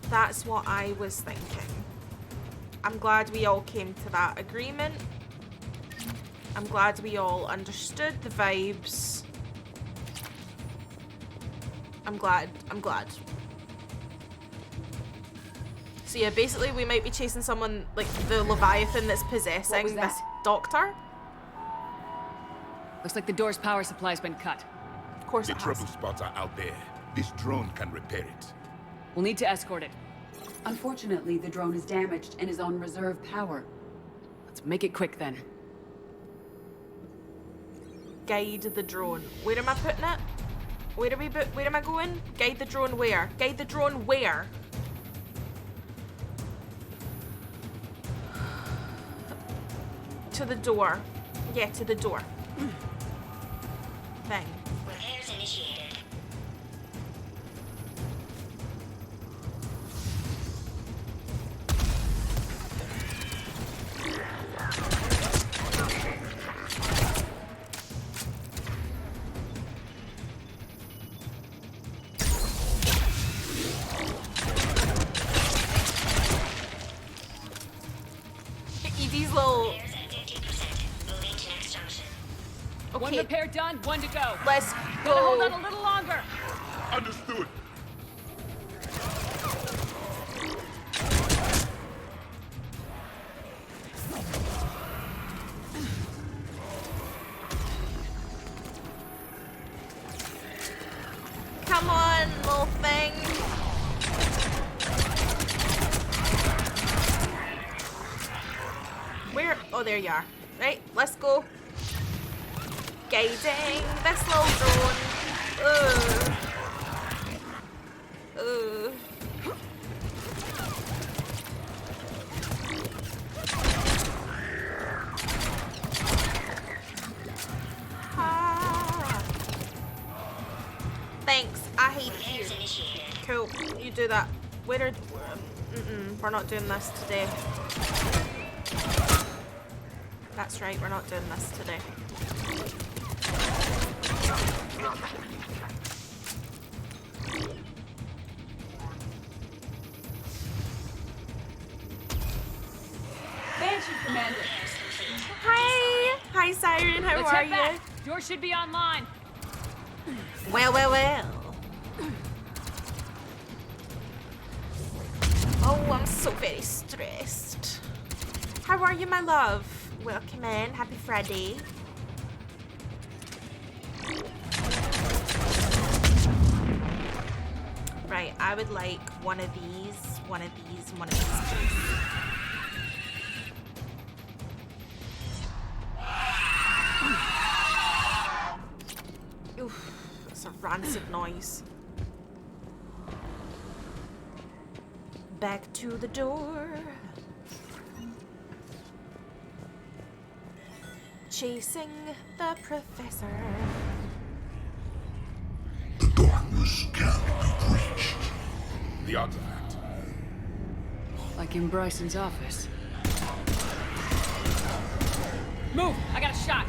That's what I was thinking. I'm glad we all came to that agreement. I'm glad we all understood the vibes. I'm glad. I'm glad. So yeah, basically we might be chasing someone, like the Leviathan that's possessing this doctor. Looks like the door's power supply's been cut. Of course it The has. trouble spots are out there. This drone can repair it. We'll need to escort it. Unfortunately, the drone is damaged and is on reserve power. Let's make it quick then. Guide the drone. Where am I putting it? Where am I going? Guide the drone where? Guide the drone where? To the door. Yeah, to the door. Thing. Repairs initiated. Evie's little... Okay. One repair done, one to go. Let's go. Hold on go. a little longer. Understood. Come on, little thing. Where? Oh, there you are. Right, let's go. Guiding this little drone. Ugh. Ugh. Ah. Thanks. I hate you. Cool. You do that. We're not doing this today. That's right. We're not doing this today. Banshee Commander. Hi. Hi, Siren. How Let's are head you? back. Door should be online. Well, well, well. Oh, I'm so very stressed. How are you, my love? Welcome in. Happy Friday. Right, I would like one of these, one of these, and one of these, please. Oof, that's a rancid noise. Back to the door. Chasing the professor. The darkness can't be breached. The artifact. Like in Bryson's office. Move! I got a shot!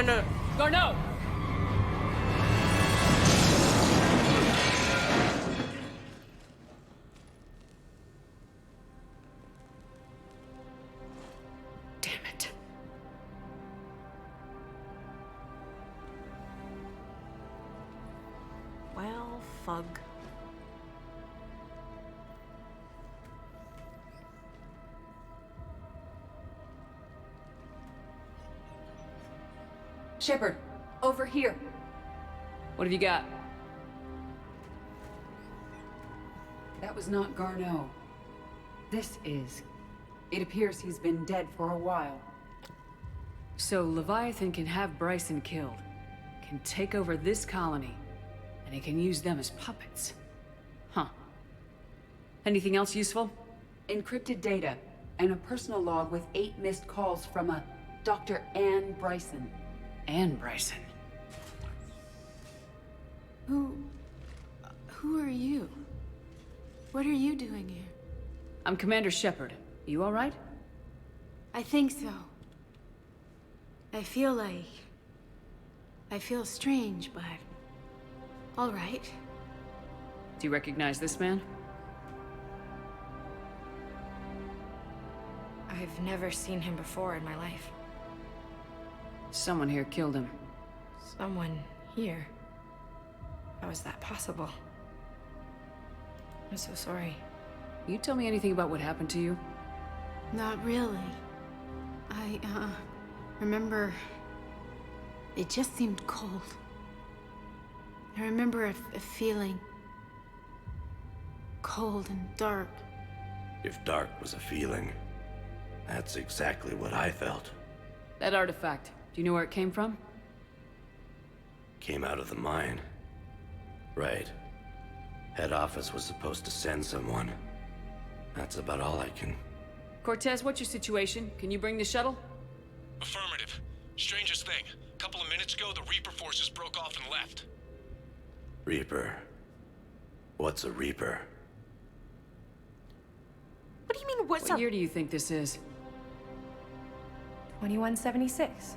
No. Garneau! Damn it. Well, fug. Shepard, over here. What have you got? That was not Garneau. This is. It appears he's been dead for a while. So Leviathan can have Bryson killed, can take over this colony, and he can use them as puppets. Huh. Anything else useful? Encrypted data, and a personal log with 8 missed calls from a Dr. Anne Bryson. Anne Bryson? Who are you? What are you doing here? I'm Commander Shepard. You all right? I think so. I feel strange, but all right. Do you recognize this man? I've never seen him before in my life. Someone here killed him. Someone here? How is that possible? I'm so sorry. You tell me anything about what happened to you? Not really. I remember it just seemed cold. I remember a feeling cold and dark. If dark was a feeling, that's exactly what I felt. That artifact, do you know where it came from? Came out of the mine. Right. Head office was supposed to send someone. That's about all I can... Cortez, what's your situation? Can you bring the shuttle? Affirmative. Strangest thing. A couple of minutes ago, the Reaper forces broke off and left. Reaper? What's a Reaper? What do you mean, what's What year do you think this is? 2176.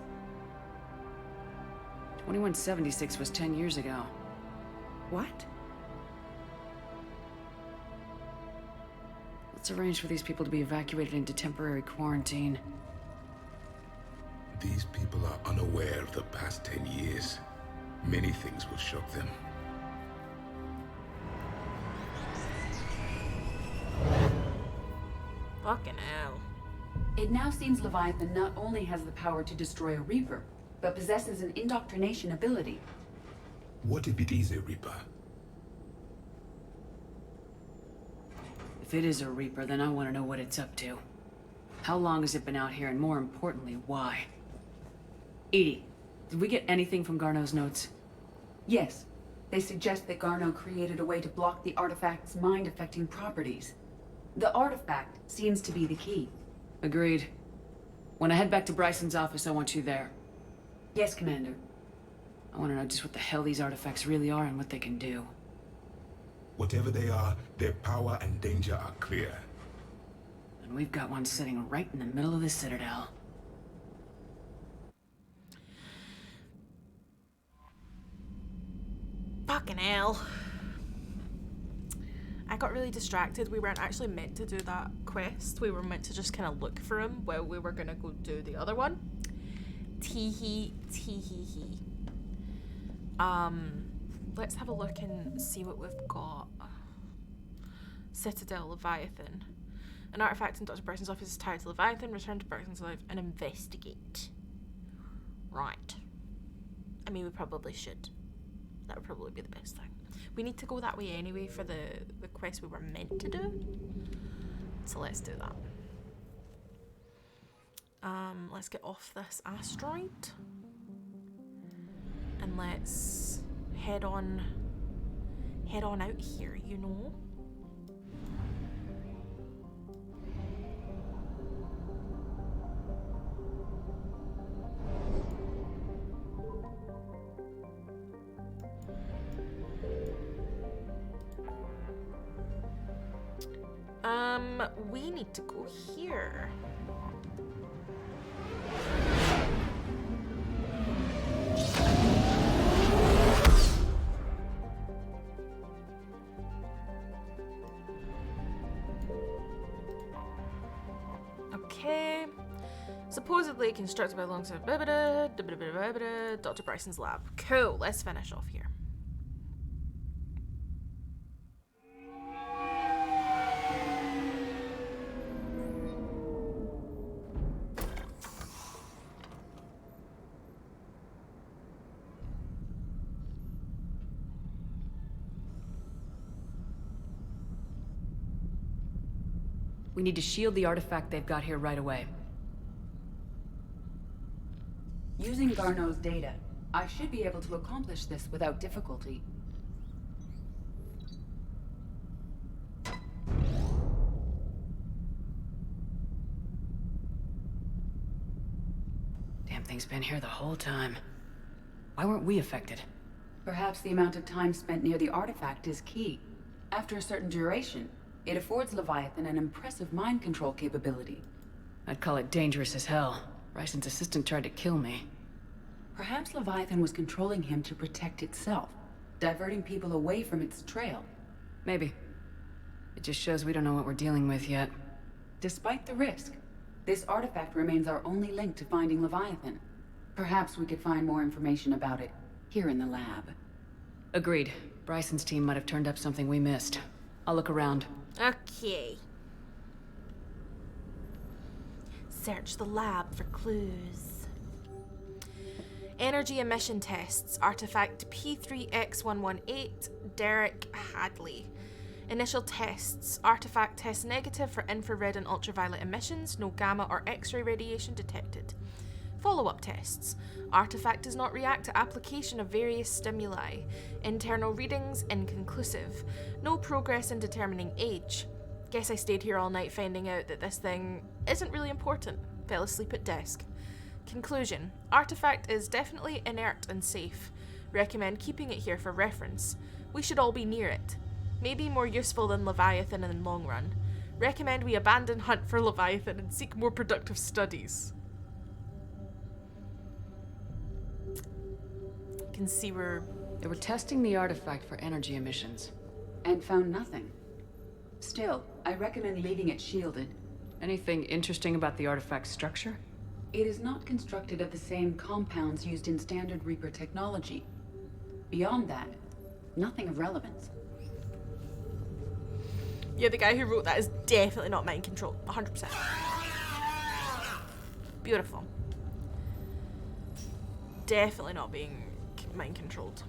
2176 was 10 years ago. What? Let's arrange for these people to be evacuated into temporary quarantine. These people are unaware of the past 10 years. Many things will shock them. Fucking hell. It now seems Leviathan not only has the power to destroy a Reaper, but possesses an indoctrination ability. What if it is a Reaper? If it is a Reaper, then I want to know what it's up to. How long has it been out here, and more importantly, why? Edie, did we get anything from Garneau's notes? Yes. They suggest that Garneau created a way to block the artifact's mind-affecting properties. The artifact seems to be the key. Agreed. When I head back to Bryson's office, I want you there. Yes, Commander. I want to know just what the hell these artifacts really are and what they can do. Whatever they are, their power and danger are clear. And we've got one sitting right in the middle of the Citadel. Fucking hell. I got really distracted. We weren't actually meant to do that quest. We were meant to just kind of look for him while we were gonna go do the other one. Tee-hee, tee-hee-hee. let's have a look and see what we've got. Citadel Leviathan. An artifact in Dr. Bryson's office is tied to Leviathan. Return to Bryson's life and investigate. Right. I mean, we probably should. That would probably be the best thing. We need to go that way anyway for the quest we were meant to do. So let's do that. Let's get off this asteroid. And let's head on out here, you know. We need to go here. Okay. Supposedly constructed by alongside Dr. Bryson's lab. Cool, let's finish off here. We need to shield the artifact they've got here right away. Using Garneau's data, I should be able to accomplish this without difficulty. Damn thing's been here the whole time. Why weren't we affected? Perhaps the amount of time spent near the artifact is key. After a certain duration, it affords Leviathan an impressive mind control capability. I'd call it dangerous as hell. Bryson's assistant tried to kill me. Perhaps Leviathan was controlling him to protect itself, diverting people away from its trail. Maybe. It just shows we don't know what we're dealing with yet. Despite the risk, this artifact remains our only link to finding Leviathan. Perhaps we could find more information about it here in the lab. Agreed. Bryson's team might have turned up something we missed. I'll look around. Okay. Search the lab for clues. Energy emission tests. Artifact P3X118, Derek Hadley. Initial tests. Artifact tests negative for infrared and ultraviolet emissions. No gamma or X-ray radiation detected. Follow-up tests. Artifact does not react to application of various stimuli. Internal readings inconclusive. No progress in determining age. Guess I stayed here all night finding out that this thing isn't really important. Fell asleep at desk. Conclusion. Artifact is definitely inert and safe. Recommend keeping it here for reference. We should all be near it. Maybe more useful than Leviathan in the long run. Recommend we abandon hunt for Leviathan and seek more productive studies. Can see where they were testing the artifact for energy emissions. And found nothing. Still, I recommend leaving it shielded. Anything interesting about the artifact's structure? It is not constructed of the same compounds used in standard Reaper technology. Beyond that, nothing of relevance. Yeah, the guy who wrote that is definitely not mind control. 100%. Beautiful. Definitely not being mind controlled.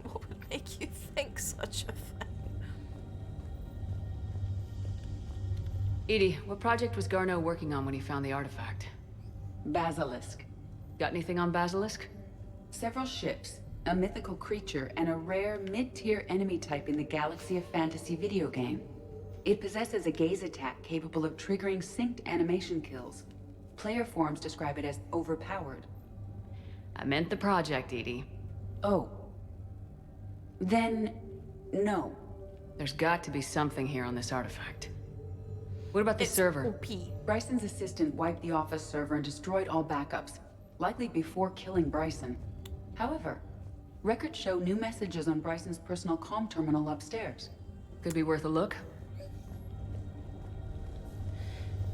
What would make you think such a thing? Edie, what project was Garneau working on when he found the artifact? Basilisk. Got anything on Basilisk? Several ships, a mythical creature, and a rare mid-tier enemy type in the Galaxy of Fantasy video game. It possesses a gaze attack capable of triggering synced animation kills. Player forums describe it as overpowered. I meant the project, Edie. Oh. Then, no. There's got to be something here on this artifact. What about the server? OP. Bryson's assistant wiped the office server and destroyed all backups, likely before killing Bryson. However, records show new messages on Bryson's personal comm terminal upstairs. Could be worth a look.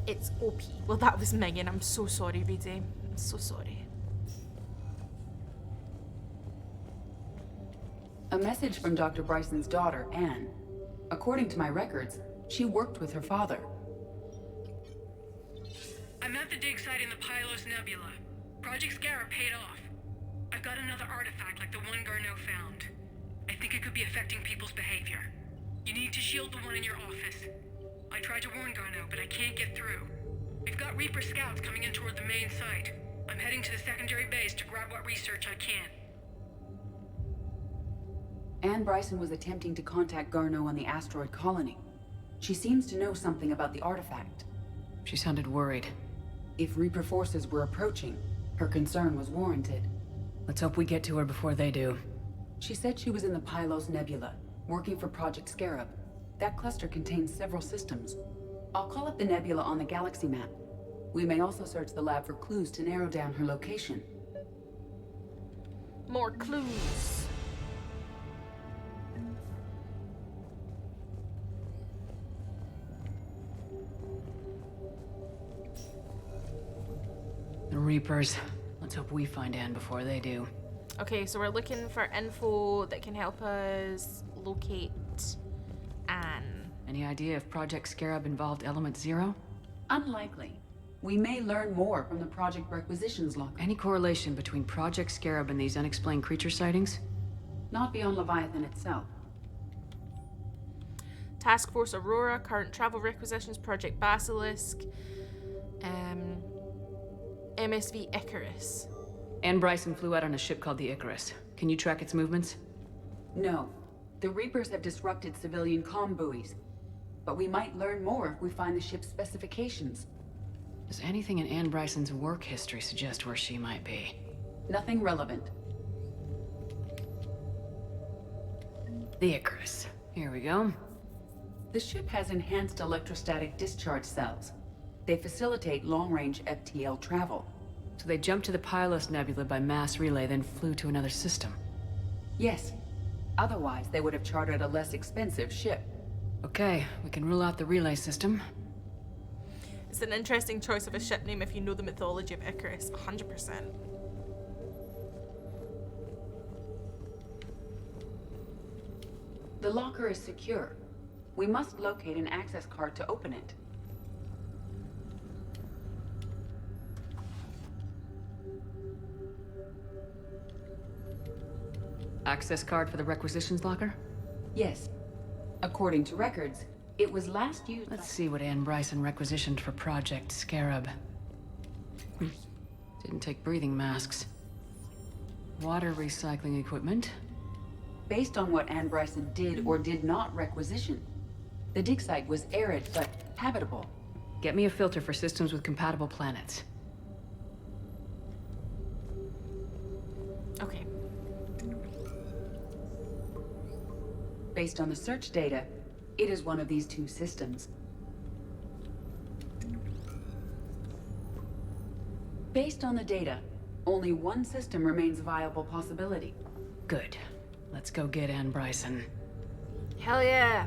It's OP. Well, that was Megan. I'm so sorry, Reedy. I'm so sorry. A message from Dr. Bryson's daughter, Anne. According to my records, she worked with her father. I'm at the dig site in the Pylos Nebula. Project Scarab paid off. I've got another artifact like the one Garneau found. I think it could be affecting people's behavior. You need to shield the one in your office. I tried to warn Garneau, but I can't get through. We've got Reaper scouts coming in toward the main site. I'm heading to the secondary base to grab what research I can. Anne Bryson was attempting to contact Garneau on the asteroid colony. She seems to know something about the artifact. She sounded worried. If Reaper forces were approaching, her concern was warranted. Let's hope we get to her before they do. She said she was in the Pylos Nebula, working for Project Scarab. That cluster contains several systems. I'll call up the nebula on the galaxy map. We may also search the lab for clues to narrow down her location. More clues. The Reapers. Let's hope we find Anne before they do. Okay, so we're looking for info that can help us locate Anne. Any idea if Project Scarab involved Element Zero? Unlikely. We may learn more from the Project Requisitions log. Any correlation between Project Scarab and these unexplained creature sightings? Not beyond Leviathan itself. Task Force Aurora, current travel requisitions, Project Basilisk, MSV Icarus. Anne Bryson flew out on a ship called the Icarus. Can you track its movements? No. The Reapers have disrupted civilian comm buoys. But we might learn more if we find the ship's specifications. Does anything in Anne Bryson's work history suggest where she might be? Nothing relevant. The Icarus. Here we go. The ship has enhanced electrostatic discharge cells. They facilitate long-range FTL travel. So they jumped to the Pylos Nebula by mass relay, then flew to another system? Yes. Otherwise, they would have chartered a less expensive ship. Okay, we can rule out the relay system. It's an interesting choice of a ship name if you know the mythology of Icarus, 100%. The locker is secure. We must locate an access card to open it. Access card for the requisitions locker? Yes. According to records, it was last used. Let's see what Anne Bryson requisitioned for Project Scarab. Didn't take breathing masks. Water recycling equipment. Based on what Anne Bryson did or did not requisition, the dig site was arid but habitable. Get me a filter for systems with compatible planets. Okay. Based on the search data, it is one of these two systems. Based on the data, only one system remains a viable possibility. Good. Let's go get Anne Bryson. Hell yeah!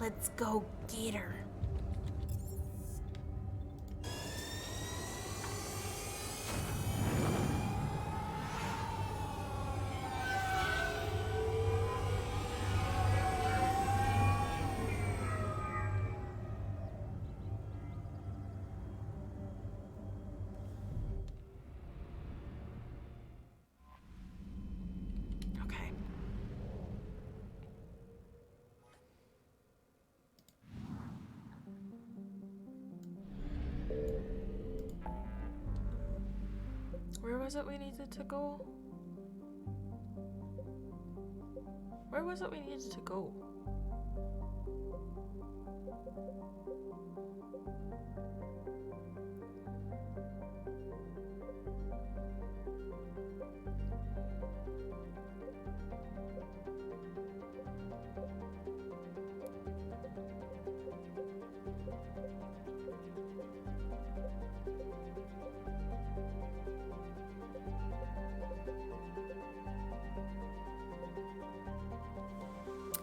Let's go get her. Where was it we needed to go? Where was it we needed to go?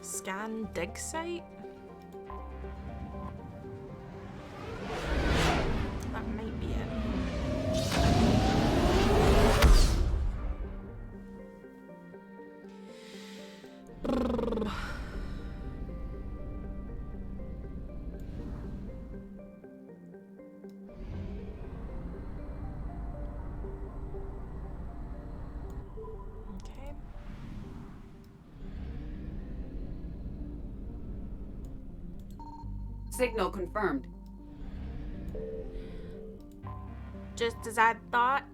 Scan dig site? That might be it. Signal confirmed. Just as I thought.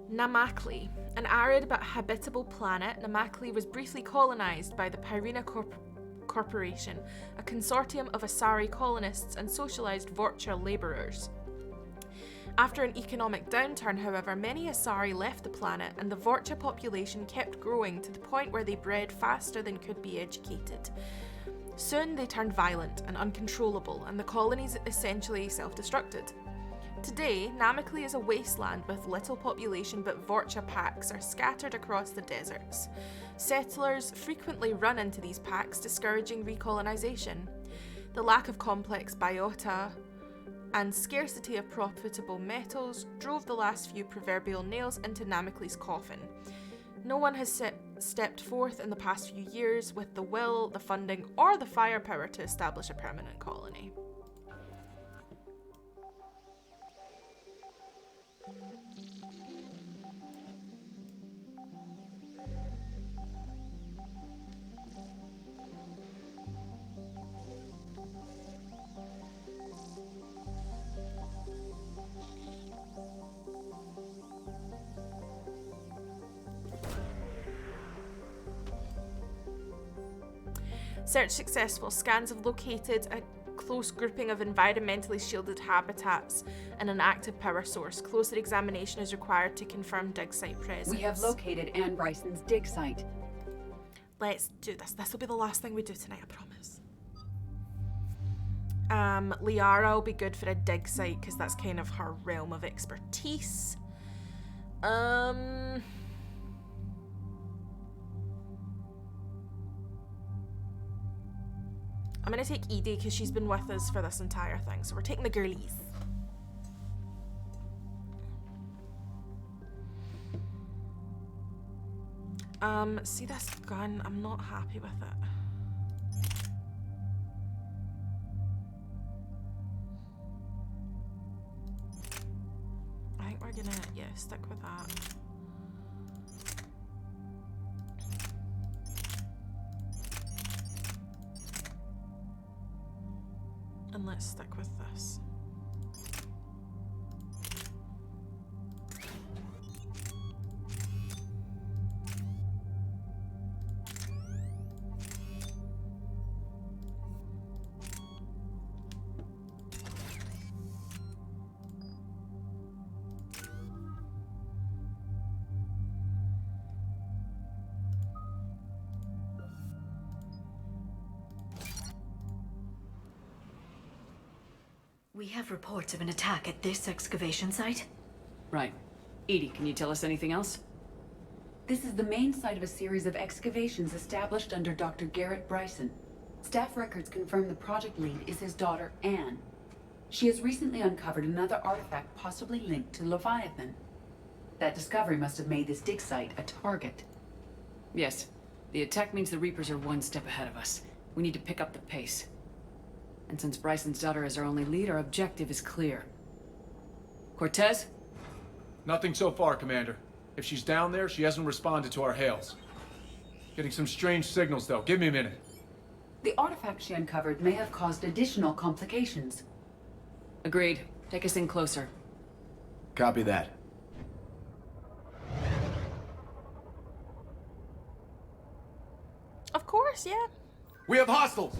Namakli. An arid but habitable planet, Namakli was briefly colonized by the Pyrena Corporation, a consortium of Asari colonists and socialized Vorcha laborers. After an economic downturn, however, many Asari left the planet, and the Vorcha population kept growing to the point where they bred faster than could be educated. Soon they turned violent and uncontrollable, and the colonies essentially self-destructed. Today, Namakli is a wasteland with little population, but Vorcha packs are scattered across the deserts. Settlers frequently run into these packs, discouraging recolonization. The lack of complex biota and scarcity of profitable metals drove the last few proverbial nails into Namakli's coffin. No one has stepped forth in the past few years with the will, the funding, or the firepower to establish a permanent colony. Search successful. Scans have located a close grouping of environmentally shielded habitats and an active power source. Closer examination is required to confirm dig site presence. We have located Anne Bryson's dig site. Let's do this. This will be the last thing we do tonight, I promise. Liara will be good for a dig site because that's kind of her realm of expertise. I'm going to take Edie because she's been with us for this entire thing. So we're taking the girlies. See this gun? I'm not happy with it. I think we're gonna, yeah, stick with that. And let's stick with this. We have reports of an attack at this excavation site. Right. Edie, can you tell us anything else? This is the main site of a series of excavations established under Dr. Garrett Bryson. Staff records confirm the project lead is his daughter, Anne. She has recently uncovered another artifact possibly linked to Leviathan. That discovery must have made this dig site a target. Yes. The attack means the Reapers are one step ahead of us. We need to pick up the pace. And since Bryson's daughter is our only lead, our objective is clear. Cortez? Nothing so far, Commander. If she's down there, she hasn't responded to our hails. Getting some strange signals, though. Give me a minute. The artifact she uncovered may have caused additional complications. Agreed. Take us in closer. Copy that. Of course, yeah. We have hostiles!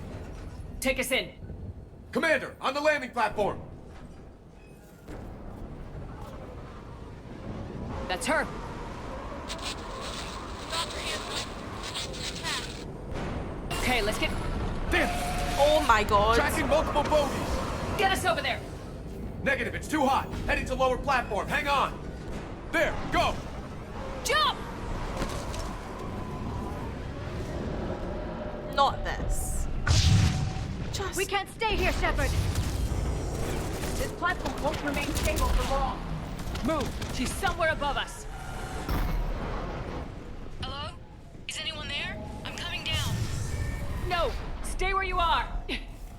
Take us in. Commander, on the landing platform! That's her. Okay, let's get... Damn! Oh my god. Tracking multiple bogies! Get us over there! Negative, it's too hot. Heading to lower platform, hang on! There, go! Jump! Not this. We can't stay here, Shepard! This platform won't remain stable for long. Move! She's somewhere above us. Hello? Is anyone there? I'm coming down. No! Stay where you are!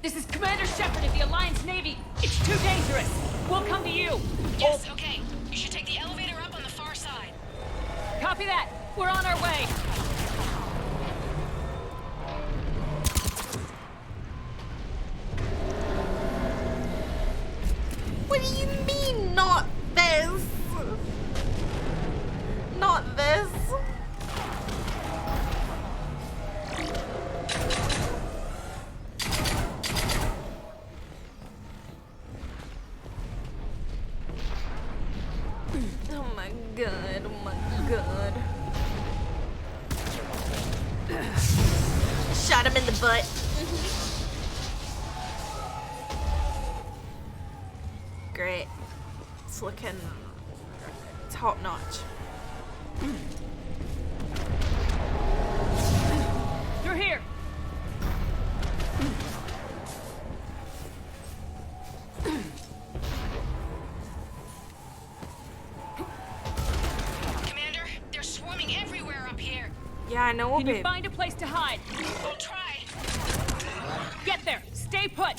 This is Commander Shepard of the Alliance Navy. It's too dangerous. We'll come to you. Yes, okay. You should take the elevator up on the far side. Copy that. We're on our way. Great. It's looking... It's top notch. They're here! Commander, they're swarming everywhere up here. Yeah, I know, Can babe. you find a place to hide? I'll try. Get there! Stay put!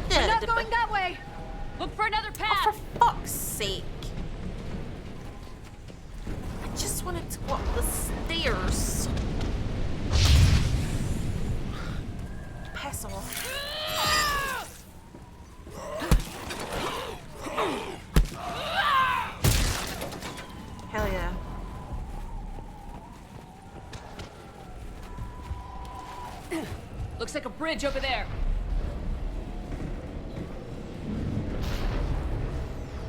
We're not going that way. Look for another path. Oh, for fuck's sake. I just wanted to go up the stairs. Piss off. Hell yeah. Looks like a bridge over there.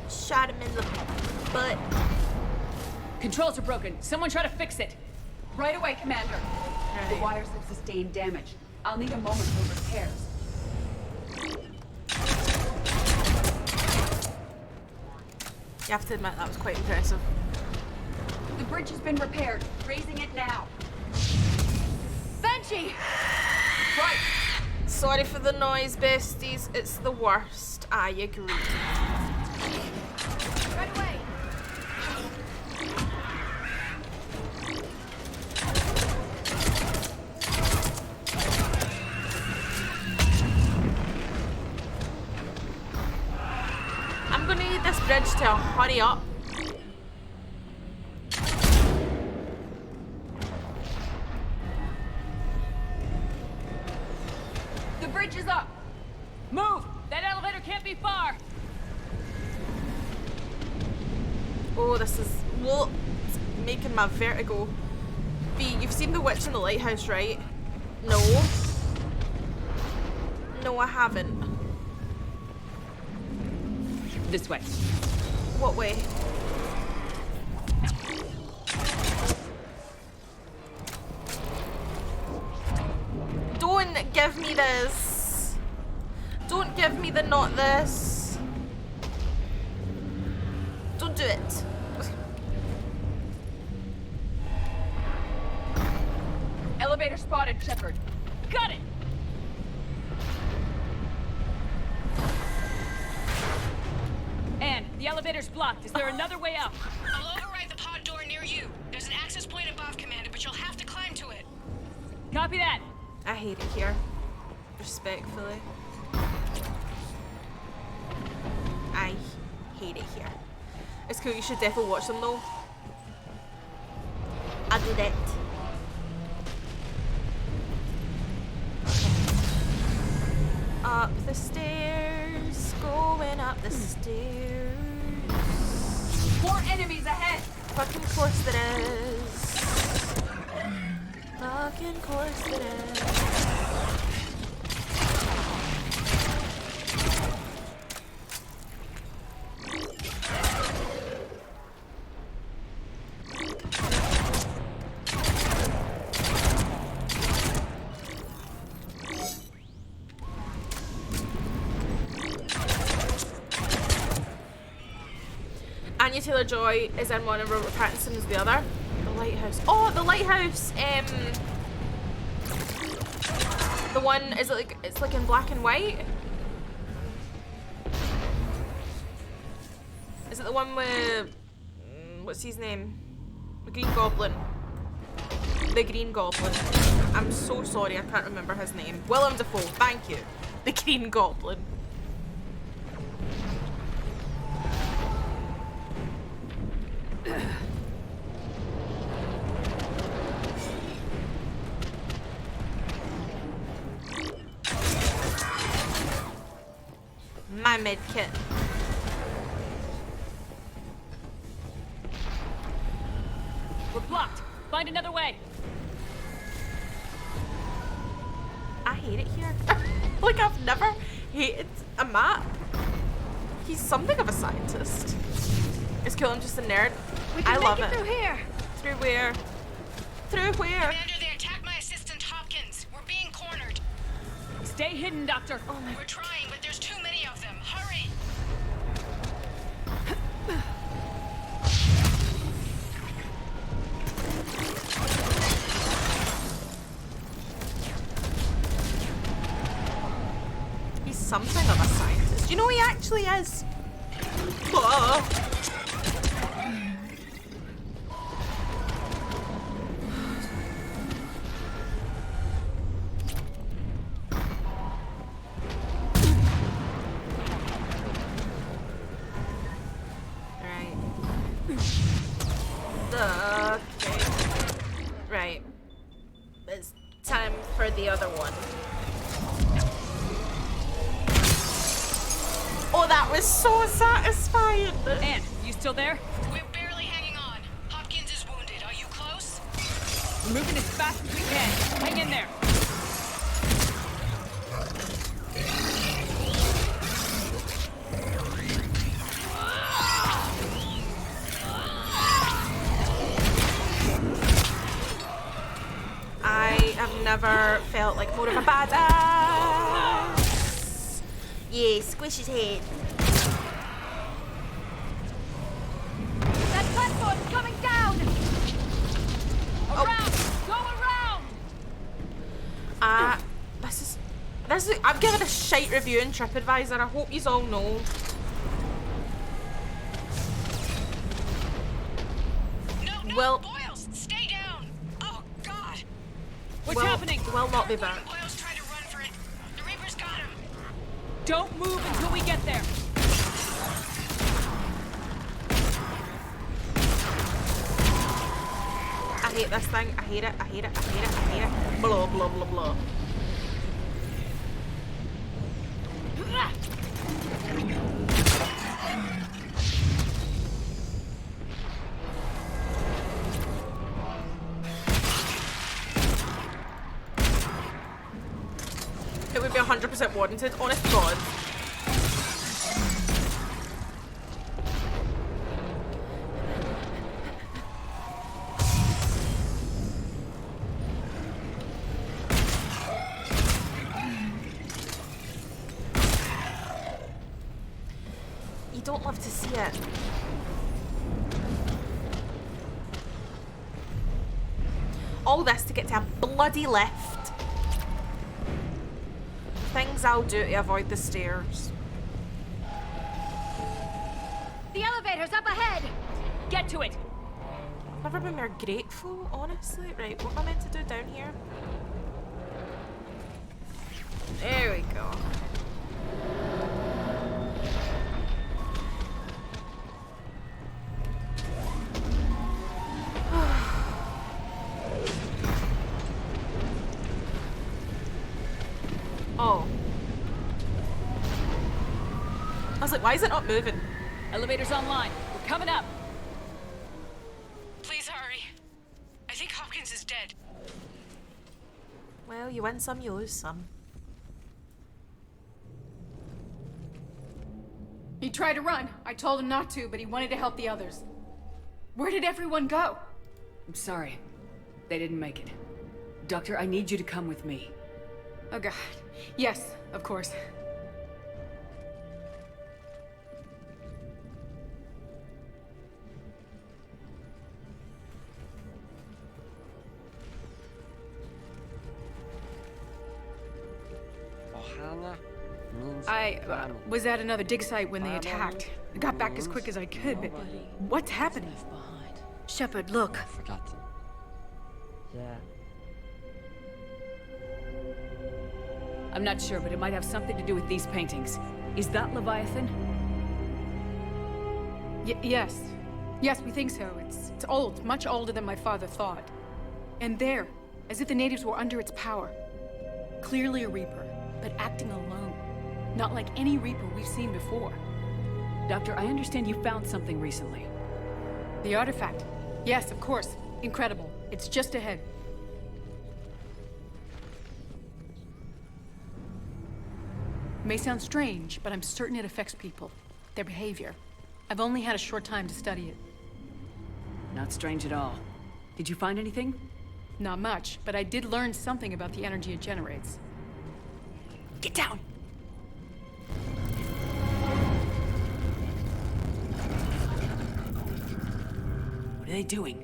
Shot him in the butt. Controls are broken. Someone try to fix it. Right away, Commander. Right. The wires have sustained damage. I'll need a moment for repairs. You have to admit that was quite impressive. The bridge has been repaired. Raising it now. Banshee! Right. Sorry for the noise, besties. It's the worst. I agree. Right away. I'm gonna need this bridge to hurry up. The bridge is up. Move! That elevator can't be far. Oh, this is... Whoa, it's making my vertigo. B, you've seen The Witch in the Lighthouse, right? No. No, I haven't. This way. What way? Don't give me this. Don't give me the not this. Don't do it. Elevator spotted, Shepard. Got it! Anne, the elevator's blocked. Is there another way up? I'll override the pod door near you. There's an access point above, Commander, but you'll have to climb to it. Copy that. I hate it here. Respectfully. I hate it here. It's cool, you should definitely watch them though. I do that. Up the stairs, going up the stairs. More enemies ahead! Fucking course there is. Fucking course there is. Anya Taylor-Joy is in one and Robert Pattinson is the other. The Lighthouse. Oh, The Lighthouse! The one, is it like, it's like in black and white? Is it the one with, what's his name? The Green Goblin. The Green Goblin. I'm so sorry, I can't remember his name. Willem Dafoe, thank you. The Green Goblin. my med kit. We're blocked. Find another way. I hate it here. Like, I've never hated a map. He's something of a scientist. It's cool, I'm just a nerd. I love it. Through here. Through where? Through where? Commander, they attacked my assistant Hopkins. We're being cornered. Stay hidden, Doctor. Oh my. We're trying, but there's too many of them. Hurry! He's something of a scientist. You know he actually is. Oh. Right. It's time for the other one. Oh, that was so satisfying. Anne, you still there? We're barely hanging on. Hopkins is wounded. Are you close? We're moving as fast as we can. Hang in there. I have never felt like more of a badass. Yeah, squish his head. That platform's coming down! Around! Go around! This is I'm giving a shite review in TripAdvisor. I hope yous all know. No, Boyles, stay down. Oh God. What's happening? Will not be back. Boyles tried to run for it. The Reapers got him. Don't move until we get there. I hate this thing. I hate it. I hate it. I hate it. I hate it. Blah blah blah blah. It would be 100% warranted, honest to God. You don't love to see it. All this to get to a bloody lift. Things I'll do to avoid the stairs. The elevator's up ahead. Get to it. I've never been more grateful, honestly. Right, what am I meant to do down here? There we go. Oh. I was like, why is it not moving? Elevator's online. We're coming up. Please hurry. I think Hopkins is dead. Well, you win some, you lose some. He tried to run. I told him not to, but he wanted to help the others. Where did everyone go? I'm sorry. They didn't make it. Doctor, I need you to come with me. Oh God. Yes, of course. I was at another dig site when they attacked. I got back as quick as I could, but what's happening? Shepard, look. Forgotten. Yeah. I'm not sure, but it might have something to do with these paintings. Is that Leviathan? Yes. Yes, we think so. It's old, much older than my father thought. And there, as if the natives were under its power. Clearly a Reaper, but acting alone. Not like any Reaper we've seen before. Doctor, I understand you found something recently. The artifact. Yes, of course. Incredible. It's just ahead. It may sound strange, but I'm certain it affects people. Their behavior. I've only had a short time to study it. Not strange at all. Did you find anything? Not much, but I did learn something about the energy it generates. Get down! What are they doing?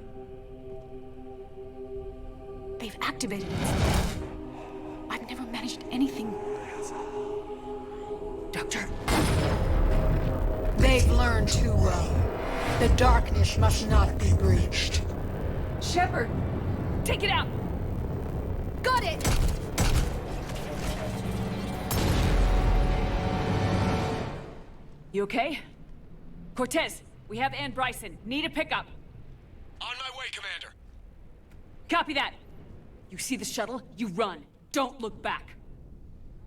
They've activated it. I've never managed anything. Doctor? They've learned too well. The darkness must not be breached. Shepard! Take it out! Got it! You okay? Cortez, we have Ann Bryson. Need a pickup. On my way, Commander. Copy that. You see the shuttle, you run. Don't look back.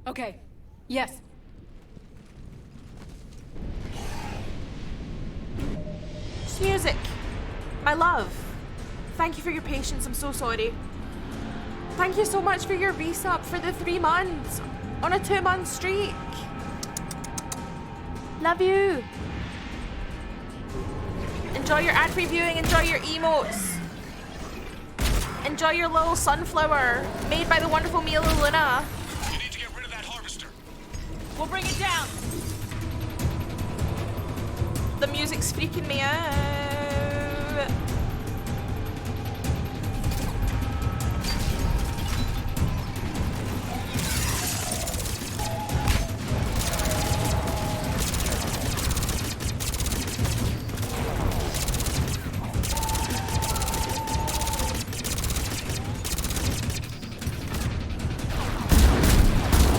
Okay. Yes. Music. My love. Thank you for your patience. I'm so sorry. Thank you so much for your resub for the 3 months on a 2-month streak. Love you. Enjoy your ad previewing. Enjoy your emotes. Enjoy your little sunflower made by the wonderful Mila Luna. You need to get rid of that harvester. We'll bring it down. The music's freaking me out.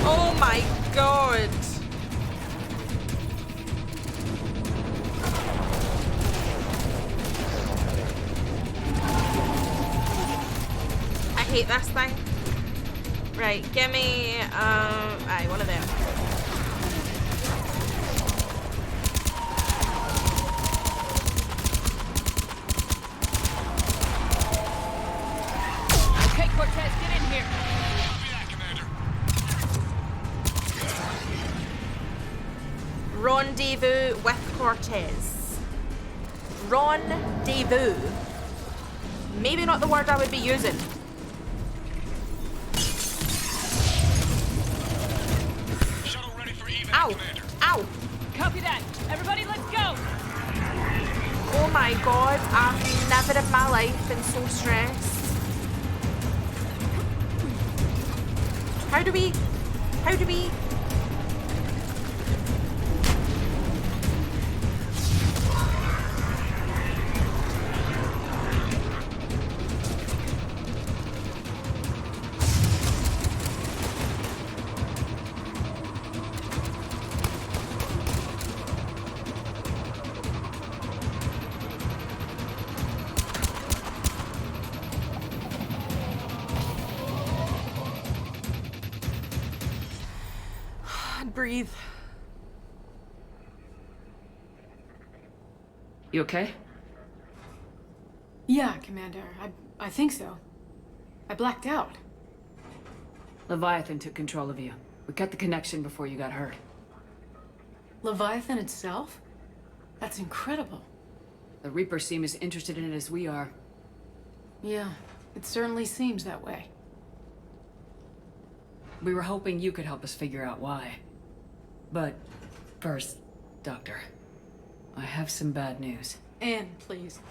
Oh my god. I hate this thing. Right, give me, aye, one of them. Okay, Cortez, get in here. Rendezvous with Cortez. Rendezvous. Maybe not the word I would be using. Shuttle ready for evac, Ow! Commander. Ow! Copy that. Everybody, let's go. Oh my god, I've never in my life been so stressed. How do we... breathe. You okay? Yeah, Commander. I think so. I blacked out. Leviathan took control of you. We cut the connection before you got hurt. Leviathan itself? That's incredible. The Reapers seem as interested in it as we are. Yeah, it certainly seems that way. We were hoping you could help us figure out why. But first, Doctor, I have some bad news. Anne, please.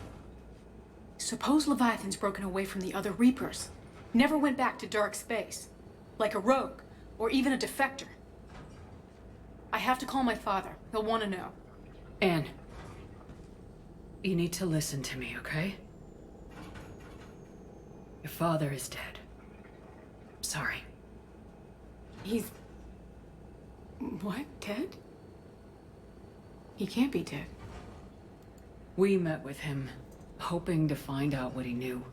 Suppose Leviathan's broken away from the other Reapers. Never went back to dark space. Like a rogue, or even a defector. I have to call my father. He'll want to know. Anne, you need to listen to me, okay? Your father is dead. Sorry. He's... What? Dead? He can't be dead. We met with him, hoping to find out what he knew.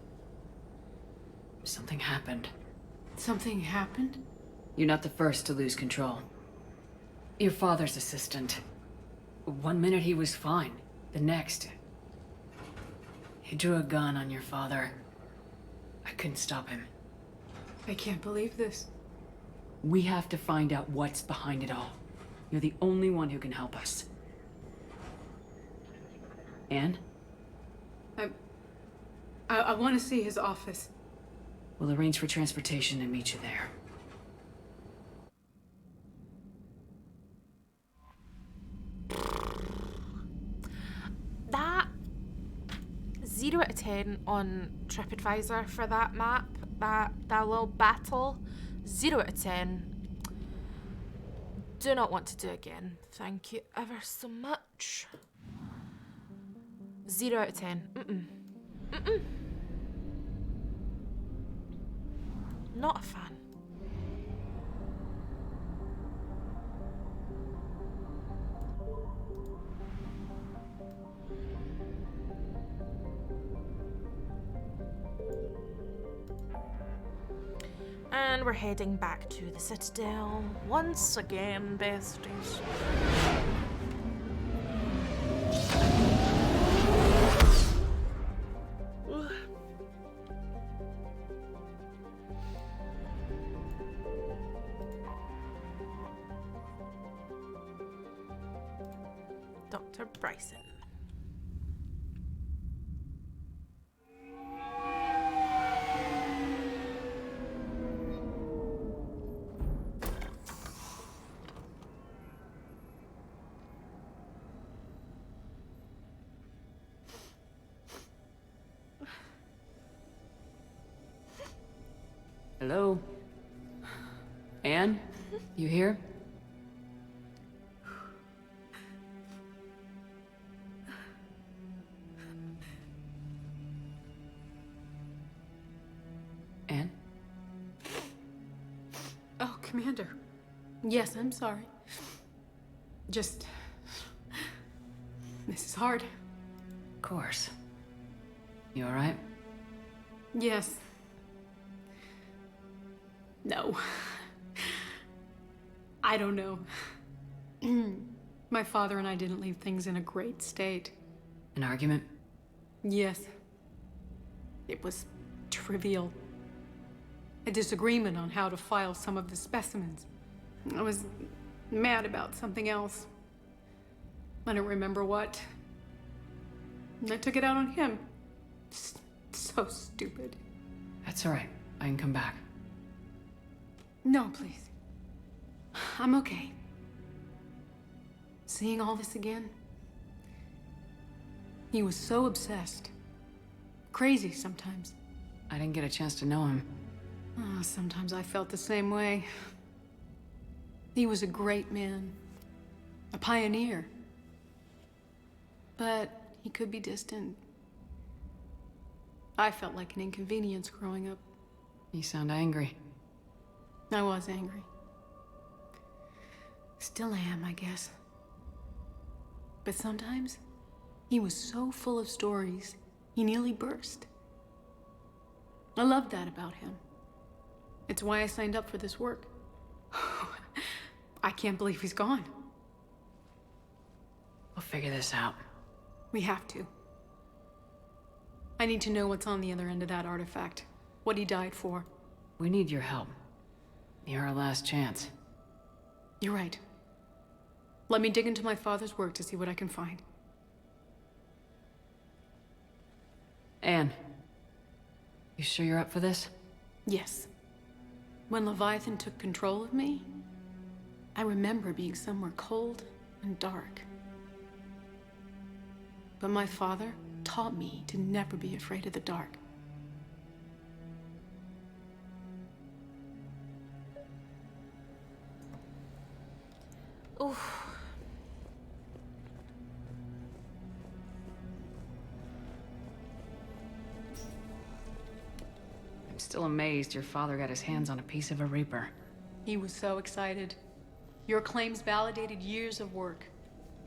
Something happened. Something happened? You're not the first to lose control. Your father's assistant. One minute he was fine. The next... he drew a gun on your father. I couldn't stop him. I can't believe this. We have to find out what's behind it all. You're the only one who can help us. Anne? I want to see his office. We'll arrange for transportation and meet you there. That 0 out of 10 on TripAdvisor for that map, that little battle, 0 out of 10. Do not want to do again. Thank you ever so much. 0 out of 10. Not a fan. And we're heading back to the Citadel once again, besties. Dr. Bryson. Hello? Anne? You here? Anne? Oh, Commander. Yes, I'm sorry. Just... this is hard. Of course. You alright? Yes. No. I don't know. My father and I didn't leave things in a great state. An argument? Yes. It was trivial. A disagreement on how to file some of the specimens. I was mad about something else. I don't remember what. And I took it out on him. So stupid. That's alright. I can come back. No, please. I'm okay. Seeing all this again? He was so obsessed. Crazy sometimes. I didn't get a chance to know him. Oh, sometimes I felt the same way. He was a great man. A pioneer. But he could be distant. I felt like an inconvenience growing up. You sound angry. I was angry. Still am, I guess. But sometimes, he was so full of stories, he nearly burst. I loved that about him. It's why I signed up for this work. I can't believe he's gone. We'll figure this out. We have to. I need to know what's on the other end of that artifact. What he died for. We need your help. You're our last chance. You're right. Let me dig into my father's work to see what I can find. Anne, you sure you're up for this? Yes. When Leviathan took control of me, I remember being somewhere cold and dark. But my father taught me to never be afraid of the dark. Oof. I'm still amazed your father got his hands on a piece of a Reaper. He was so excited. Your claims validated years of work.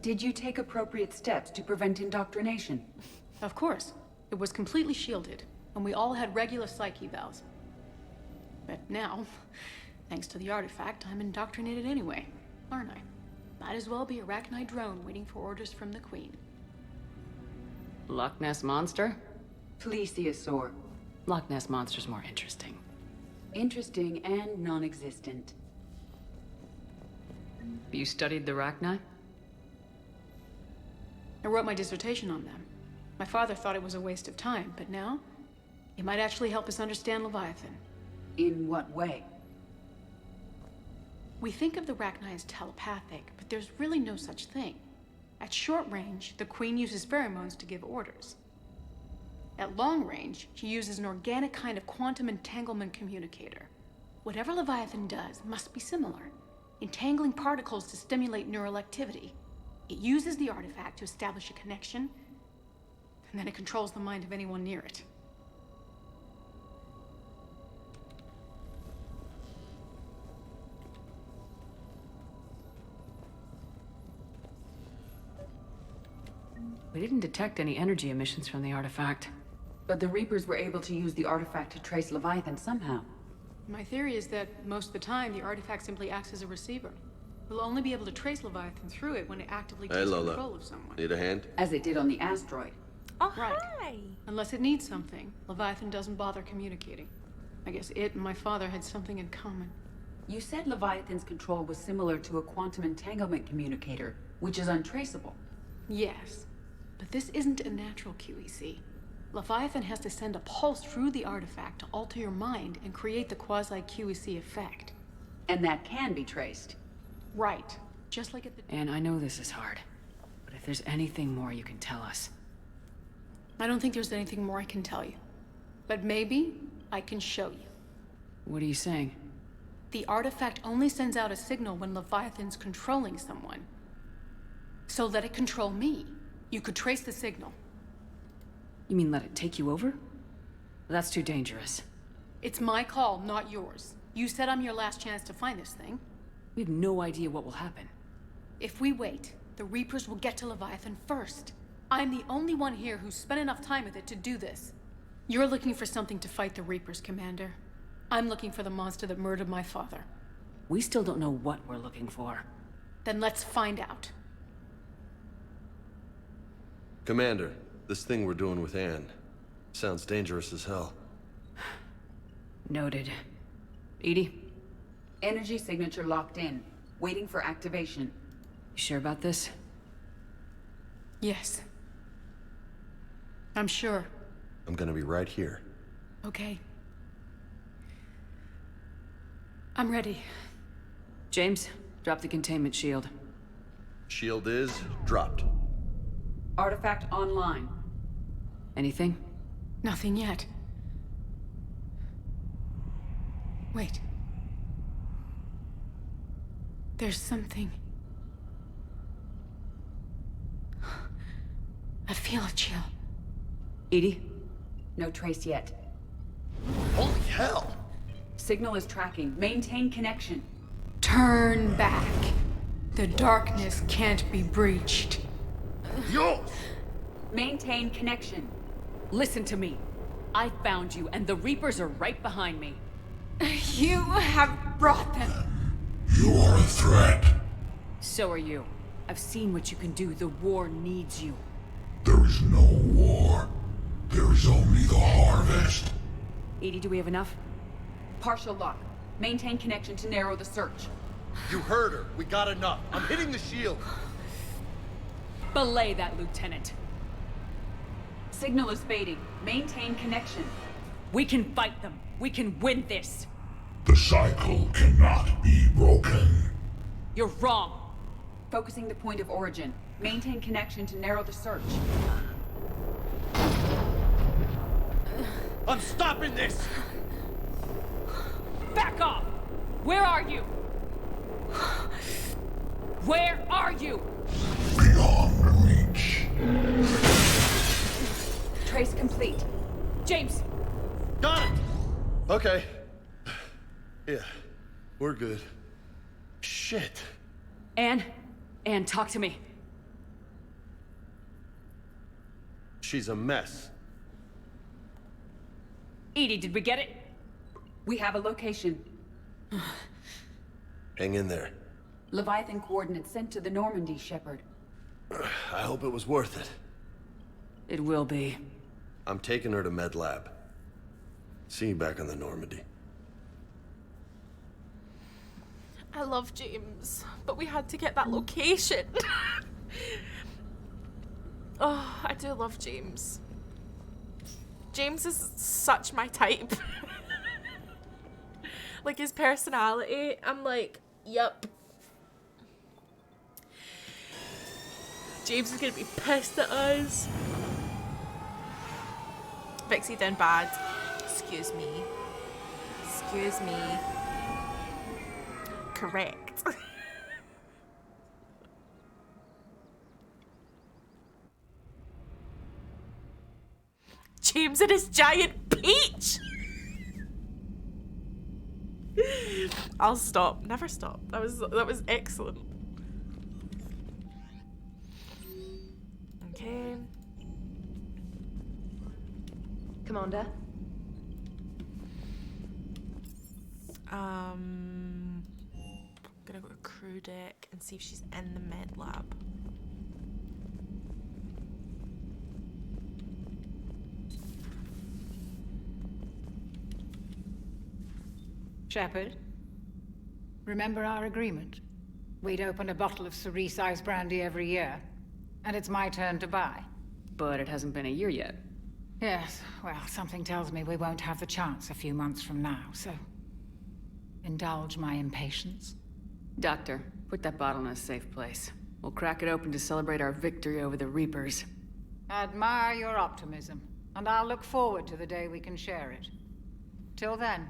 Did you take appropriate steps to prevent indoctrination? Of course. It was completely shielded, and we all had regular psych evals. But now, thanks to the artifact, I'm indoctrinated anyway, aren't I? Might as well be a Arachnid drone waiting for orders from the Queen. Loch Ness Monster? Plesiosaur. Loch Ness Monster's more interesting. Interesting and non-existent. You studied the Arachni? I wrote my dissertation on them. My father thought it was a waste of time, but now it might actually help us understand Leviathan. In what way? We think of the Arachni as telepathic, but there's really no such thing. At short range, the Queen uses pheromones to give orders. At long range, she uses an organic kind of quantum entanglement communicator. Whatever Leviathan does must be similar, entangling particles to stimulate neural activity. It uses the artifact to establish a connection, and then it controls the mind of anyone near it. We didn't detect any energy emissions from the artifact. But the Reapers were able to use the artifact to trace Leviathan somehow. My theory is that most of the time, the artifact simply acts as a receiver. We'll only be able to trace Leviathan through it when it actively takes control of someone. Need a hand? As it did on the asteroid. Oh, Right. hi! Unless it needs something, Leviathan doesn't bother communicating. I guess it and my father had something in common. You said Leviathan's control was similar to a quantum entanglement communicator, which is untraceable. Yes, but this isn't a natural QEC. Leviathan has to send a pulse through the artifact to alter your mind and create the quasi-QEC effect. And that can be traced. Right. Just like at the... And I know this is hard, but if there's anything more you can tell us. I don't think there's anything more I can tell you. But maybe I can show you. What are you saying? The artifact only sends out a signal when Leviathan's controlling someone. So let it control me. You could trace the signal. You mean let it take you over? That's too dangerous. It's my call, not yours. You said I'm your last chance to find this thing. We have no idea what will happen. If we wait, the Reapers will get to Leviathan first. I'm the only one here who's spent enough time with it to do this. You're looking for something to fight the Reapers, Commander. I'm looking for the monster that murdered my father. We still don't know what we're looking for. Then let's find out. Commander, this thing we're doing with Anne sounds dangerous as hell. Noted. Edie? Energy signature locked in, waiting for activation. You sure about this? Yes. I'm sure. I'm gonna be right here. Okay. I'm ready. James, drop the containment shield. Shield is dropped. Artifact online. Anything? Nothing yet. Wait. There's something. I feel a chill. Edie? No trace yet. Holy hell! Signal is tracking. Maintain connection. Turn back. The darkness can't be breached. Yo! Maintain connection. Listen to me. I found you, and the Reapers are right behind me. You have brought them. You are a threat. So are you. I've seen what you can do. The war needs you. There is no war. There is only the harvest. Edie, do we have enough? Partial lock. Maintain connection to narrow the search. You heard her. We got enough. I'm hitting the shield. Belay that, Lieutenant. Signal is fading. Maintain connection. We can fight them. We can win this. The cycle cannot be broken. You're wrong. Focusing the point of origin. Maintain connection to narrow the search. I'm stopping this! Back off! Where are you? Where are you? Beyond reach. Trace complete. James! Got it! Okay. Yeah, we're good. Shit. Anne, talk to me. She's a mess. Edie, did we get it? We have a location. Hang in there. Leviathan coordinates sent to the Normandy, Shepard. I hope it was worth it. It will be. I'm taking her to Med Lab. See you back on the Normandy. I love James, but we had to get that location. Oh, I do love James. James is such my type. Like his personality, I'm like, yep. James is gonna be pissed at us. Vixie down bad. Excuse me. Excuse me. Correct. James and his giant peach. I'll stop. Never stop. That was excellent. Okay. Commander. Gonna go to crew deck and see if she's in the med lab. Shepard, remember our agreement? We'd open a bottle of cerise brandy every year, and it's my turn to buy. But it hasn't been a year yet. Yes, well, something tells me we won't have the chance a few months from now, so indulge my impatience. Doctor, put that bottle in a safe place. We'll crack it open to celebrate our victory over the Reapers. I admire your optimism, and I'll look forward to the day we can share it. Till then.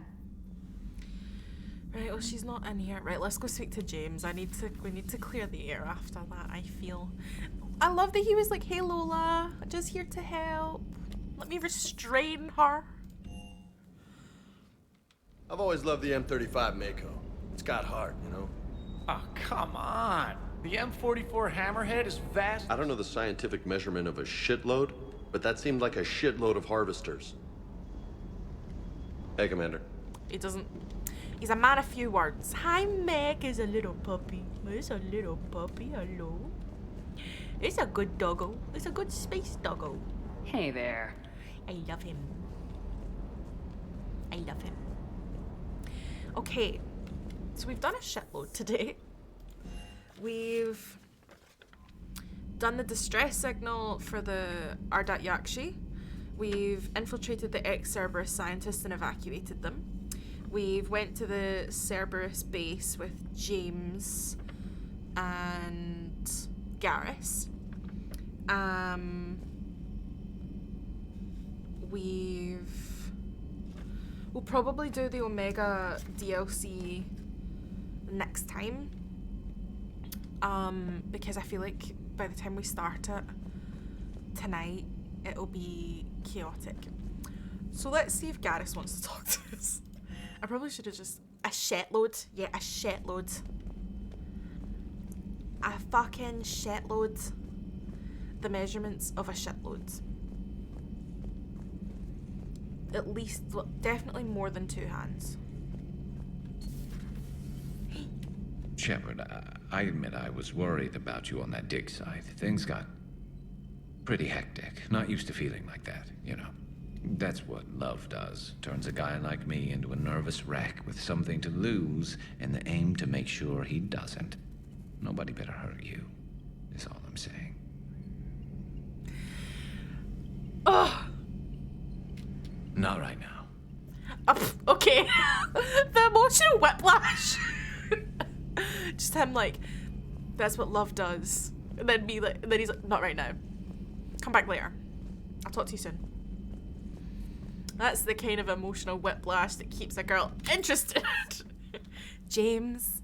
Right, well, she's not in here. Right, let's go speak to James. We need to clear the air after that, I feel. I love that he was like, hey Lola, I'm just here to help. Let me restrain her. I've always loved the M35 Mako. It's got heart, you know? Oh, come on. The M44 Hammerhead is vast. I don't know the scientific measurement of a shitload, but that seemed like a shitload of harvesters. Hey, Commander. He doesn't... He's a man of few words. Hi, Meg is a little puppy. It's a little puppy, hello. It's a good doggo. It's a good space doggo. Hey there. I love him. I love him. Okay, so we've done a shitload today. We've done the distress signal for the Ardat Yakshi. We've infiltrated the ex-Cerberus scientists and evacuated them. We've went to the Cerberus base with James and Garrus. We'll probably do the Omega DLC next time. Because I feel like by the time we start it tonight, it'll be chaotic. So let's see if Garrus wants to talk to us. I probably should have just... A shitload. Yeah, a shitload. A fucking shitload. The measurements of a shitload. At least, definitely more than 2 hands. Shepard, I admit I was worried about you on that dig site. Things got pretty hectic. Not used to feeling like that, you know. That's what love does. Turns a guy like me into a nervous wreck with something to lose and the aim to make sure he doesn't. Nobody better hurt you, is all I'm saying. Ugh. Not right now. Okay. The emotional whiplash. Just him like, that's what love does. And then me like, and then he's like, not right now. Come back later. I'll talk to you soon. That's the kind of emotional whiplash that keeps a girl interested. James,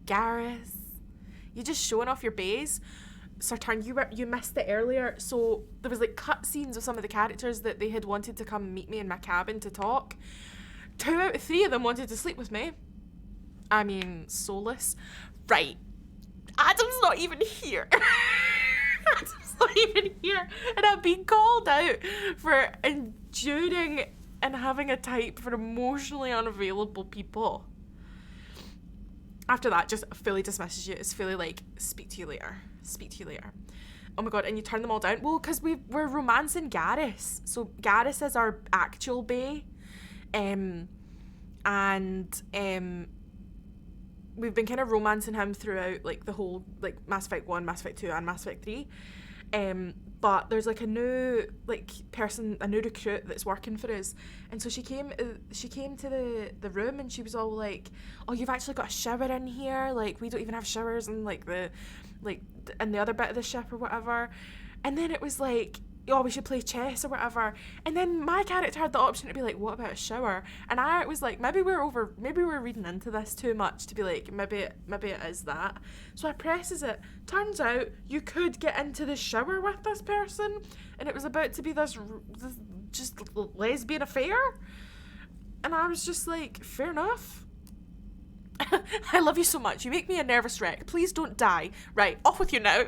Garrus, you just showing off your bays. Sartan, you missed it earlier. So there was like cutscenes of some of the characters that they had wanted to come meet me in my cabin to talk. 2 out of 3 of them wanted to sleep with me. I mean, soulless. Right. Adam's not even here. Adam's not even here. And I've been called out for enduring and having a type for emotionally unavailable people. After that, just fully dismisses you. It's fully like, speak to you later. Speak to you later. Oh my god, and you turn them all down? Well, because we're romancing Garrus. So Garrus is our actual bae. We've been kind of romancing him throughout like the whole like Mass Effect 1, Mass Effect 2 and Mass Effect 3. But there's like a new recruit that's working for us, and so she came to the room and she was all like, oh, you've actually got a shower in here, like we don't even have showers in like in the other bit of the ship or whatever. And then it was like, oh, we should play chess or whatever. And then my character had the option to be like, what about a shower? And I was like, maybe we're reading into this too much to be like, maybe it is that. So I presses it. Turns out you could get into the shower with this person, and it was about to be this just lesbian affair. And I was just like, fair enough. I love you so much. You make me a nervous wreck. Please don't die. Right, off with you now.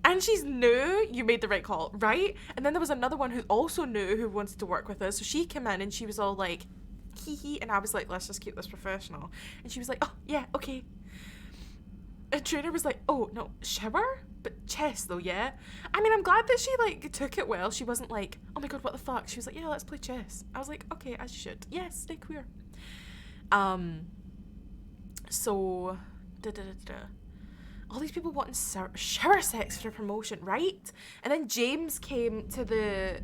And she's new. You made the right call, right? And then there was another one who also knew who wanted to work with us. So she came in and she was all like, hee hee. And I was like, let's just keep this professional. And she was like, oh, yeah, okay. And Trainer was like, oh, no, shower? But chess though, yeah? I mean, I'm glad that she like took it well. She wasn't like, oh my god, what the fuck? She was like, yeah, let's play chess. I was like, okay, as you should. Yes, stay queer. So, all these people wanting shower sex for a promotion, right? And then James came to the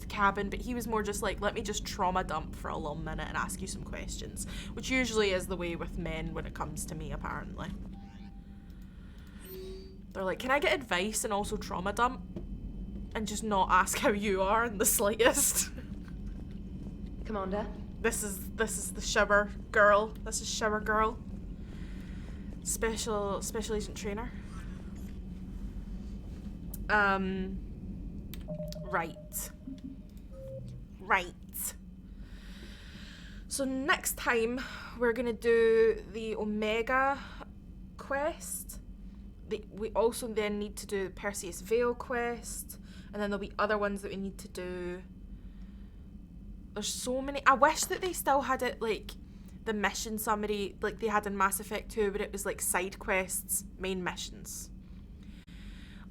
cabin, but he was more just like, let me just trauma dump for a little minute and ask you some questions, which usually is the way with men when it comes to me, apparently. They're like, can I get advice and also trauma dump? And just not ask how you are in the slightest. Commander? This is the shower girl. This is shower girl. Special agent trainer. Right. So next time we're gonna do the Omega quest. We also then need to do the Perseus Vale quest, and then there'll be other ones that we need to do. There's so many. I wish that they still had it like the mission summary like they had in Mass Effect 2, but it was like side quests, main missions.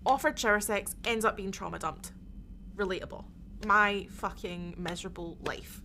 Offered shower sex, ends up being trauma dumped. Relatable. My fucking miserable life.